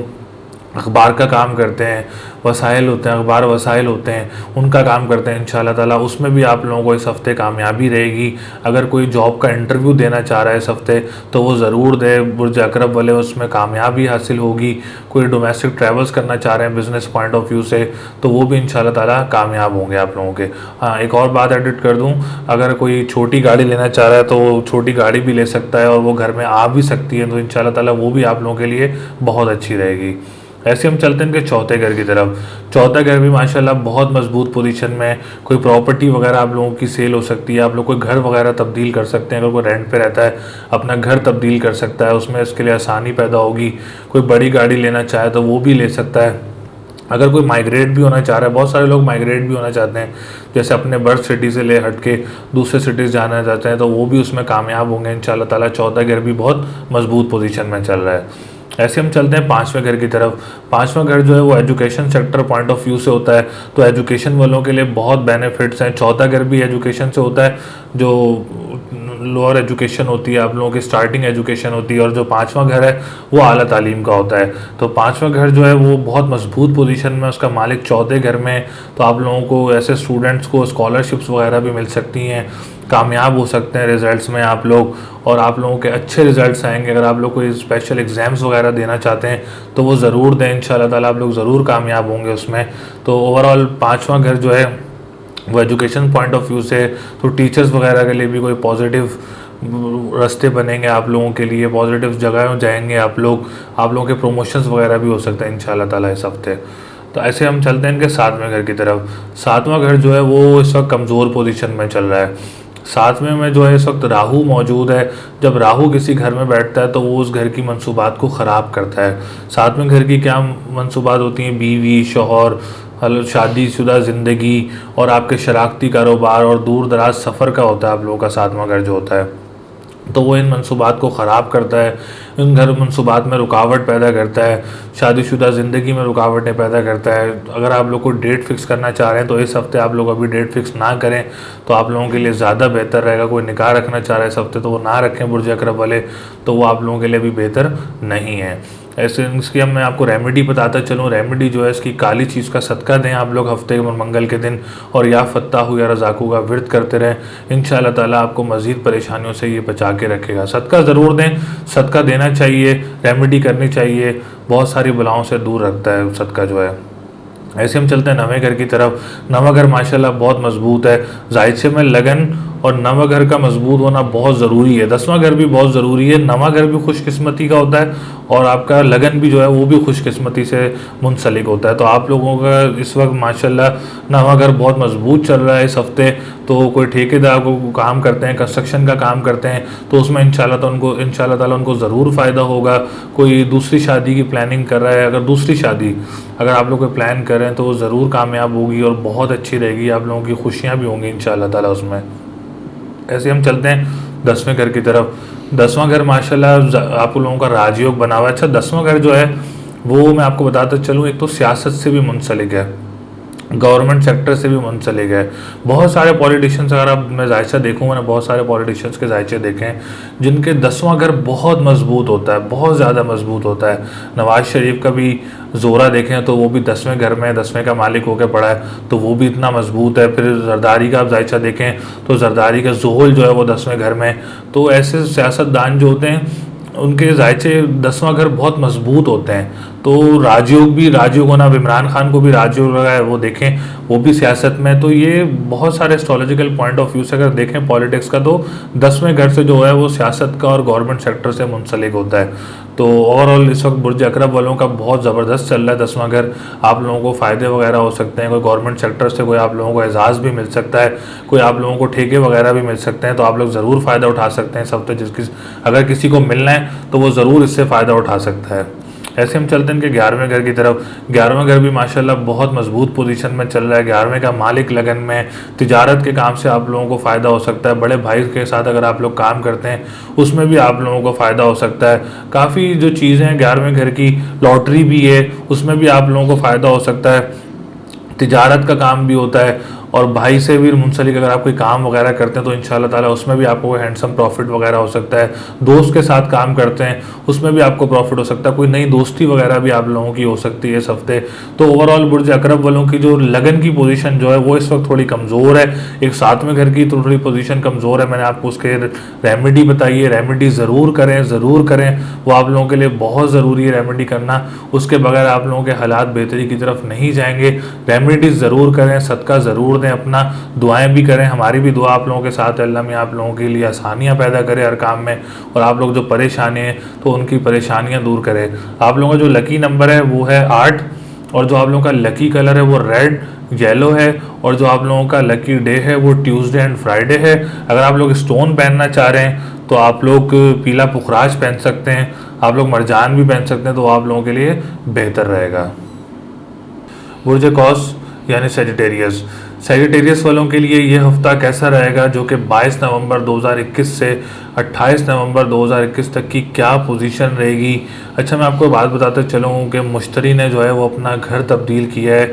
अखबार का काम करते हैं, वसाइल होते हैं, अखबार वसाइल होते हैं, उनका काम करते हैं, इंशाल्लाह ताला उसमें भी आप लोगों को इस हफ्ते कामयाबी रहेगी। अगर कोई जॉब का इंटरव्यू देना चाह रहा है इस हफ्ते तो वो ज़रूर दे, बुर्ज अकरब वाले उसमें कामयाबी हासिल होगी। कोई डोमेस्टिक ट्रैवल्स करना चाह रहे हैं बिज़नेस पॉइंट ऑफ व्यू से, तो वो भी इंशाल्लाह ताला कामयाब होंगे आप लोगों के। हाँ, एक और बात एडिट कर दूँ, अगर कोई छोटी गाड़ी लेना चाह रहा है तो वो छोटी गाड़ी भी ले सकता है और वो घर में आ भी सकती है, तो इंशाल्लाह ताला वो भी आप लोगों के लिए बहुत अच्छी रहेगी। ऐसे हम चलते हैं इनके चौथे घर की तरफ। चौथा घर भी माशाल्लाह बहुत मजबूत पोजीशन में है। कोई प्रॉपर्टी वगैरह आप लोगों की सेल हो सकती है, आप लोग कोई घर वगैरह तब्दील कर सकते हैं। अगर कोई रेंट पे रहता है अपना घर तब्दील कर सकता है, उसमें इसके लिए आसानी पैदा होगी। कोई बड़ी गाड़ी लेना चाहे तो वो भी ले सकता है। अगर कोई माइग्रेट भी होना चाह रहा है, बहुत सारे लोग माइग्रेट भी होना चाहते हैं, जैसे अपने बर्थ सिटी से ले हट के दूसरे सिटीज़ जाना चाहते हैं, तो वो भी उसमें कामयाब होंगे इंशाल्लाह ताला। चौथा घर भी बहुत मजबूत पोजीशन में चल रहा है। ऐसे हम चलते हैं पांचवें घर की तरफ। पांचवा घर जो है वो education sector point of view से होता है, तो एजुकेशन वालों के लिए बहुत बेनिफिट्स हैं। चौथा घर भी एजुकेशन से होता है, जो लोअर एजुकेशन होती है, आप लोगों की स्टार्टिंग एजुकेशन होती है, और जो पांचवा घर है वो आला तालीम का होता है। तो पांचवा घर जो है वो बहुत मजबूत पोजीशन में, उसका मालिक चौथे घर में, तो आप लोगों को ऐसे स्टूडेंट्स को स्कॉलरशिप्स वगैरह भी मिल सकती हैं, कामयाब हो सकते हैं रिजल्ट्स में आप लोग, और आप लोगों के अच्छे रिजल्ट्स आएंगे। अगर आप लोग कोई स्पेशल एग्ज़ाम्स वगैरह देना चाहते हैं तो वो ज़रूर दें, इंशाल्लाह ताला आप लोग ज़रूर कामयाब होंगे उसमें। तो ओवरऑल पांचवा घर जो है वो एजुकेशन पॉइंट ऑफ व्यू से, तो टीचर्स वगैरह के लिए भी कोई पॉजिटिव रास्ते बनेंगे आप लोगों के लिए, पॉजिटिव जगह जाएंगे आप लोगों के प्रमोशंस वगैरह भी हो सकते हैं इंशाल्लाह ताला इस हफ्ते। तो ऐसे हम चलते हैं इनके सातवें घर की तरफ। सातवां घर जो है वो इस वक्त कमज़ोर पोजीशन में चल रहा है। सातवें में जो है इस वक्त राहु मौजूद है। जब राहु किसी घर में बैठता है तो वो उस घर की मंसूबात को ख़राब करता है। सातवें घर की क्या मंसूबात होती हैं? बीवी, शौहर, शादीशुदा ज़िंदगी और आपके शराकती कारोबार और दूर दराज सफ़र का होता है आप लोगों का सातवां घर जो होता है। तो वो इन मंसूबात को ख़राब करता है, इन घर मंसूबात में रुकावट पैदा करता है, शादीशुदा ज़िंदगी में रुकावटें पैदा करता है। अगर आप लोग को डेट फिक्स करना चाह रहे हैं तो इस हफ्ते आप लोग अभी डेट फिक्स ना करें तो आप लोगों के लिए ज़्यादा बेहतर रहेगा। कोई निकाह रखना चाह रहे हैं इस हफ्ते तो वो ना रखें बुर्ज अकरब वाले, तो वो आप लोगों के लिए भी बेहतर नहीं है। ऐसे इसकी अब मैं आपको रेमेडी बताता चलूँ। रेमेडी जो है इसकी काली चीज़ का सदका दें आप लोग हफ्ते के मंगल के दिन, और या फत्ताहु या रज़ाकू का विर्द करते रहें, इंशाल्लाह ताला आपको मज़ीद परेशानियों से ये बचा के रखेगा। सदका ज़रूर दें, सदका देना चाहिए, रेमेडी करनी चाहिए, बहुत सारी बलाओं से दूर रखता है सदका जो है। ऐसे हम चलते हैं नवे घर की तरफ। नवा घर माशाल्लाह बहुत मजबूत है। जायद से में लगन और नवा घर का मजबूत होना बहुत ज़रूरी है। 10वां घर भी बहुत ज़रूरी है, नवा घर भी खुशकिस्मती का होता है और आपका लगन भी जो है वो भी खुशकिस्मती से मुंसलिक होता है। तो आप लोगों का इस वक्त माशाल्लाह नवा घर बहुत मजबूत चल रहा है इस हफ्ते। तो कोई ठेकेदार को काम करते हैं, कंस्ट्रक्शन का काम करते हैं, तो उसमें इंशाल्लाह ताला उनको ज़रूर फ़ायदा होगा। कोई दूसरी शादी की प्लानिंग कर रहा है, अगर दूसरी शादी अगर आप लोग कोई प्लान कर रहे हैं तो वो ज़रूर कामयाब होगी और बहुत अच्छी रहेगी, आप लोगों की खुशियाँ भी होंगी इंशाल्लाह ताला उसमें। ऐसे हम चलते हैं 10वें घर की तरफ। 10वां घर माशाल्लाह आप लोगों का राजयोग बना हुआ है। अच्छा, 10वां घर जो है वो मैं आपको बताता चलूँ, एक तो सियासत से भी मुंसलिक है, गवर्नमेंट सेक्टर से भी मुंसलिक है। बहुत सारे पॉलिटिशियंस, अगर आप मैं जायचा देखूँ, मैंने बहुत सारे पॉलिटिशियंस के जायचे देखे हैं जिनके 10वां घर बहुत मजबूत होता है, बहुत ज़्यादा मजबूत होता है। नवाज शरीफ का भी जोरा देखें तो वो भी 10वें घर में 10वें का मालिक होकर पड़ा है, तो वो भी इतना मजबूत है। फिर जरदारी का आप जायचा देखें तो जरदारी का जोहल जो है वो 10वें घर में। तो ऐसे सियासतदान जो होते हैं उनके जायचे 10वां घर बहुत मजबूत होते हैं। तो राजयोग होना, अब इमरान खान को भी राजयोग लगा है, वो देखें वो भी सियासत में। तो ये बहुत सारे एस्ट्रोलॉजिकल पॉइंट ऑफ व्यू से अगर देखें पॉलिटिक्स का, तो 10वें घर से जो है वो सियासत का और गवर्नमेंट सेक्टर से मुंसलिक होता है। तो ओवरऑल इस वक्त बुर्ज अकरब वालों का बहुत ज़बरदस्त चल रहा है 10वां घर। आप लोगों को फ़ायदे वगैरह हो सकते हैं, कोई गवर्नमेंट सेक्टर से कोई आप लोगों को एजाज़ भी मिल सकता है, कोई आप लोगों को ठेके वगैरह भी मिल सकते हैं। तो आप लोग ज़रूर फ़ायदा उठा सकते हैं इस हफ्ते। अगर किसी को मिलना है तो वो ज़रूर इससे फ़ायदा उठा सकता है। ऐसे हम चलते हैं कि 11वें घर की तरफ। 11वां घर भी माशाल्लाह बहुत मजबूत पोजीशन में चल रहा है। 11वें का मालिक लगन में, तिजारत के काम से आप लोगों को फ़ायदा हो सकता है। बड़े भाई के साथ अगर आप लोग काम करते हैं उसमें भी आप लोगों को फ़ायदा हो सकता है। काफ़ी जो चीज़ें हैं 11वें घर की, लॉटरी भी है, उसमें भी आप लोगों को फ़ायदा हो सकता है। तिजारत का काम भी होता है और भाई से भी मुंसलिक अगर आप कोई काम वगैरह करते हैं तो इंशाल्लाह ताला उसमें भी आपको हैंडसम प्रॉफिट वगैरह हो सकता है। दोस्त के साथ काम करते हैं उसमें भी आपको प्रॉफिट हो सकता है, कोई नई दोस्ती वगैरह भी आप लोगों की हो सकती है इस हफ्ते। तो ओवरऑल बुर्ज अकरब वालों की जो लगन की पोजीशन जो है वो इस वक्त थोड़ी कमज़ोर है। एक 7वें घर की थोड़ी पोजीशन कमज़ोर है, मैंने आपको उसके रेमेडी बताई है। रेमेडी ज़रूर करें, वो आप लोगों के लिए बहुत ज़रूरी है रेमेडी करना। उसके बगैर आप लोगों के हालात बेहतरी की तरफ नहीं जाएंगे। रेमेडीज़ ज़रूर करें, सदका ज़रूर दें, अपना दुआएं भी करें। हमारी भी दुआ आप लोगों के साथ है, अल्लाह में आप लोगों के लिए आसानियां पैदा करे हर काम में, और आप लोग जो परेशानी हैं तो उनकी परेशानियां दूर करें। आप लोगों का जो लकी नंबर है वो है 8, और जो आप लोगों का लकी कलर है वो रेड येलो है, और जो आप लोगों का लकी डे है वो ट्यूसडे एंड फ्राइडे है। अगर आप लोग स्टोन पहनना चाह रहे हैं तो आप लोग पीला पुखराज पहन सकते हैं, आप लोग मरजान भी पहन सकते हैं, तो आप लोगों के लिए बेहतर रहेगा। बुर्ज कौस यानी सेजिटेरियस वालों के लिए ये हफ्ता कैसा रहेगा, जो कि 22 नवंबर 2021 से 28 नवंबर 2021 तक की क्या पोजीशन रहेगी। अच्छा, मैं आपको बात बताते चलूँ कि मुश्तरी ने जो है वो अपना घर तब्दील किया है,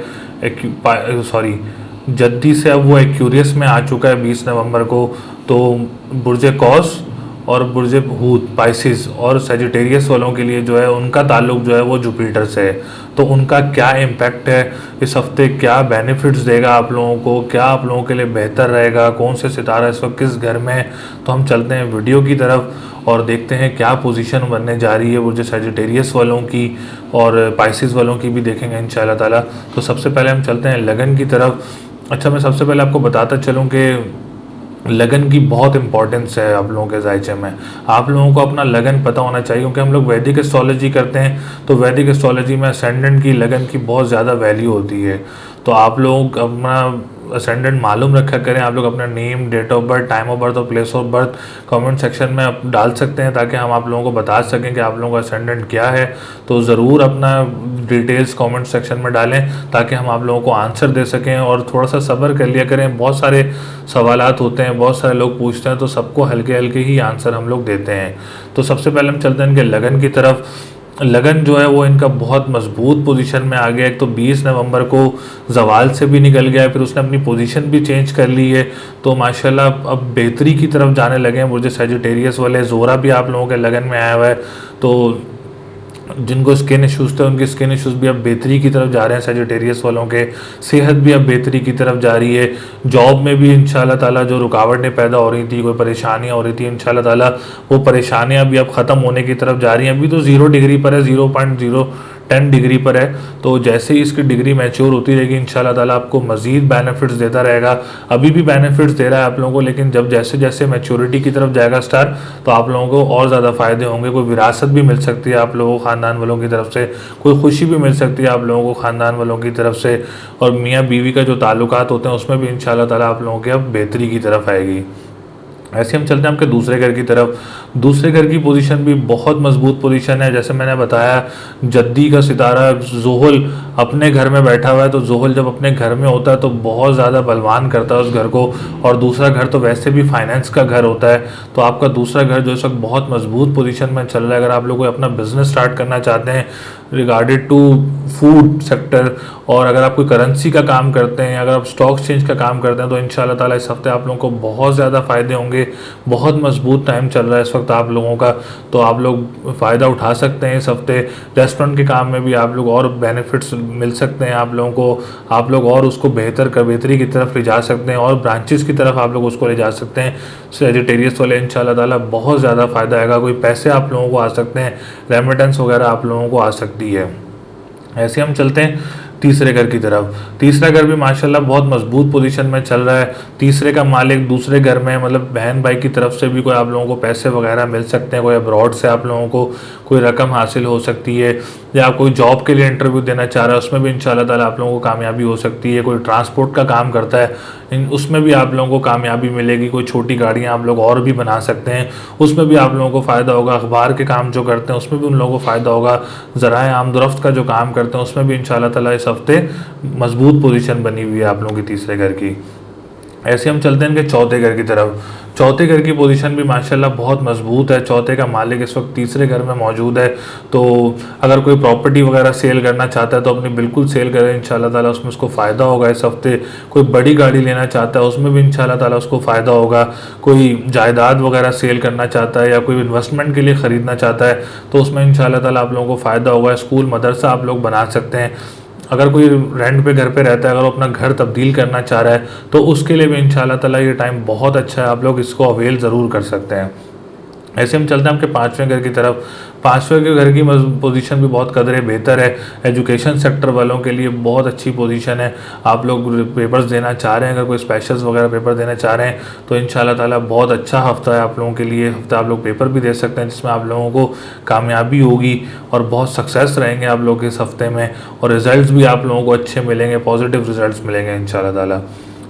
जद्दी से अब वो एक्यूरियस में आ चुका है 20 नवंबर को। तो बुर्ज कौस और बुर्ज हूत पाइसिस और सेजिटेरियस वालों के लिए जो है उनका ताल्लुक जो है वो जुपिटर से है। तो उनका क्या इम्पैक्ट है इस हफ्ते, क्या बेनिफिट्स देगा आप लोगों को, क्या आप लोगों के लिए बेहतर रहेगा, कौन से सितारा इस वक्त किस घर में है। तो हम चलते हैं वीडियो की तरफ और देखते हैं क्या पोजीशन बनने जा रही है बुर्ज सेजिटेरियस वालों की, और पाइसिस वालों की भी देखेंगे इंशाल्लाह ताला। तो सबसे पहले हम चलते हैं लगन की तरफ। अच्छा, मैं सबसे पहले आपको बताता चलूँ कि लगन की बहुत इंपॉर्टेंस है आप लोगों के जायचे में। आप लोगों को अपना लगन पता होना चाहिए, क्योंकि हम लोग वैदिक एस्ट्रोलॉजी करते हैं, तो वैदिक एस्ट्रोलॉजी में असेंडेंट की लगन की बहुत ज़्यादा वैल्यू होती है। तो आप लोग अपना असेंडेंट मालूम रखा करें। आप लोग अपना name, date of birth, time of birth और place of birth comment section में आप डाल सकते हैं, ताकि हम आप लोगों को बता सकें कि आप लोगों का असेंडेंट क्या है। तो ज़रूर अपना डिटेल्स कमेंट सेक्शन में डालें ताकि हम आप लोगों को आंसर दे सकें, और थोड़ा सा सब्र कर लिया करें। बहुत सारे सवालात होते हैं, बहुत सारे लोग पूछते हैं, तो सबको हल्के हल्के ही आंसर हम लोग देते हैं। तो सबसे पहले हम चलते हैं इनके लगन की तरफ। लगन जो है वो इनका बहुत मजबूत पोजीशन में आ गया। एक तो 20 नवंबर को जवाल से भी निकल गया है, फिर उसने अपनी पोजीशन भी चेंज कर ली है। तो माशाल्लाह अब बेहतरी की तरफ जाने लगे हैं मुझे सेजिटेरियस वाले। जोरा भी आप लोगों के लगन में आया हुआ है, तो जिनको स्किन इश्यूज़ थे उनके स्किन इश्यूज़ भी अब बेहतरी की तरफ जा रहे हैं सेजिटेरियस वालों के। सेहत भी अब बेहतरी की तरफ जा रही है। जॉब में भी इंशाल्लाह ताला जो रुकावटें पैदा हो रही थी, कोई परेशानियां हो रही थी, इंशाल्लाह ताला वो परेशानियां भी अब ख़त्म होने की तरफ जा रही हैं। अभी तो 0 डिग्री पर है, 0.0 10 डिग्री पर है। तो जैसे ही इसकी डिग्री मैच्योर होती रहेगी इंशाल्लाह ताला आपको मज़ीद बेनिफिट्स देता रहेगा। अभी भी बेनिफिट्स दे रहा है आप लोगों को, लेकिन जब जैसे जैसे मैच्योरिटी की तरफ जाएगा स्टार तो आप लोगों को और ज़्यादा फ़ायदे होंगे। कोई विरासत भी मिल सकती है आप लोगों को ख़ानदान वालों की तरफ से, कोई खुशी भी मिल सकती है आप लोगों को ख़ानदान वालों की तरफ से, और मियाँ बीवी का जो ताल्लुकात होते हैं उसमें भी इंशाल्लाह ताला आप लोगों की अब बेहतरी की तरफ आएगी। ऐसे हम चलते हैं आपके दूसरे घर की तरफ। दूसरे घर की पोजीशन भी बहुत मजबूत पोजीशन है। जैसे मैंने बताया, जद्दी का सितारा ज़ुहल अपने घर में बैठा हुआ है, तो ज़ुहल जब अपने घर में होता है तो बहुत ज़्यादा बलवान करता है उस घर को। और दूसरा घर तो वैसे भी फाइनेंस का घर होता है, तो आपका दूसरा घर जो इस वक्त बहुत मजबूत पोजीशन में चल रहा है। अगर आप लोग कोई अपना बिजनेस स्टार्ट करना चाहते हैं रिगार्डेड टू फूड सेक्टर, और अगर आप कोई करेंसी का काम करते हैं, अगर आप स्टॉक एक्सचेंज का काम करते हैं, तो इंशाल्लाह ताला इस हफ्ते आप लोगों को बहुत ज़्यादा फ़ायदे होंगे। बहुत मजबूत टाइम चल रहा है इस वक्त आप लोगों का, तो आप लोग फ़ायदा उठा सकते हैं इस हफ्ते। रेस्टोरेंट के काम में भी आप लोग और बेनिफिट्स मिल सकते हैं आप लोगों को, आप लोग और उसको बेहतरी की तरफ ले जा सकते हैं, और ब्रांचेस की तरफ आप लोग उसको ले जा सकते हैं। सेजिटेरियस वाले इंशाल्लाह ताला बहुत ज़्यादा फ़ायदा आएगा। कोई पैसे आप लोगों को आ सकते हैं, रेमिटेंस वगैरह आप लोगों को आ सकती है। ऐसे हम चलते हैं तीसरे घर की तरफ। तीसरा घर भी माशाल्लाह बहुत मजबूत पोजीशन में चल रहा है। तीसरे का मालिक दूसरे घर में, मतलब बहन भाई की तरफ से भी कोई आप लोगों को पैसे वगैरह मिल सकते हैं, कोई अब्रॉड से आप लोगों को कोई रकम हासिल हो सकती है, या आप कोई जॉब के लिए इंटरव्यू देना चाह रहा है उसमें भी इंशाल्लाह ताला आप लोगों को कामयाबी हो सकती है। कोई ट्रांसपोर्ट का काम करता है उसमें भी आप लोगों को कामयाबी मिलेगी। कोई छोटी गाड़ियाँ आप लोग और भी बना सकते हैं, उसमें भी आप लोगों को फ़ायदा होगा। अखबार के काम जो करते हैं उसमें भी उन लोगों को फ़ायदा होगा। ज़राए आमदरफ्त का जो काम करते हैं उसमें भी इंशाल्लाह ताला इस हफ्ते मजबूत पोजीशन बनी हुई है आप लोगों की तीसरे घर की। ऐसे हम चलते हैं इनके चौथे घर की तरफ। चौथे घर की पोजीशन भी माशाल्लाह बहुत मजबूत है। चौथे का मालिक इस वक्त तीसरे घर में मौजूद है, तो अगर कोई प्रॉपर्टी वगैरह सेल करना चाहता है तो अपनी बिल्कुल सेल करें, इंशाल्लाह ताला उसमें उसको फ़ायदा होगा इस हफ्ते। कोई बड़ी गाड़ी लेना चाहता है उसमें भी इंशाल्लाह ताला उसको फ़ायदा होगा। कोई जायदाद वगैरह सेल करना चाहता है या कोई इन्वेस्टमेंट के लिए ख़रीदना चाहता है तो उसमें इंशाल्लाह ताला आप लोगों को फ़ायदा होगा। स्कूल मदरसा आप लोग बना सकते हैं। अगर कोई रेंट पे घर पे रहता है, अगर वो अपना घर तब्दील करना चाह रहा है तो उसके लिए भी इंशाल्लाह ताला ये टाइम बहुत अच्छा है, आप लोग इसको अवेल ज़रूर कर सकते हैं। ऐसे हम चलते हैं आपके पाँचवें घर की तरफ। पाँचवें के घर की पोजीशन भी बहुत कदरे बेहतर है। एजुकेशन सेक्टर वालों के लिए बहुत अच्छी पोजीशन है। आप लोग पेपर्स देना चाह रहे हैं, अगर कोई स्पेशल्स वगैरह पेपर देना चाह रहे हैं तो इंशाल्लाह ताला बहुत अच्छा हफ्ता है आप लोगों के लिए। हफ्ता आप लोग पेपर भी दे सकते हैं जिसमें आप लोगों को कामयाबी होगी और बहुत सक्सेस रहेंगे आप लोग इस हफ्ते में, और रिजल्ट्स भी आप लोगों को अच्छे मिलेंगे, पॉजिटिव रिजल्ट्स मिलेंगे इंशाल्लाह ताला।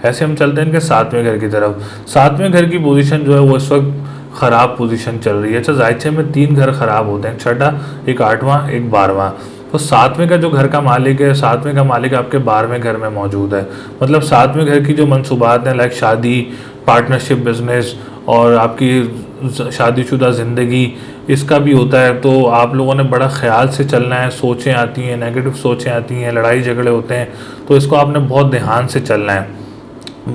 ऐसे हम चलते हैं इनके सातवें घर की तरफ। सातवें घर की पोजीशन जो है वो इस वक्त ख़राब पोजीशन चल रही है। अच्छा, जायचे में 3 घर ख़राब होते हैं, छठा, एक 8वां, एक 12वां। तो सातवें का जो घर का मालिक है, सातवें का मालिक आपके 12वें घर में मौजूद है। मतलब सातवें घर की जो मनसूबात हैं, लाइक शादी, पार्टनरशिप, बिजनेस और आपकी शादीशुदा ज़िंदगी, इसका भी होता है। तो आप लोगों ने बड़ा ख्याल से चलना है। सोचें आती हैं, नेगेटिव सोचें आती हैं, लड़ाई झगड़े होते हैं, तो इसको आपने बहुत ध्यान से चलना है।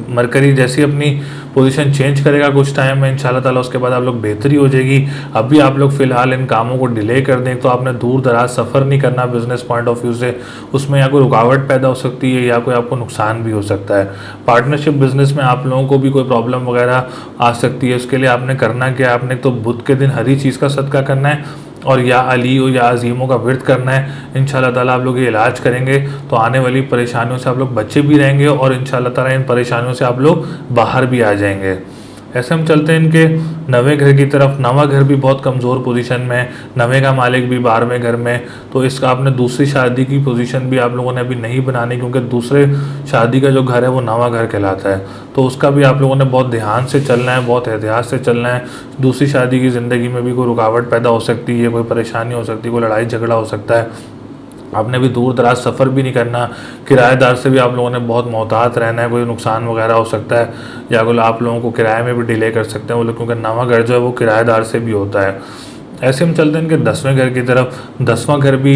मरकरी जैसी अपनी पोजीशन चेंज करेगा कुछ टाइम में इंशाल्लाह ताला, उसके बाद आप लोग बेहतरी हो जाएगी। अभी आप लोग फ़िलहाल इन कामों को डिले कर दें तो आपने दूर दराज सफ़र नहीं करना बिज़नेस पॉइंट ऑफ व्यू से, उसमें या कोई रुकावट पैदा हो सकती है या कोई आपको नुकसान भी हो सकता है। पार्टनरशिप बिज़नेस में आप लोगों को भी कोई प्रॉब्लम वगैरह आ सकती है। उसके लिए आपने करना क्या है, आपने तो बुध के दिन हरी चीज़ का सदका करना है और या अली या अजीमों का विर्द करना है। इंशाल्लाह ताला आप लोग ये इलाज करेंगे तो आने वाली परेशानियों से आप लोग बचे भी रहेंगे और इंशाल्लाह ताला इन परेशानियों से आप लोग बाहर भी आ जाएंगे। ऐसे हम चलते हैं इनके नवे घर की तरफ। नवा घर भी बहुत कमज़ोर पोजीशन में है, नवे का मालिक भी 12वें घर में, तो इसका आपने दूसरी शादी की पोजीशन भी आप लोगों ने अभी नहीं बनानी, क्योंकि दूसरे शादी का जो घर है वो नवा घर कहलाता है। तो उसका भी आप लोगों ने बहुत ध्यान से चलना है, बहुत एहतियात से चलना है। दूसरी शादी की ज़िंदगी में भी कोई रुकावट पैदा हो सकती है, कोई परेशानी हो सकती है, कोई लड़ाई झगड़ा हो सकता है। आपने भी दूर दराज सफ़र भी नहीं करना। किराएदार से भी आप लोगों ने बहुत मोहतात रहना है, कोई नुकसान वगैरह हो सकता है या कोई आप लोगों को किराए में भी डिले कर सकते हैं वो लोग, क्योंकि नवा घर जो है वो किराएदार से भी होता है। ऐसे हम चलते हैं इनके 10वें घर की तरफ। 10वां घर भी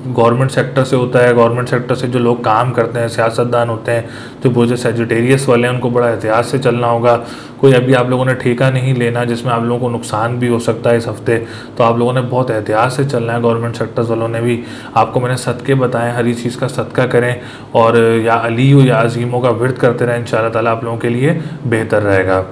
गवर्नमेंट सेक्टर से होता है। गवर्नमेंट सेक्टर से जो लोग काम करते हैं, सियासतदान होते हैं, जो बहुत सेजिटेरियस वाले हैं, उनको बड़ा एहतियात से चलना होगा। कोई अभी आप लोगों ने ठेका नहीं लेना जिसमें आप लोगों को नुकसान भी हो सकता है इस हफ्ते, तो आप लोगों ने बहुत एहतियात से चलना है। गवर्नमेंट सेक्टर्स वालों ने भी आपको मैंने सदक़े बताएं, हर चीज़ का सदका करें और या अली या अजीमों का विर्द करते रहें, इंशाल्लाह ताला आप लोगों के लिए बेहतर रहेगा।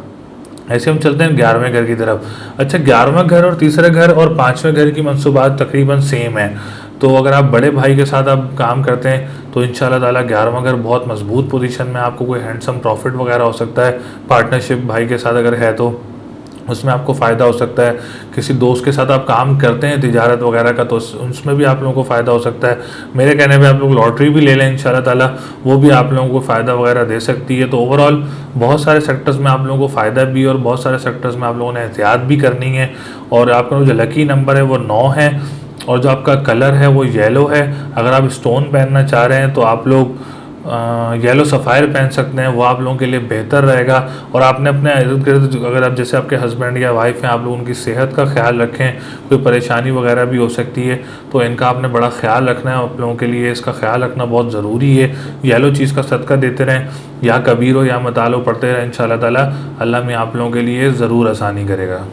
ऐसे हम चलते हैं 11वें घर की तरफ। अच्छा, 11वां घर और तीसरे घर और 5वें घर की मंसूबात तकरीबन सेम है। तो अगर आप बड़े भाई के साथ आप काम करते हैं तो इंशाल्लाह ताला 11वां घर बहुत मजबूत पोजीशन में, आपको कोई हैंडसम प्रॉफिट वगैरह हो सकता है। पार्टनरशिप भाई के साथ अगर है तो उसमें आपको फ़ायदा हो सकता है। किसी दोस्त के साथ आप काम करते हैं तिजारत वगैरह का, तो उसमें भी आप लोगों को फ़ायदा हो सकता है। मेरे कहने पे आप लोग लॉटरी भी ले लें इंशाल्लाह ताला, वो भी आप लोगों को फ़ायदा वगैरह दे सकती है। तो ओवरऑल बहुत सारे सेक्टर्स में आप लोगों को फ़ायदा भी और बहुत सारे सेक्टर्स में आप लोगों ने एहतियात भी करनी है। और आपका जो लकी नंबर है वो 9 है और जो आपका कलर है वो येलो है। अगर आप स्टोन पहनना चाह रहे हैं तो आप लोग येलो सफ़ायर पहन सकते हैं, वो आप लोगों के लिए बेहतर रहेगा। और आपने अपने इर्द गिर्द अगर आप जैसे आपके हस्बैंड या वाइफ हैं, आप लोग उनकी सेहत का ख्याल रखें, कोई परेशानी वगैरह भी हो सकती है तो इनका आपने बड़ा ख्याल रखना है। आप लोगों के लिए इसका ख्याल रखना बहुत ज़रूरी है। येलो चीज़ का सदका देते रहें, या कबीरो या मतालो पढ़ते रहें, इंशाल्लाह ताला अल्लाह में आप लोगों के लिए ज़रूर आसानी करेगा।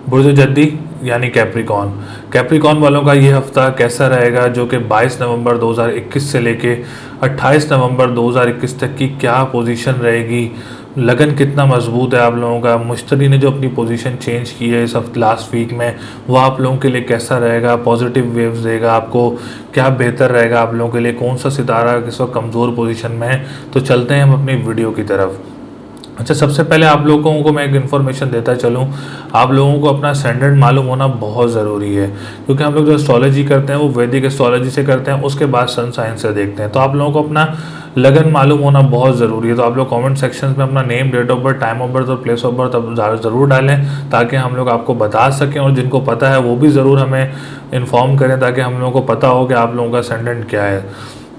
बुर्ज जद्दी यानी कैप्रिकॉन, कैप्रिकॉन वालों का ये हफ्ता कैसा रहेगा, जो कि 22 नवंबर 2021 से लेके 28 नवंबर 2021 तक की क्या पोजीशन रहेगी, लगन कितना मजबूत है आप लोगों का, मुश्तरी ने जो अपनी पोजीशन चेंज की है इस हफ्ते लास्ट वीक में, वो आप लोगों के लिए कैसा रहेगा, पॉजिटिव वेव्स देगा आपको, क्या बेहतर रहेगा आप लोगों के लिए, कौन सा सितारा किस वक्त कमज़ोर पोजीशन में है। तो चलते हैं हम अपनी वीडियो की तरफ। अच्छा, सबसे पहले आप लोगों को मैं एक इन्फॉर्मेशन देता चलूँ, आप लोगों को अपना स्टैंडर्ड मालूम होना बहुत ज़रूरी है, क्योंकि हम लोग जो एस्ट्रोलॉजी करते हैं वो वैदिक एस्ट्रोलॉजी से करते हैं, उसके बाद सन साइंस से देखते हैं। तो आप लोगों को अपना लगन मालूम होना बहुत ज़रूरी है। तो आप लोग कमेंट सेक्शन में अपना name, date of birth, time of birth और प्लेस ऑफ बर्थ अब ज़रूर डालें, ताकि हम लोग आपको बता सकें, और जिनको पता है वो भी ज़रूर हमें इन्फॉर्म करें, ताकि हम लोगों को पता हो कि आप लोगों का स्टैंडर्ड क्या है।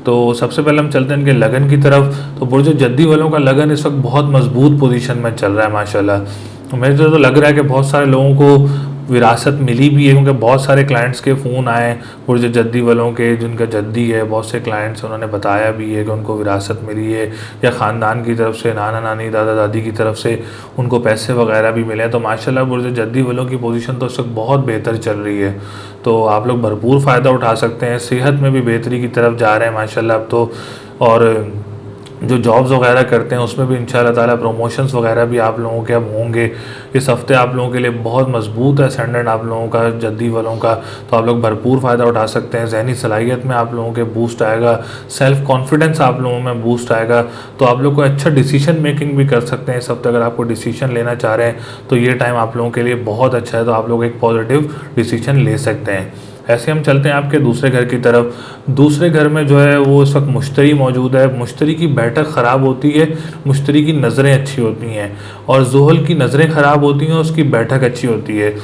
तो सबसे पहले हम चलते हैं इनके लगन की तरफ। तो बुर्ज जद्दी वालों का लगन इस वक्त बहुत मजबूत पोजीशन में चल रहा है माशाल्लाह। मेरे तो लग रहा है कि बहुत सारे लोगों को विरासत मिली भी है, क्योंकि बहुत सारे क्लाइंट्स के फ़ोन आए बुर्ज जद्दी वालों के, जिनका जद्दी है, बहुत से क्लाइंट्स उन्होंने बताया भी है कि उनको विरासत मिली है, या ख़ानदान की तरफ से, नाना नानी दादा दादी की तरफ से उनको पैसे वगैरह भी मिले हैं। तो माशाल्लाह बुर्ज जद्दी वालों की पोजीशन तो इस वक्त बहुत बेहतर चल रही है। तो आप लोग भरपूर फ़ायदा उठा सकते हैं, सेहत में भी बेहतरी की तरफ जा रहे हैं माशाल्लाह अब तो। और जो जॉब्स वगैरह करते हैं उसमें भी इंशाल्लाह ताला प्रमोशंस वगैरह भी आप लोगों के अब होंगे। इस हफ्ते आप लोगों के लिए बहुत मजबूत है स्टैंडर्ड आप लोगों का, जद्दी वालों का। तो आप लोग भरपूर फ़ायदा उठा सकते हैं। ज़हनी सलाहियत में आप लोगों के बूस्ट आएगा, सेल्फ़ कॉन्फिडेंस आप लोगों में बूस्ट आएगा। तो आप लोग को अच्छा डिसीजन मेकिंग भी कर सकते हैं इस हफ्ते। अगर आपको डिसीजन लेना चाह रहे हैं तो ये टाइम आप लोगों के लिए बहुत अच्छा है, तो आप लोग एक पॉजिटिव डिसीजन ले सकते हैं। ऐसे हम चलते हैं आपके दूसरे घर की तरफ। दूसरे घर में जो है वो इस वक्त मुश्तरी मौजूद है। मुश्तरी की बैठक ख़राब होती है, मुश्तरी की नज़रें अच्छी होती हैं, और ज़ुहल की नज़रें ख़राब होती हैं, उसकी बैठक अच्छी होती है।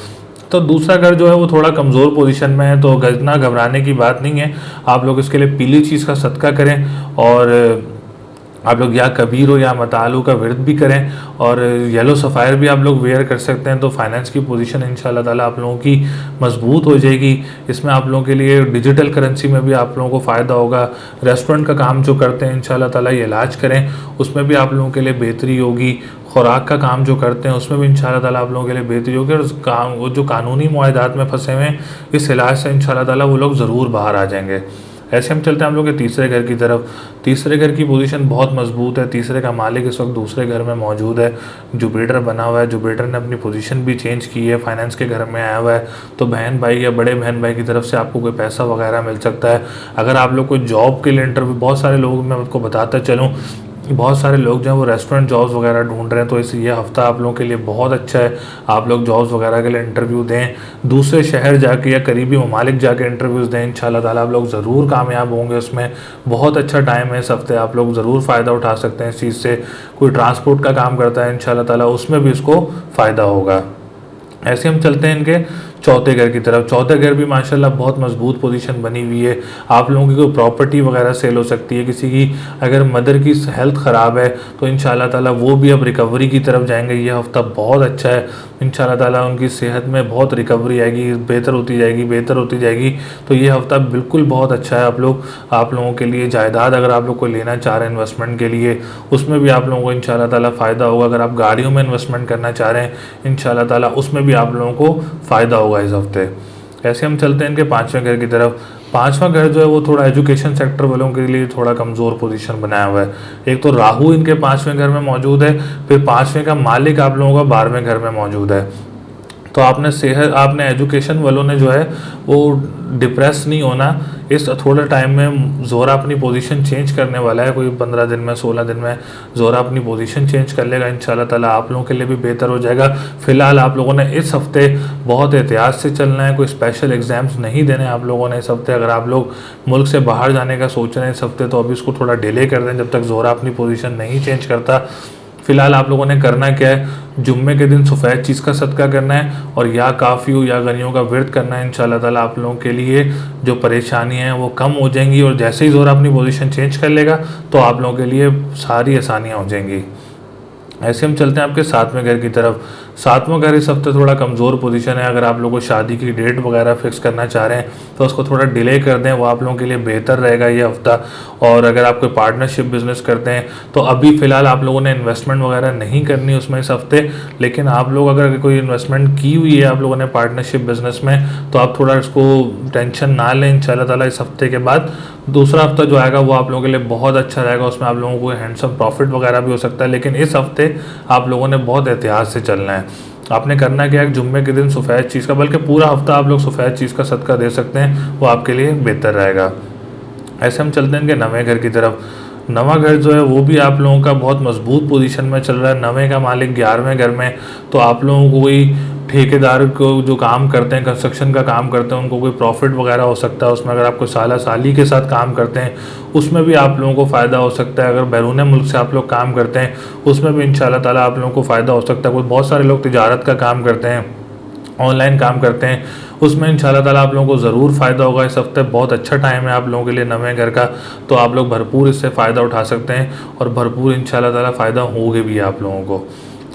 तो दूसरा घर जो है वो थोड़ा कमज़ोर पोजीशन में है, तो इतना घबराने की बात नहीं है। आप लोग इसके लिए पीली चीज़ का सदका करें, और आप लोग या कबीरो या मतालू का विरद भी करें, और येलो सफ़ायर भी आप लोग वेयर कर सकते हैं। तो फाइनेंस की पोजीशन इंशाल्लाह ताला आप लोगों की मजबूत हो जाएगी। इसमें आप लोगों के लिए डिजिटल करेंसी में भी आप लोगों को फ़ायदा होगा। रेस्टोरेंट का काम जो करते हैं इंशाल्लाह ताला ये इलाज करें, उसमें भी आप लोगों के लिए बेहतरी होगी। खुराक का काम जो करते हैं उसमें भी इंशाल्लाह ताला आप लोगों के लिए बेहतरी होगी। और काम वो जो कानूनी मुआहदात में फंसे हुए हैं, इस इलाज से इंशाल्लाह ताला वो लोग ज़रूर बाहर आ जाएंगे। ऐसे हम चलते हैं हम लोग के तीसरे घर की तरफ। तीसरे घर की पोजीशन बहुत मजबूत है। तीसरे का मालिक इस वक्त दूसरे घर में मौजूद है, जुपिटर बना हुआ है। जुपिटर ने अपनी पोजीशन भी चेंज की है, फाइनेंस के घर में आया हुआ है। तो बहन भाई या बड़े बहन भाई की तरफ से आपको कोई पैसा वगैरह मिल सकता है। अगर आप लोग कोई जॉब के लिए इंटरव्यू, बहुत सारे लोग, मैं आपको बताता चलूँ, बहुत सारे लोग जो हैं वो रेस्टोरेंट जॉब्स वगैरह ढूंढ रहे हैं। तो इस ये हफ्ता आप लोगों के लिए बहुत अच्छा है। आप लोग जॉब्स वगैरह के लिए इंटरव्यू दें, दूसरे शहर जाके या करीबी ममालिक जाके इंटरव्यूज़ दें। इंशाल्लाह ताला आप लोग ज़रूर कामयाब होंगे उसमें। बहुत अच्छा टाइम है इस हफ्ते, आप लोग ज़रूर फ़ायदा उठा सकते हैं इस चीज़ से। कोई ट्रांसपोर्ट का काम करता है इंशाल्लाह ताला उसमें भी इसको फ़ायदा होगा। ऐसे हम चलते हैं इनके चौथे घर की तरफ। चौथे घर भी माशाल्लाह बहुत मजबूत पोजीशन बनी हुई है। आप लोगों की कोई प्रॉपर्टी वगैरह सेल हो सकती है। किसी की अगर मदर की हेल्थ ख़राब है तो इंशाल्लाह ताला वो भी अब रिकवरी की तरफ जाएंगे। ये हफ्ता बहुत अच्छा है, इंशाल्लाह ताला उनकी सेहत में बहुत रिकवरी आएगी, बेहतर होती जाएगी, बेहतर होती जाएगी। तो ये हफ्ता बिल्कुल बहुत अच्छा है। आप लोगों के लिए जायदाद अगर आप लोग को लेना चाह रहे हैं इन्वेस्टमेंट के लिए, उसमें भी आप लोगों को इंशाल्लाह ताला फ़ायदा होगा। अगर आप गाड़ियों में इन्वेस्टमेंट करना चाह रहे हैं इंशाल्लाह ताला उसमें भी आप लोगों को फ़ायदा होगा इस हफ्ते। ऐसे हम चलते हैं इनके पाँचवें घर की तरफ। पांचवा घर जो है वो थोड़ा एजुकेशन सेक्टर वालों के लिए थोड़ा कमज़ोर पोजीशन बनाया हुआ है। एक तो राहु इनके पांचवें घर में मौजूद है, फिर पांचवें का मालिक आप लोगों का 12वें घर में मौजूद है। तो आपने एजुकेशन वालों ने जो है वो डिप्रेस नहीं होना। इस थोड़े टाइम में ज़ोरा अपनी पोजीशन चेंज करने वाला है, कोई 15 दिन में 16 दिन में ज़ोरा अपनी पोजीशन चेंज कर लेगा। इंशाल्लाह ताला आप लोगों के लिए भी बेहतर हो जाएगा। फिलहाल आप लोगों ने इस हफ्ते बहुत एहतियात से चलना है, कोई स्पेशल एग्ज़ाम्स नहीं देने आप लोगों ने इस हफ्ते। अगर आप लोग मुल्क से बाहर जाने का सोच रहे हैं इस हफ्ते, तो अभी इसको थोड़ा डिले कर दें जब तक ज़ोरा अपनी पोजीशन नहीं चेंज करता। फ़िलहाल आप लोगों ने करना क्या है, जुम्मे के दिन सफ़ेद चीज़ का सदका करना है और या काफ़ी या गनियों का विर्द करना है। इंशाल्लाह ताला आप लोगों के लिए जो परेशानियां हैं वो कम हो जाएंगी और जैसे ही ज़ोरा अपनी पोजीशन चेंज कर लेगा तो आप लोगों के लिए सारी आसानियां हो जाएंगी। ऐसे हम चलते हैं आपके सातवें घर की तरफ। सातवां घर इस हफ्ते थोड़ा कमज़ोर पोजीशन है। अगर आप लोगों को शादी की डेट वगैरह फिक्स करना चाह रहे हैं तो उसको थोड़ा डिले कर दें, वो आप लोगों के लिए बेहतर रहेगा ये हफ्ता। और अगर आप कोई पार्टनरशिप बिजनेस करते हैं तो अभी फ़िलहाल आप लोगों ने इन्वेस्टमेंट वगैरह नहीं करनी उसमें इस हफ्ते। लेकिन आप लोग अगर कोई इन्वेस्टमेंट की हुई है आप लोगों ने पार्टनरशिप बिजनेस में, तो आप थोड़ा इसको टेंशन ना लें। इंशाल्लाह ताला इस हफ्ते के बाद दूसरा हफ्ता जो आएगा वो आप लोगों के लिए बहुत अच्छा रहेगा। उसमें आप लोगों को हैंडसम प्रॉफिट वगैरह भी हो सकता है। लेकिन इस हफ्ते आप लोगों ने बहुत एहतियात से चलना है। आपने करना क्या है, जुम्मे के दिन सफ़ेद चीज़ का, बल्कि पूरा हफ्ता आप लोग सफ़ेद चीज़ का सदका दे सकते हैं, वो आपके लिए बेहतर रहेगा। ऐसे हम चलते हैं इनके नवे घर की तरफ। नवा घर जो है वो भी आप लोगों का बहुत मजबूत पोजीशन में चल रहा है। नवे का मालिक 11वें घर में, तो आप लोगों को कोई ठेकेदार को जो काम करते हैं, कंस्ट्रक्शन का काम करते हैं, उनको कोई प्रॉफिट वगैरह हो सकता है उसमें। अगर आप कोई साली के साथ काम करते हैं उसमें भी आप लोगों को फ़ायदा हो सकता है। अगर बैरून मुल्क से आप लोग काम करते हैं उसमें भी इंशाल्लाह ताला आप लोगों को फ़ायदा हो सकता है। कोई बहुत सारे लोग तिजारत का काम करते हैं, ऑनलाइन काम करते हैं, उसमें इंशाल्लाह ताला आप लोगों को ज़रूर फ़ायदा होगा। इस हफ्ते बहुत अच्छा टाइम है आप लोगों के लिए नवे घर का, तो आप लोग भरपूर इससे फ़ायदा उठा सकते हैं और भरपूर इंशाल्लाह ताला फ़ायदा होगे भी आप लोगों को।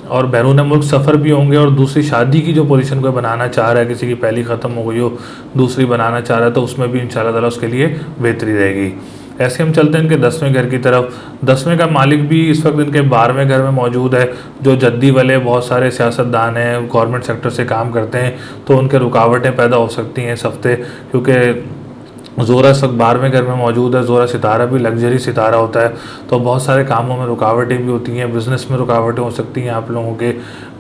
और बैरून मुल्क सफ़र भी होंगे। और दूसरी शादी की जो पोजीशन कोई बनाना चाह रहा है, किसी की पहली ख़त्म हो गई हो दूसरी बनाना चाह रहा है, तो उसमें भी इंशाल्लाह ताला उसके लिए बेहतरी रहेगी। ऐसे हम चलते हैं इनके 10वें घर की तरफ। 10वें का मालिक भी इस वक्त इनके 12वें घर में मौजूद है। जो जद्दी वाले बहुत सारे सियासतदान हैं, गवर्नमेंट सेक्टर से काम करते हैं, तो उनके रुकावटें पैदा हो सकती हैं इस हफ्ते, क्योंकि ज़ोरा इस वक्त 12वें घर में मौजूद है। ज़ोरा सितारा भी लग्जरी सितारा होता है, तो बहुत सारे कामों में रुकावटें भी होती हैं। बिज़नेस में रुकावटें हो सकती हैं आप लोगों के,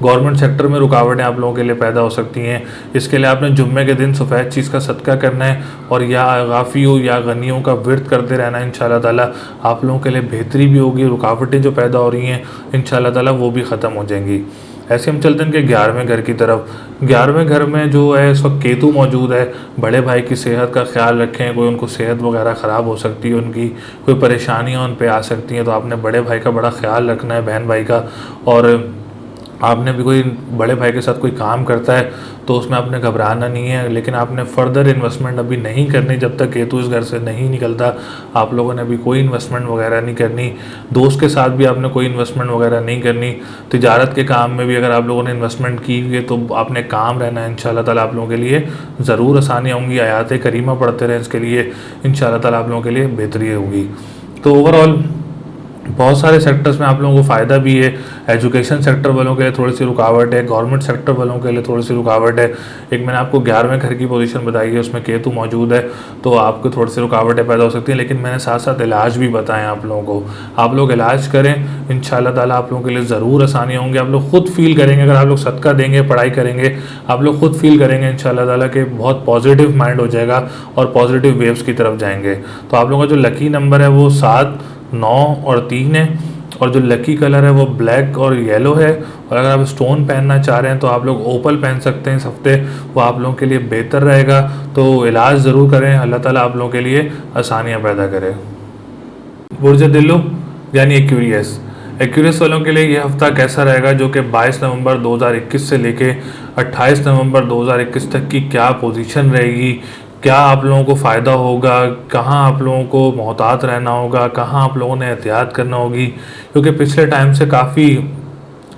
गवर्नमेंट सेक्टर में रुकावटें आप लोगों के लिए पैदा हो सकती हैं। इसके लिए आपने जुम्मे के दिन सफ़ेद चीज़ का सदका करना है और या गाफ़ियों या गनियों का विर्द करते रहना है। इंशाल्लाह ताला आप लोगों के लिए बेहतरी भी होगी। रुकावटें जो पैदा हो रही हैं इंशाल्लाह ताला वो भी ख़त्म हो जाएंगी। ऐसे हम चलते हैं कि 11वें घर की तरफ। 11वें घर में जो है इस वक्त केतु मौजूद है। बड़े भाई की सेहत का ख्याल रखें, कोई उनको सेहत वगैरह ख़राब हो सकती है, उनकी कोई परेशानियाँ उन पे आ सकती हैं, तो आपने बड़े भाई का बड़ा ख्याल रखना है, बहन भाई का। और आपने भी कोई बड़े भाई के साथ कोई काम करता है तो उसमें आपने घबराना नहीं है। लेकिन आपने फ़र्दर इन्वेस्टमेंट अभी नहीं करनी जब तक केतु इस घर से नहीं निकलता। आप लोगों ने अभी कोई इन्वेस्टमेंट वगैरह नहीं करनी। दोस्त के साथ भी आपने कोई इन्वेस्टमेंट वगैरह नहीं करनी। तिजारत के काम में भी अगर आप लोगों ने इन्वेस्टमेंट की हुई है तो आपने काम रहना है। इंशाल्लाह ताला आप लोगों के लिए ज़रूर आसानियाँ होंगी। आयात करीमा पढ़ते रहें, इसके लिए इंशाल्लाह ताला आप लोगों के लिए बेहतरी होगी। तो ओवरऑल बहुत सारे सेक्टर्स में आप लोगों को फ़ायदा भी है। एजुकेशन सेक्टर वालों के लिए थोड़ी सी रुकावट है, गवर्नमेंट सेक्टर वालों के लिए थोड़ी सी रुकावट है। एक मैंने आपको 11वें घर की पोजीशन बताई है, उसमें केतु मौजूद है, तो आपको थोड़ी सी रुकावटें पैदा हो सकती हैं। लेकिन मैंने साथ साथ इलाज भी बताएं आप लोगों को। आप लोग इलाज करें, इंशाल्लाह ताला आप लोगों के लिए ज़रूर आसानी होंगी। आप लोग खुद फील करेंगे, अगर आप लोग सदका देंगे, पढ़ाई करेंगे, आप लोग खुद फील करेंगे इंशाल्लाह ताला कि बहुत पॉजिटिव माइंड हो जाएगा और पॉजिटिव वेव्स की तरफ जाएंगे। तो आप लोगों का जो लकी नंबर है वो 7, 9 और 3 है। और जो लकी कलर है वो ब्लैक और येलो है। और अगर आप स्टोन पहनना चाह रहे हैं तो आप लोग ओपल पहन सकते हैं इस हफ्ते, वो आप लोगों के लिए बेहतर रहेगा। तो इलाज ज़रूर करें, अल्लाह ताला आप लोगों के लिए आसानियाँ पैदा करे। बुर्ज दिल्लु यानी एक्यूरियस वालों के लिए ये हफ्ता कैसा रहेगा, जो कि 22 नवंबर 2021 से लेके 28 नवंबर 2021 तक की क्या पोजीशन रहेगी, क्या आप लोगों को फ़ायदा होगा, कहाँ आप लोगों को मोहतात रहना होगा, कहाँ आप लोगों ने एहतियात करना होगी। क्योंकि पिछले टाइम से काफ़ी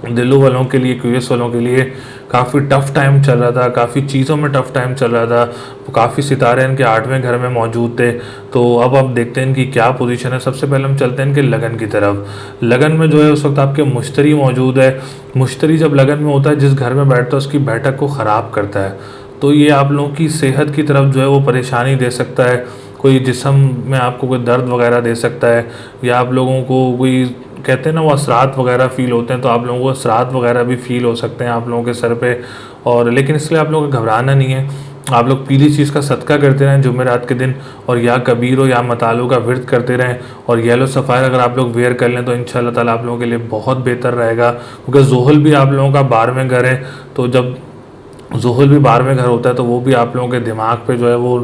दिल्लू वालों के लिए, क्यूरियस वालों के लिए काफ़ी टफ़ टाइम चल रहा था, काफ़ी चीज़ों में टफ़ टाइम चल रहा था। तो काफ़ी सितारे इनके 8वें घर में मौजूद थे। तो अब आप देखते हैं इनकी क्या पोजीशन है। सबसे पहले हम चलते हैं इनके लगन की तरफ। लगन में जो है उस वक्त आपके मुश्तरी मौजूद है। मुश्तरी जब लगन में होता है, जिस घर में बैठता है उसकी बैठक को ख़राब करता है। तो ये आप लोगों की सेहत की तरफ जो है वो परेशानी दे सकता है। कोई जिस्म में आपको कोई दर्द वगैरह दे सकता है, या आप लोगों को कोई कहते हैं ना वो असरात वगैरह फ़ील होते हैं, तो आप लोगों को असरात वगैरह भी फ़ील हो सकते हैं आप लोगों के सर पे। और लेकिन इसलिए आप लोगों को घबराना नहीं है। आप लोग पीली चीज़ का सदका करते रहें जुमेरात के दिन, और या कबीर या मतालों का विर्द करते रहें, और येलो सफ़ायर अगर आप लोग वेयर कर लें तो इंशाल्लाह ताला आप लोगों के लिए बहुत बेहतर रहेगा। क्योंकि ज़ुहल भी आप लोगों का 12वें घर है, तो जब ज़ुहल भी 12वें घर होता है तो वो भी आप लोगों के दिमाग पे जो है वो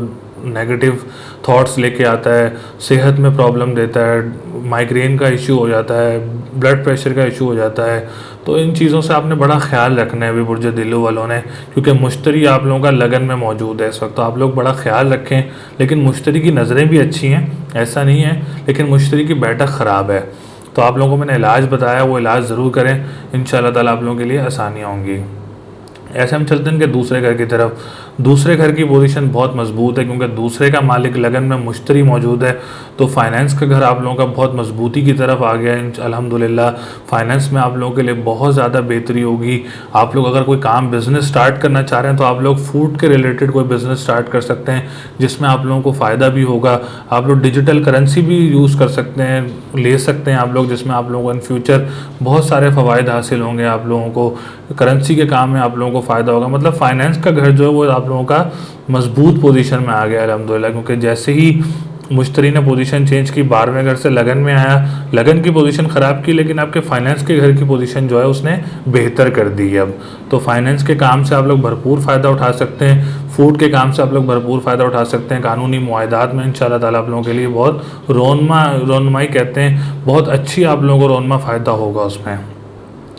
नेगेटिव थॉट्स लेके आता है, सेहत में प्रॉब्लम देता है, माइग्रेन का इशू हो जाता है, ब्लड प्रेशर का इशू हो जाता है। तो इन चीज़ों से आपने बड़ा ख्याल रखना है अभी बुर्ज दिल्लू वालों ने, क्योंकि मुश्तरी आप लोगों का लगन में मौजूद है इस वक्त, तो आप लोग बड़ा ख्याल रखें। लेकिन मुश्तरी की नज़रें भी अच्छी हैं, ऐसा नहीं है, लेकिन मुश्तरी की बैठक ख़राब है। तो आप लोगों को मैंने इलाज बताया, वो इलाज ज़रूर करें, इंशाल्लाह ताला आप लोगों के लिए आसानियाँ होंगी। ऐसे हम चलते हैं कि दूसरे घर की तरफ। दूसरे घर की पोजीशन बहुत मजबूत है, क्योंकि दूसरे का मालिक लगन में मुश्तरी मौजूद है, तो फाइनेंस का घर आप लोगों का बहुत मजबूती की तरफ आ गया है अल्हम्दुलिल्लाह। फाइनेंस में आप लोगों के लिए बहुत ज़्यादा बेहतरी होगी। आप लोग अगर कोई काम बिज़नेस स्टार्ट करना चाह रहे हैं तो आप लोग फूड के रिलेटेड कोई बिज़नेस स्टार्ट कर सकते हैं, जिसमें आप लोगों को फ़ायदा भी होगा। आप लोग डिजिटल करेंसी भी यूज़ कर सकते हैं, ले सकते हैं आप लोग, जिसमें आप लोगों को इन फ्यूचर बहुत सारे फ़वाइद हासिल होंगे। आप लोगों को करेंसी के काम में आप लोगों को फ़ायदा होगा। मतलब फाइनेंस का घर जो है वो आप लोगों का मजबूत पोजीशन में आ गया अल्हम्दुलिल्लाह, क्योंकि जैसे ही मुश्तरी ने पोजीशन चेंज की, 12वें घर से लगन में आया, लगन की पोजीशन ख़राब की, लेकिन आपके फाइनेंस के घर की पोजीशन जो है उसने बेहतर कर दी है अब। तो फाइनेंस के काम से आप लोग भरपूर फ़ायदा उठा सकते हैं, फूड के काम से आप लोग भरपूर फ़ायदा उठा सकते हैं, कानूनी मुआहदात में इंशाल्लाह ताला आप लोगों के लिए बहुत रोनमाई कहते हैं, बहुत अच्छी आप लोगों को रोनमा फ़ायदा होगा उसमें।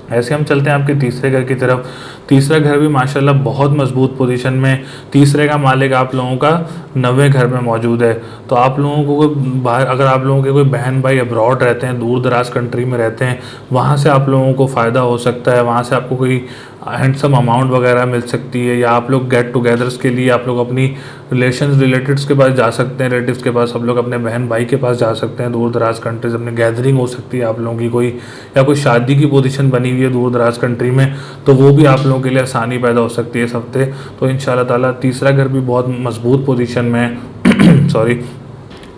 ऐसे हम चलते हैं आपके तीसरे घर की तरफ। तीसरा घर भी माशाल्लाह बहुत मजबूत पोजीशन में, तीसरे का मालिक आप लोगों का 9वें घर में मौजूद है। तो आप लोगों को कोई बाहर, अगर आप लोगों के कोई बहन भाई अब्रॉड रहते हैं, दूर दराज कंट्री में रहते हैं, वहाँ से आप लोगों को फ़ायदा हो सकता है, वहाँ से आपको कोई हैंडसम अमाउंट वगैरह मिल सकती है, या आप लोग गेट टुगेदर्स के लिए आप लोग अपनी रिलेटिव्स के पास जा सकते हैं, रिलेटिव्स के पास, आप लोग अपने बहन भाई के पास जा सकते हैं, दूर दराज कंट्रीज अपनी गैदरिंग हो सकती है आप लोगों की कोई, या कोई शादी की पोजीशन बनी हुई है दूर दराज कंट्री में, तो वो भी आप लोगों के लिए आसानी पैदा हो सकती है इस हफ्ते। तो इंशाल्लाह ताला तीसरा घर भी बहुत मजबूत पोजीशन में है सॉरी।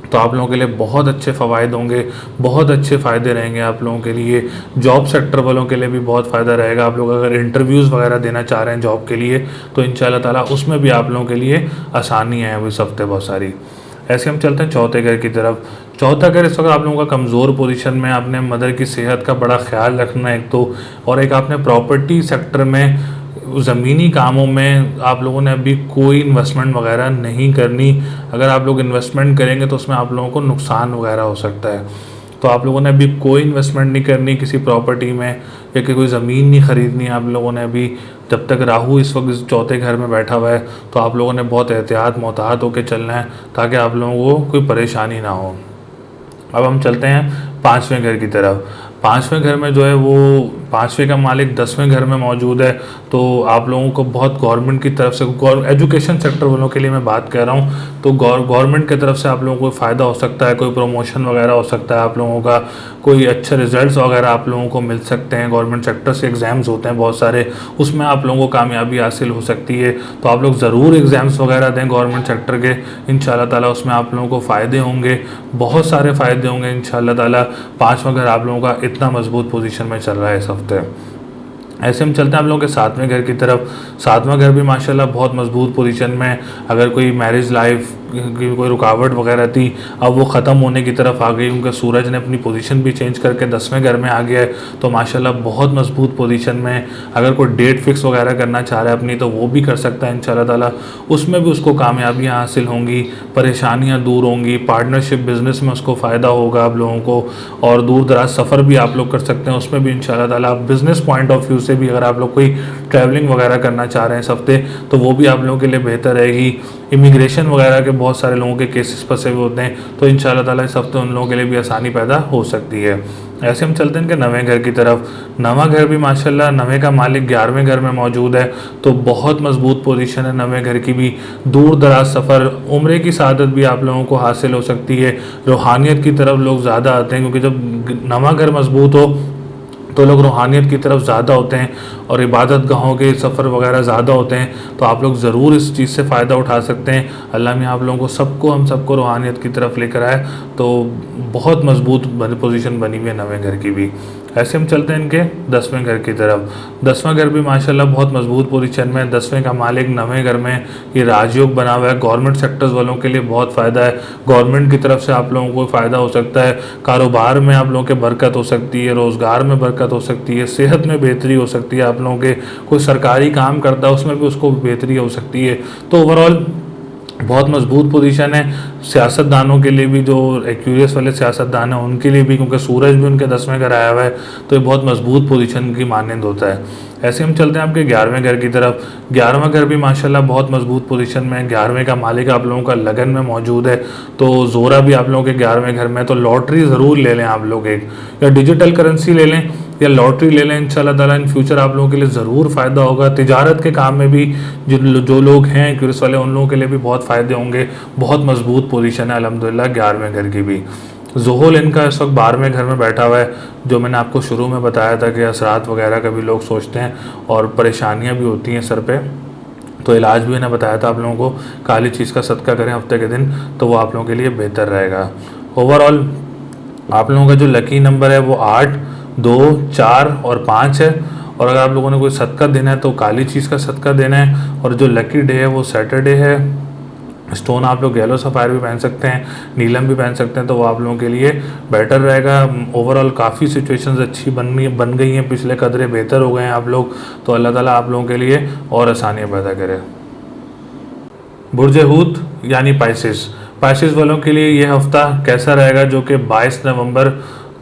तो आप लोगों के लिए बहुत अच्छे फ़वाइद होंगे, बहुत अच्छे फ़ायदे रहेंगे आप लोगों के लिए। जॉब सेक्टर वालों के लिए भी बहुत फ़ायदा रहेगा। आप लोग अगर इंटरव्यूज़ वगैरह देना चाह रहे हैं जॉब के लिए, तो इंशाल्लाह ताला उसमें भी आप लोगों के लिए आसानी है इस हफ्ते बहुत सारी। ऐसे हम चलते हैं चौथे घर की तरफ। चौथा घर इस वक्त आप लोगों का कमज़ोर पोजीशन में, आपने मदर की सेहत का बड़ा ख्याल रखना है एक तो, और एक आपने प्रॉपर्टी सेक्टर में, ज़मीनी कामों में आप लोगों ने अभी कोई इन्वेस्टमेंट वगैरह नहीं करनी। अगर आप लोग इन्वेस्टमेंट करेंगे तो उसमें आप लोगों को नुकसान वगैरह हो सकता है। तो आप लोगों ने अभी कोई इन्वेस्टमेंट नहीं करनी किसी प्रॉपर्टी में, या कि कोई ज़मीन नहीं ख़रीदनी है आप लोगों ने अभी, जब तक राहु इस वक्त इस चौथे घर में बैठा हुआ है। तो आप लोगों ने बहुत एहतियात मोहतात होकर चलना है, ताकि आप लोगों को कोई परेशानी ना हो। अब हम चलते हैं पाँचवें घर की तरफ। पाँचवें घर में जो है वो पाँचवें का मालिक 10वें घर में मौजूद है। तो आप लोगों को बहुत गवर्नमेंट की तरफ से, एजुकेशन सेक्टर वालों के लिए मैं बात कर रहा हूँ, तो गवर्नमेंट की तरफ से आप लोगों को फ़ायदा हो सकता है, कोई प्रमोशन वगैरह हो सकता है आप लोगों का, कोई अच्छे रिजल्ट्स वगैरह आप लोगों को मिल सकते हैं। गवर्नमेंट सेक्टर से एग्ज़ाम्स होते हैं बहुत सारे, उसमें आप लोगों को कामयाबी हासिल हो सकती है। तो आप लोग ज़रूर एग्ज़ाम्स वगैरह दें गवर्नमेंट सेक्टर के, इंशाल्लाह ताला उसमें आप लोगों को फ़ायदे होंगे, बहुत सारे फ़ायदे होंगे इंशाल्लाह ताला। पाँचवां घर आप लोगों का इतना मजबूत पोजीशन में चल रहा है इस हफ्ते। ऐसे हम चलते हैं आप लोगों के सातवें घर की तरफ। सातवां घर भी माशाल्लाह बहुत मजबूत पोजीशन में। अगर कोई मैरिज लाइफ की कोई रुकावट वगैरह थी, अब वो ख़त्म होने की तरफ आ गई, उनके सूरज ने अपनी पोजीशन भी चेंज करके 10वें घर में आ गया है। तो माशाल्लाह बहुत मजबूत पोजीशन में। अगर कोई डेट फिक्स वगैरह करना चाह रहा है अपनी, तो वो भी कर सकता है इंशाल्लाह ताला। उसमें भी उसको कामयाबियाँ हासिल होंगी, परेशानियाँ दूर होंगी, पार्टनरशिप बिज़नेस में उसको फ़ायदा होगा आप लोगों को, और दूर दराज सफ़र भी आप लोग कर सकते हैं उसमें भी इंशाल्लाह ताला। बिज़नेस पॉइंट ऑफ व्यू से भी अगर आप लोग कोई ट्रैवलिंग वगैरह करना चाह रहे हैं इस हफ्ते, तो वो भी आप लोगों के लिए बेहतर रहेगी। इमिग्रेशन वगैरह के बहुत सारे लोगों के केसेस फंसे हुए होते हैं, तो इंशाल्लाह ताला इस हफ्ते उन लोगों के लिए भी आसानी पैदा हो सकती है। ऐसे हम चलते हैं कि 9वें घर की तरफ। 9वां घर भी माशाल्लाह 9वें का मालिक 11वें घर में मौजूद है। तो बहुत मजबूत पोजीशन है 9वें घर की भी। दूर दराज सफ़र, उम्रे की सआदत भी आप लोगों को हासिल हो सकती है। रूहानियत की तरफ लोग ज़्यादा आते हैं, क्योंकि जब 9वां घर मजबूत हो तो लोग रूहानियत की तरफ ज़्यादा होते हैं और इबादत गाहों के सफ़र वगैरह ज़्यादा होते हैं, तो आप लोग ज़रूर इस चीज़ से फ़ायदा उठा सकते हैं। अल्लाह मियाँ आप लोगों को हम सबको रूहानियत की तरफ लेकर आए, तो बहुत मजबूत पोजीशन बनी हुई है नवे घर की भी। ऐसे हम चलते हैं इनके 10वें घर की तरफ। 10वां घर भी माशाल्लाह बहुत मजबूत पोजीशन में है। 10वें का मालिक नवे घर में ये राजयोग बना हुआ है। गवर्नमेंट सेक्टर्स वालों के लिए बहुत फ़ायदा है, गवर्नमेंट की तरफ से आप लोगों को फ़ायदा हो सकता है, कारोबार में आप लोगों के बरकत हो सकती है, रोज़गार में बरकत हो सकती है, सेहत में बेहतरी हो सकती है, आप लोगों के कोई सरकारी काम करता है उसमें भी उसको बेहतरी हो सकती है। तो ओवरऑल बहुत मजबूत पोजीशन है। सियासतदानों के लिए भी, जो एक्यूरियस वाले सियासतदान हैं उनके लिए भी, क्योंकि सूरज भी उनके 10वें घर आया हुआ है, तो ये बहुत मजबूत पोजीशन की मानंद होता है। ऐसे हम चलते हैं आपके 11वें घर की तरफ। 11वां घर भी माशाल्लाह बहुत मजबूत पोजीशन में है। 11वें का मालिक आप लोगों का लगन में मौजूद है, तो जोरा भी आप लोगों के 11वें घर में है। तो लॉटरी ज़रूर ले लें आप लोग एक, या डिजिटल करेंसी ले लें या लॉटरी ले लें। इंशाल्लाह ताला इन फ्यूचर आप लोगों के लिए ज़रूर फ़ायदा होगा। तिजारत के काम में भी जो लोग हैं एक्यूरियस वाले, उन लोगों के लिए भी बहुत फ़ायदे होंगे। बहुत मजबूत पोजीशन है अल्हम्दुलिल्लाह 11वें घर की भी। ज़ुहुल इनका इस वक्त 12वें घर में बैठा हुआ है, जो मैंने आपको शुरू में बताया था कि असरात वगैरह का भी लोग सोचते हैं और परेशानियां भी होती हैं सर पे, तो इलाज भी मैंने बताया था आप लोगों को। काली चीज़ का सदका करें हफ्ते के दिन, तो वो आप लोगों के लिए बेहतर रहेगा। ओवरऑल आप लोगों का जो लकी नंबर है वो 8, 2, 4 और 5 है। और अगर आप लोगों ने कोई सदका देना है तो काली चीज़ का सदका देना है। और जो लकी डे है वो सैटरडे है। स्टोन आप लोग येलो सफ़ायर भी पहन सकते हैं, नीलम भी पहन सकते हैं, तो वो आप लोगों के लिए बेटर रहेगा। ओवरऑल काफ़ी सिचुएशंस अच्छी बन गई हैं, पिछले कदरे बेहतर हो गए हैं आप लोग, तो अल्लाह ताला आप लोगों के लिए और आसानियाँ पैदा करे। बुर्ज हूत यानी पाइसेस वालों के लिए ये हफ्ता कैसा रहेगा, जो कि 22 नवंबर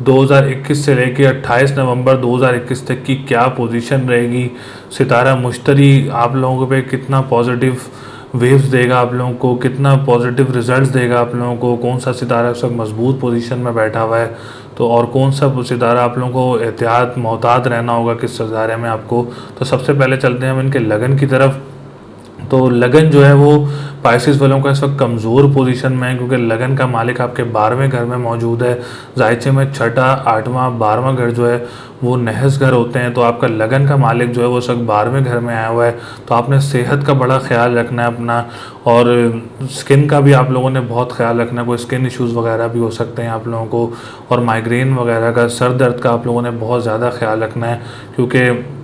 2021 से लेकर 28 नवंबर 2021 तक की क्या पोजीशन रहेगी। सितारा मुश्तरी आप लोगों पे कितना पॉजिटिव वेव्स देगा, आप लोगों को कितना पॉजिटिव रिजल्ट्स देगा, आप लोगों को कौन सा सितारा इस वक्त मजबूत पोजीशन में बैठा हुआ है, तो और कौन सा सितारा आप लोगों को एहतियात मोहतात रहना होगा किस सितारे में आपको। तो सबसे पहले चलते हैं हम इनके लगन की तरफ। तो लगन जो है वो पाइसेस वालों का इस वक्त कमज़ोर पोजीशन में है, क्योंकि लगन का मालिक आपके 12वें घर में मौजूद है। जायचे में 6ठा, 8वां, 12वां घर जो है वो नहस घर होते हैं। तो आपका लगन का मालिक जो है वो इस वक्त 12वें घर में आया हुआ है। तो आपने सेहत का बड़ा ख्याल रखना है अपना, और स्किन का भी आप लोगों ने बहुत ख्याल रखना है। कोई स्किन इश्यूज़ वगैरह भी हो सकते हैं आप लोगों को, और माइग्रेन वगैरह का, सर दर्द का आप लोगों ने बहुत ज़्यादा ख्याल रखना है, क्योंकि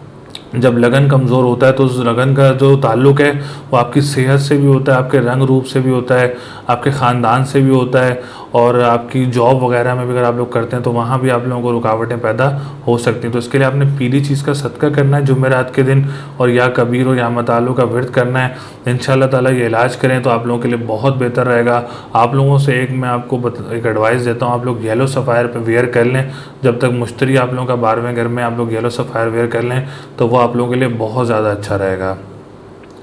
जब लगन कमज़ोर होता है तो उस लगन का जो ताल्लुक़ है वो आपकी सेहत से भी होता है, आपके रंग रूप से भी होता है, आपके ख़ानदान से भी होता है, और आपकी जॉब वगैरह में भी अगर आप लोग करते हैं तो वहाँ भी आप लोगों को रुकावटें पैदा हो सकती हैं। तो इसके लिए आपने पीली चीज़ का सदका करना है जुमेरात के दिन, और या कबीर और या मतालु का विर्द करना है। इंशाल्लाह ताला ये इलाज करें तो आप लोगों के लिए बहुत बेहतर रहेगा। आप लोगों से मैं आपको एक एडवाइस देता हूँ, आप लोग येलो सफ़ायर पर वेयर कर लें। जब तक मुश्तरी आप लोगों का 12वें घर में, आप लोग येलो सफ़ायर वेयर कर लें तो वो आप लोगों के लिए बहुत ज़्यादा अच्छा रहेगा।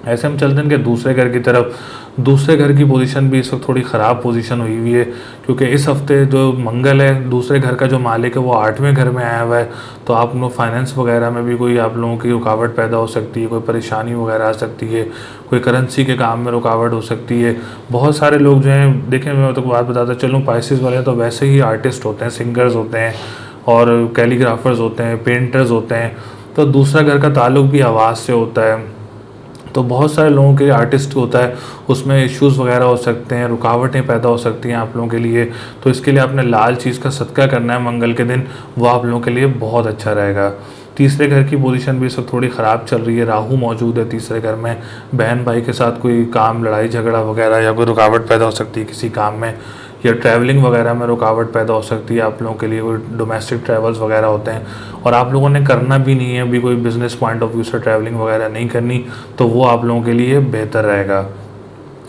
ऐसे हम चलते हैं कि दूसरे घर की तरफ। दूसरे घर की पोजीशन भी इस वक्त थोड़ी ख़राब पोजीशन हुई हुई है, क्योंकि इस हफ्ते जो मंगल है, दूसरे घर का जो मालिक है वो 8वें घर में आया हुआ है। तो आप लोग फाइनेंस वगैरह में भी कोई आप लोगों की रुकावट पैदा हो सकती है, कोई परेशानी वगैरह आ सकती है, कोई करेंसी के काम में रुकावट हो सकती है। बहुत सारे लोग जो हैं, देखें मैं तो बात बताता चलूँ, पाइसेस वाले तो वैसे ही आर्टिस्ट होते हैं, सिंगर्स होते हैं, और कैलीग्राफर्स होते हैं, पेंटर्स होते हैं। तो दूसरा घर का ताल्लुक़ भी आवाज़ से होता है, तो बहुत सारे लोगों के आर्टिस्ट होता है, उसमें इश्यूज़ वगैरह हो सकते हैं, रुकावटें पैदा हो सकती हैं आप लोगों के लिए। तो इसके लिए आपने लाल चीज़ का सदका करना है मंगल के दिन, वो आप लोगों के लिए बहुत अच्छा रहेगा। तीसरे घर की पोजीशन भी इस वक्त थोड़ी ख़राब चल रही है। राहु मौजूद है तीसरे घर में। बहन भाई के साथ कोई काम, लड़ाई झगड़ा वगैरह, या कोई रुकावट पैदा हो सकती है किसी काम में, या ट्रैवलिंग वगैरह में रुकावट पैदा हो सकती है आप लोगों के लिए। कोई डोमेस्टिक ट्रैवल्स वगैरह होते हैं और आप लोगों ने करना भी नहीं है, अभी कोई बिज़नेस पॉइंट ऑफ व्यू से ट्रैवलिंग वगैरह नहीं करनी, तो वो आप लोगों के लिए बेहतर रहेगा।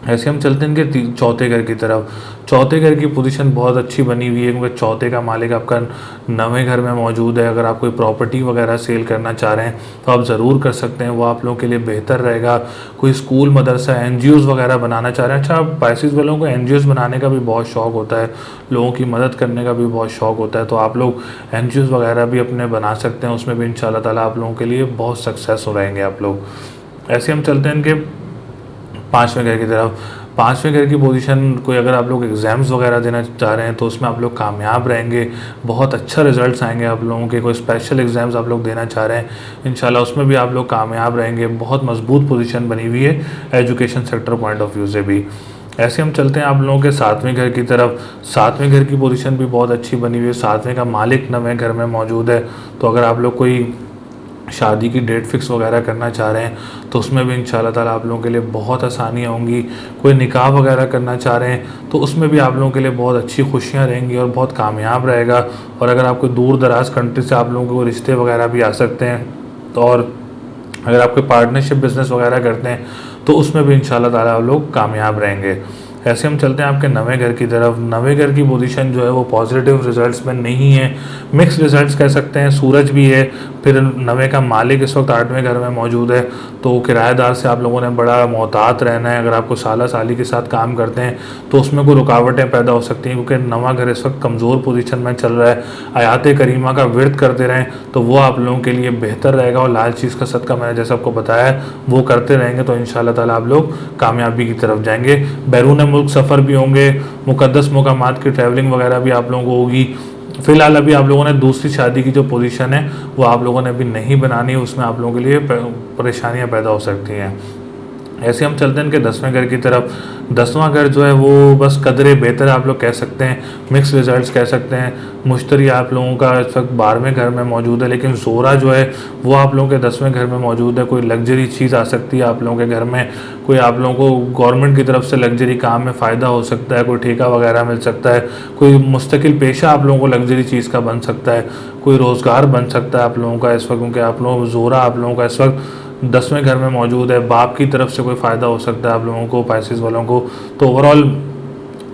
ऐसे हम चलते हैं कि चौथे घर की तरफ। चौथे घर की पोजीशन बहुत अच्छी बनी हुई है, क्योंकि चौथे का मालिक आपका 9वें घर में मौजूद है। अगर आप कोई प्रॉपर्टी वगैरह सेल करना चाह रहे हैं तो आप ज़रूर कर सकते हैं, वो आप लोगों के लिए बेहतर रहेगा। कोई स्कूल, मदरसा, NGOs वगैरह बनाना चाह रहे हैं। अच्छा, पाइसेस वालों को NGOs बनाने का भी बहुत शौक़ होता है, लोगों की मदद करने का भी बहुत शौक़ होता है, तो आप लोग NGOs वगैरह भी अपने बना सकते हैं। उसमें भी इंशाल्लाह ताला आप लोगों के लिए बहुत सक्सेस हो रहेंगे आप लोग। ऐसे हम चलते हैं इनके 5वें घर की तरफ। 5वें घर की पोजीशन कोई अगर आप लोग एग्ज़ाम्स वगैरह देना चाह रहे हैं तो उसमें आप लोग कामयाब रहेंगे, बहुत अच्छा रिजल्ट्स आएंगे आप लोगों के। कोई स्पेशल एग्ज़ाम्स आप लोग देना चाह रहे हैं इंशाल्लाह उसमें भी आप लोग कामयाब रहेंगे। बहुत मजबूत पोजीशन बनी हुई है education sector point of view से भी। ऐसे हम चलते हैं आप लोगों के 7वें घर की तरफ। 7वें घर की पोजीशन भी बहुत अच्छी बनी हुई है। 7वें का मालिक 9वें घर में मौजूद है, तो अगर आप लोग कोई शादी की डेट फिक्स वगैरह करना चाह रहे हैं तो उसमें भी इंशाल्लाह ताला आप लोगों के लिए बहुत आसानियाँ होंगी। कोई निकाह वगैरह करना चाह रहे हैं तो उसमें भी आप लोगों के लिए बहुत अच्छी खुशियाँ रहेंगी और बहुत कामयाब रहेगा। और अगर आपको दूर दराज कंट्री से आप लोगों को रिश्ते वगैरह भी आ सकते हैं, तो और अगर आपके पार्टनरशिप बिज़नेस वगैरह करते हैं तो उसमें भी इंशाल्लाह ताला आप लोग कामयाब रहेंगे। ऐसे हम चलते हैं आपके 9वें घर की तरफ। 9वें घर की पोजीशन जो है वो पॉजिटिव रिजल्ट्स में नहीं है, मिक्स रिजल्ट्स कह सकते हैं। सूरज भी है, फिर 9वें का मालिक इस वक्त 8वें घर में मौजूद है, तो किराएदार से आप लोगों ने बड़ा मोहतात रहना है। अगर आपको साला साली के साथ काम करते हैं तो उसमें कोई रुकावटें पैदा हो सकती हैं, क्योंकि 9वां घर इस वक्त कमज़ोर पोजीशन में चल रहा है। आयात करीमा का विर्द करते रहें तो वो आप लोगों के लिए बेहतर रहेगा। और लाल चीज़ का सदका मैंने जैसे आपको बताया वो करते रहेंगे तो इंशाल्लाह ताला आप लोग कामयाबी की तरफ जाएंगे। बैरून मुल्क सफ़र भी होंगे, मुक़द्दस मकामात की ट्रैवलिंग वगैरह भी आप लोगों को होगी। फ़िलहाल अभी आप लोगों ने दूसरी शादी की जो पोजीशन है वो आप लोगों ने अभी नहीं बनानी है, उसमें आप लोगों के लिए परेशानियां पैदा हो सकती हैं। ऐसे हम चलते हैं इनके 10वें घर की तरफ। 10वां घर जो है वो बस कदरे बेहतर आप लोग कह सकते हैं, मिक्स रिजल्ट्स कह सकते हैं। मुश्तरी आप लोगों का इस वक्त 12वें घर में मौजूद है, लेकिन ज़ोरा जो है वो आप लोगों के 10वें घर में मौजूद है। कोई लग्जरी चीज़ आ सकती है आप लोगों के घर में, कोई आप लोगों को गवर्नमेंट की तरफ से लग्जरी काम में फ़ायदा हो सकता है, कोई ठेका वगैरह मिल सकता है, कोई मुस्तकिल पेशा आप लोगों को लग्जरी चीज़ का बन सकता है, कोई रोज़गार बन सकता है आप लोगों का इस वक्त, क्योंकि आप लोग ज़ोरा आप लोगों का इस वक्त 10वें घर में मौजूद है। बाप की तरफ से कोई फ़ायदा हो सकता है आप लोगों को, पाइसेस वालों को। तो ओवरऑल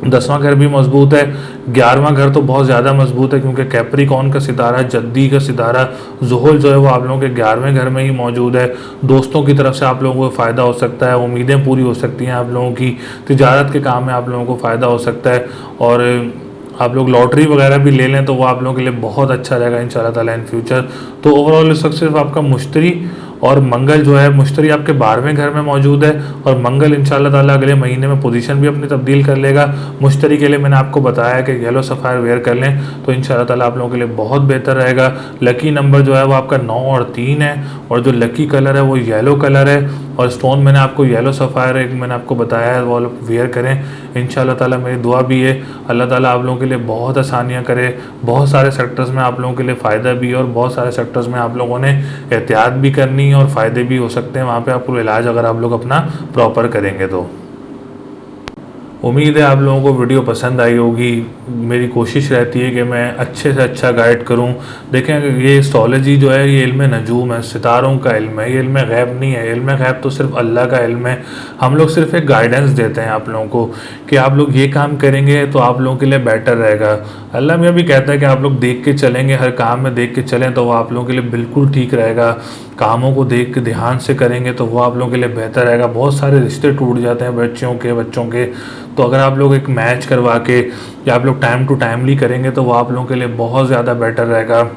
10वां घर भी मजबूत है। 11वां घर तो बहुत ज़्यादा मजबूत है, क्योंकि कैप्रिकॉर्न का सितारा, जद्दी का सितारा ज़ुहल जो है वो आप लोगों के 11वें घर में ही मौजूद है। दोस्तों की तरफ से आप लोगों को फ़ायदा हो सकता है, उम्मीदें पूरी हो सकती हैं आप लोगों की, तिजारत के काम में आप लोगों को फ़ायदा हो सकता है। और आप लोग लॉटरी वगैरह भी ले लें तो वो आप लोगों के लिए बहुत अच्छा रहेगा इंशाल्लाह ताला इन फ्यूचर। तो ओवरऑल इस वक्त सिर्फ आपका मुश्तरी और मंगल जो है, मुश्तरी आपके 12वें घर में मौजूद है और मंगल इंशाल्लाह ताला अगले महीने में पोजीशन भी अपनी तब्दील कर लेगा। मुश्तरी के लिए मैंने आपको बताया कि येलो सफ़ायर वेयर कर लें तो इंशाल्लाह ताला आप लोगों के लिए बहुत बेहतर रहेगा। लकी नंबर जो है वो आपका 9 और 3 है, और जो लकी कलर है वो येलो कलर है। और स्टोन मैंने आपको येलो सफ़ायर एक मैंने आपको बताया है, वो वेयर करें इंशाल्लाह ताला। मेरी दुआ भी है अल्लाह ताला आप लोगों के लिए बहुत आसानियाँ करे। बहुत सारे सेक्टर्स में आप लोगों के लिए फ़ायदा भी है और बहुत सारे सेक्टर्स में आप लोगों ने एहतियात भी करनी है और फ़ायदे भी हो सकते हैं वहाँ पे आपको इलाज अगर आप लोग अपना प्रॉपर करेंगे तो। उम्मीद है आप लोगों को वीडियो पसंद आई होगी। मेरी कोशिश रहती है कि मैं अच्छे से अच्छा गाइड करूं। देखें ये एस्ट्रोलॉजी जो है ये इल्म नजूम है, सितारों का इल्म है, ये इल्म गैब नहीं है। इल्म गैब तो सिर्फ अल्लाह का इल्म है। हम लोग सिर्फ एक गाइडेंस देते हैं आप लोगों को कि आप लोग ये काम करेंगे तो आप लोगों के लिए बेटर रहेगा। अल्लाह मियाँ भी कहता है कि आप लोग देख के चलेंगे, हर काम में देख के चलें तो वो आप लोगों के लिए बिल्कुल ठीक रहेगा। कामों को देख के ध्यान से करेंगे तो वो आप लोगों के लिए बेहतर रहेगा। बहुत सारे रिश्ते टूट जाते हैं बच्चों के, तो अगर आप लोग एक मैच करवा के या आप लोग टाइम टू टाइमली करेंगे तो वो आप लोगों के लिए बहुत ज़्यादा बेटर रहेगा।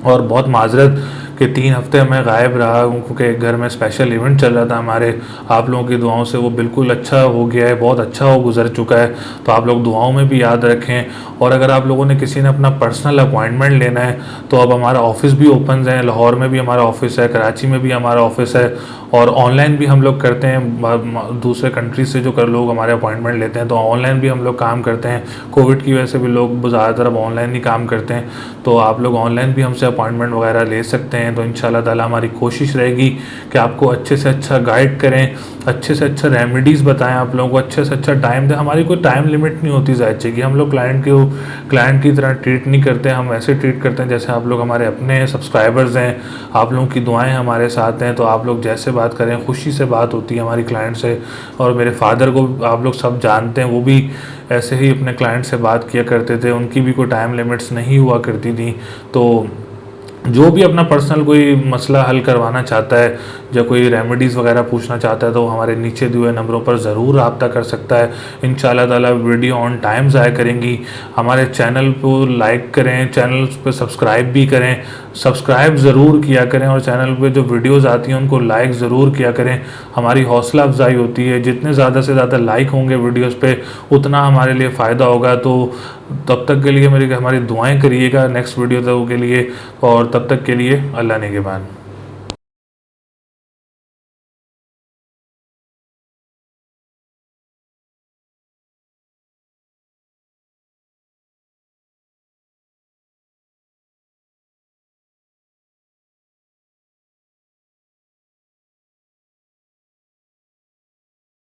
और बहुत माजरत कि 3 हफ्ते मैं गायब रहा हूँ, क्योंकि घर में स्पेशल इवेंट चल रहा था हमारे। आप लोगों की दुआओं से वो बिल्कुल अच्छा हो गया है, बहुत अच्छा हो गुजर चुका है। तो आप लोग दुआओं में भी याद रखें। और अगर आप लोगों ने किसी ने अपना पर्सनल अपॉइंटमेंट लेना है तो अब हमारा ऑफिस भी ओपन है। लाहौर में भी हमारा ऑफिस है, कराची में भी हमारा ऑफिस है, और ऑनलाइन भी हम लोग करते हैं। दूसरे कंट्री से जो लोग हमारे अपॉइंटमेंट लेते हैं तो ऑनलाइन भी हम लोग काम करते हैं। कोविड की वजह से भी लोग ज़्यादातर अब ऑनलाइन ही काम करते हैं, तो आप लोग ऑनलाइन भी हमसे अपॉइंटमेंट वगैरह ले सकते हैं। तो इंशाल्लाह ताला हमारी कोशिश रहेगी कि आपको अच्छे से अच्छा गाइड करें, अच्छे से अच्छा रेमेडीज़ बताएं, आप लोगों को अच्छे से अच्छा टाइम दें। हमारी कोई टाइम लिमिट नहीं होती ज़ाहिर कि हम लोग क्लाइंट की तरह ट्रीट नहीं करते। हम ऐसे ट्रीट करते हैं जैसे आप लोग हमारे अपने सब्सक्राइबर्स हैं, आप लोगों की दुआएं हमारे साथ हैं। तो आप लोग जैसे बात करें, खुशी से बात होती है हमारी क्लाइंट से। और मेरे फादर को आप लोग सब जानते हैं, वो भी ऐसे ही अपने क्लाइंट से बात किया करते थे, उनकी भी कोई टाइम लिमिट्स नहीं हुआ करती थी। तो जो भी अपना पर्सनल कोई मसला हल करवाना चाहता है या कोई रेमेडीज़ वगैरह पूछना चाहता है तो हमारे नीचे दिए हुए नंबरों पर ज़रूर रब्ता कर सकता है। इंशाल्लाह ताला वीडियो ऑन टाइम ज़ाया करेंगी। हमारे चैनल को लाइक करें, चैनल पर सब्सक्राइब भी करें सब्सक्राइब ज़रूर किया करें और चैनल पे जो वीडियोस आती हैं उनको लाइक ज़रूर किया करें। हमारी हौसला अफजाई होती है, जितने ज़्यादा से ज़्यादा लाइक होंगे वीडियोस पे उतना हमारे लिए फ़ायदा होगा। तो तब तक के लिए हमारी दुआएं करिएगा नेक्स्ट वीडियो के लिए, और तब तक के लिए अल्लाह निगहबान।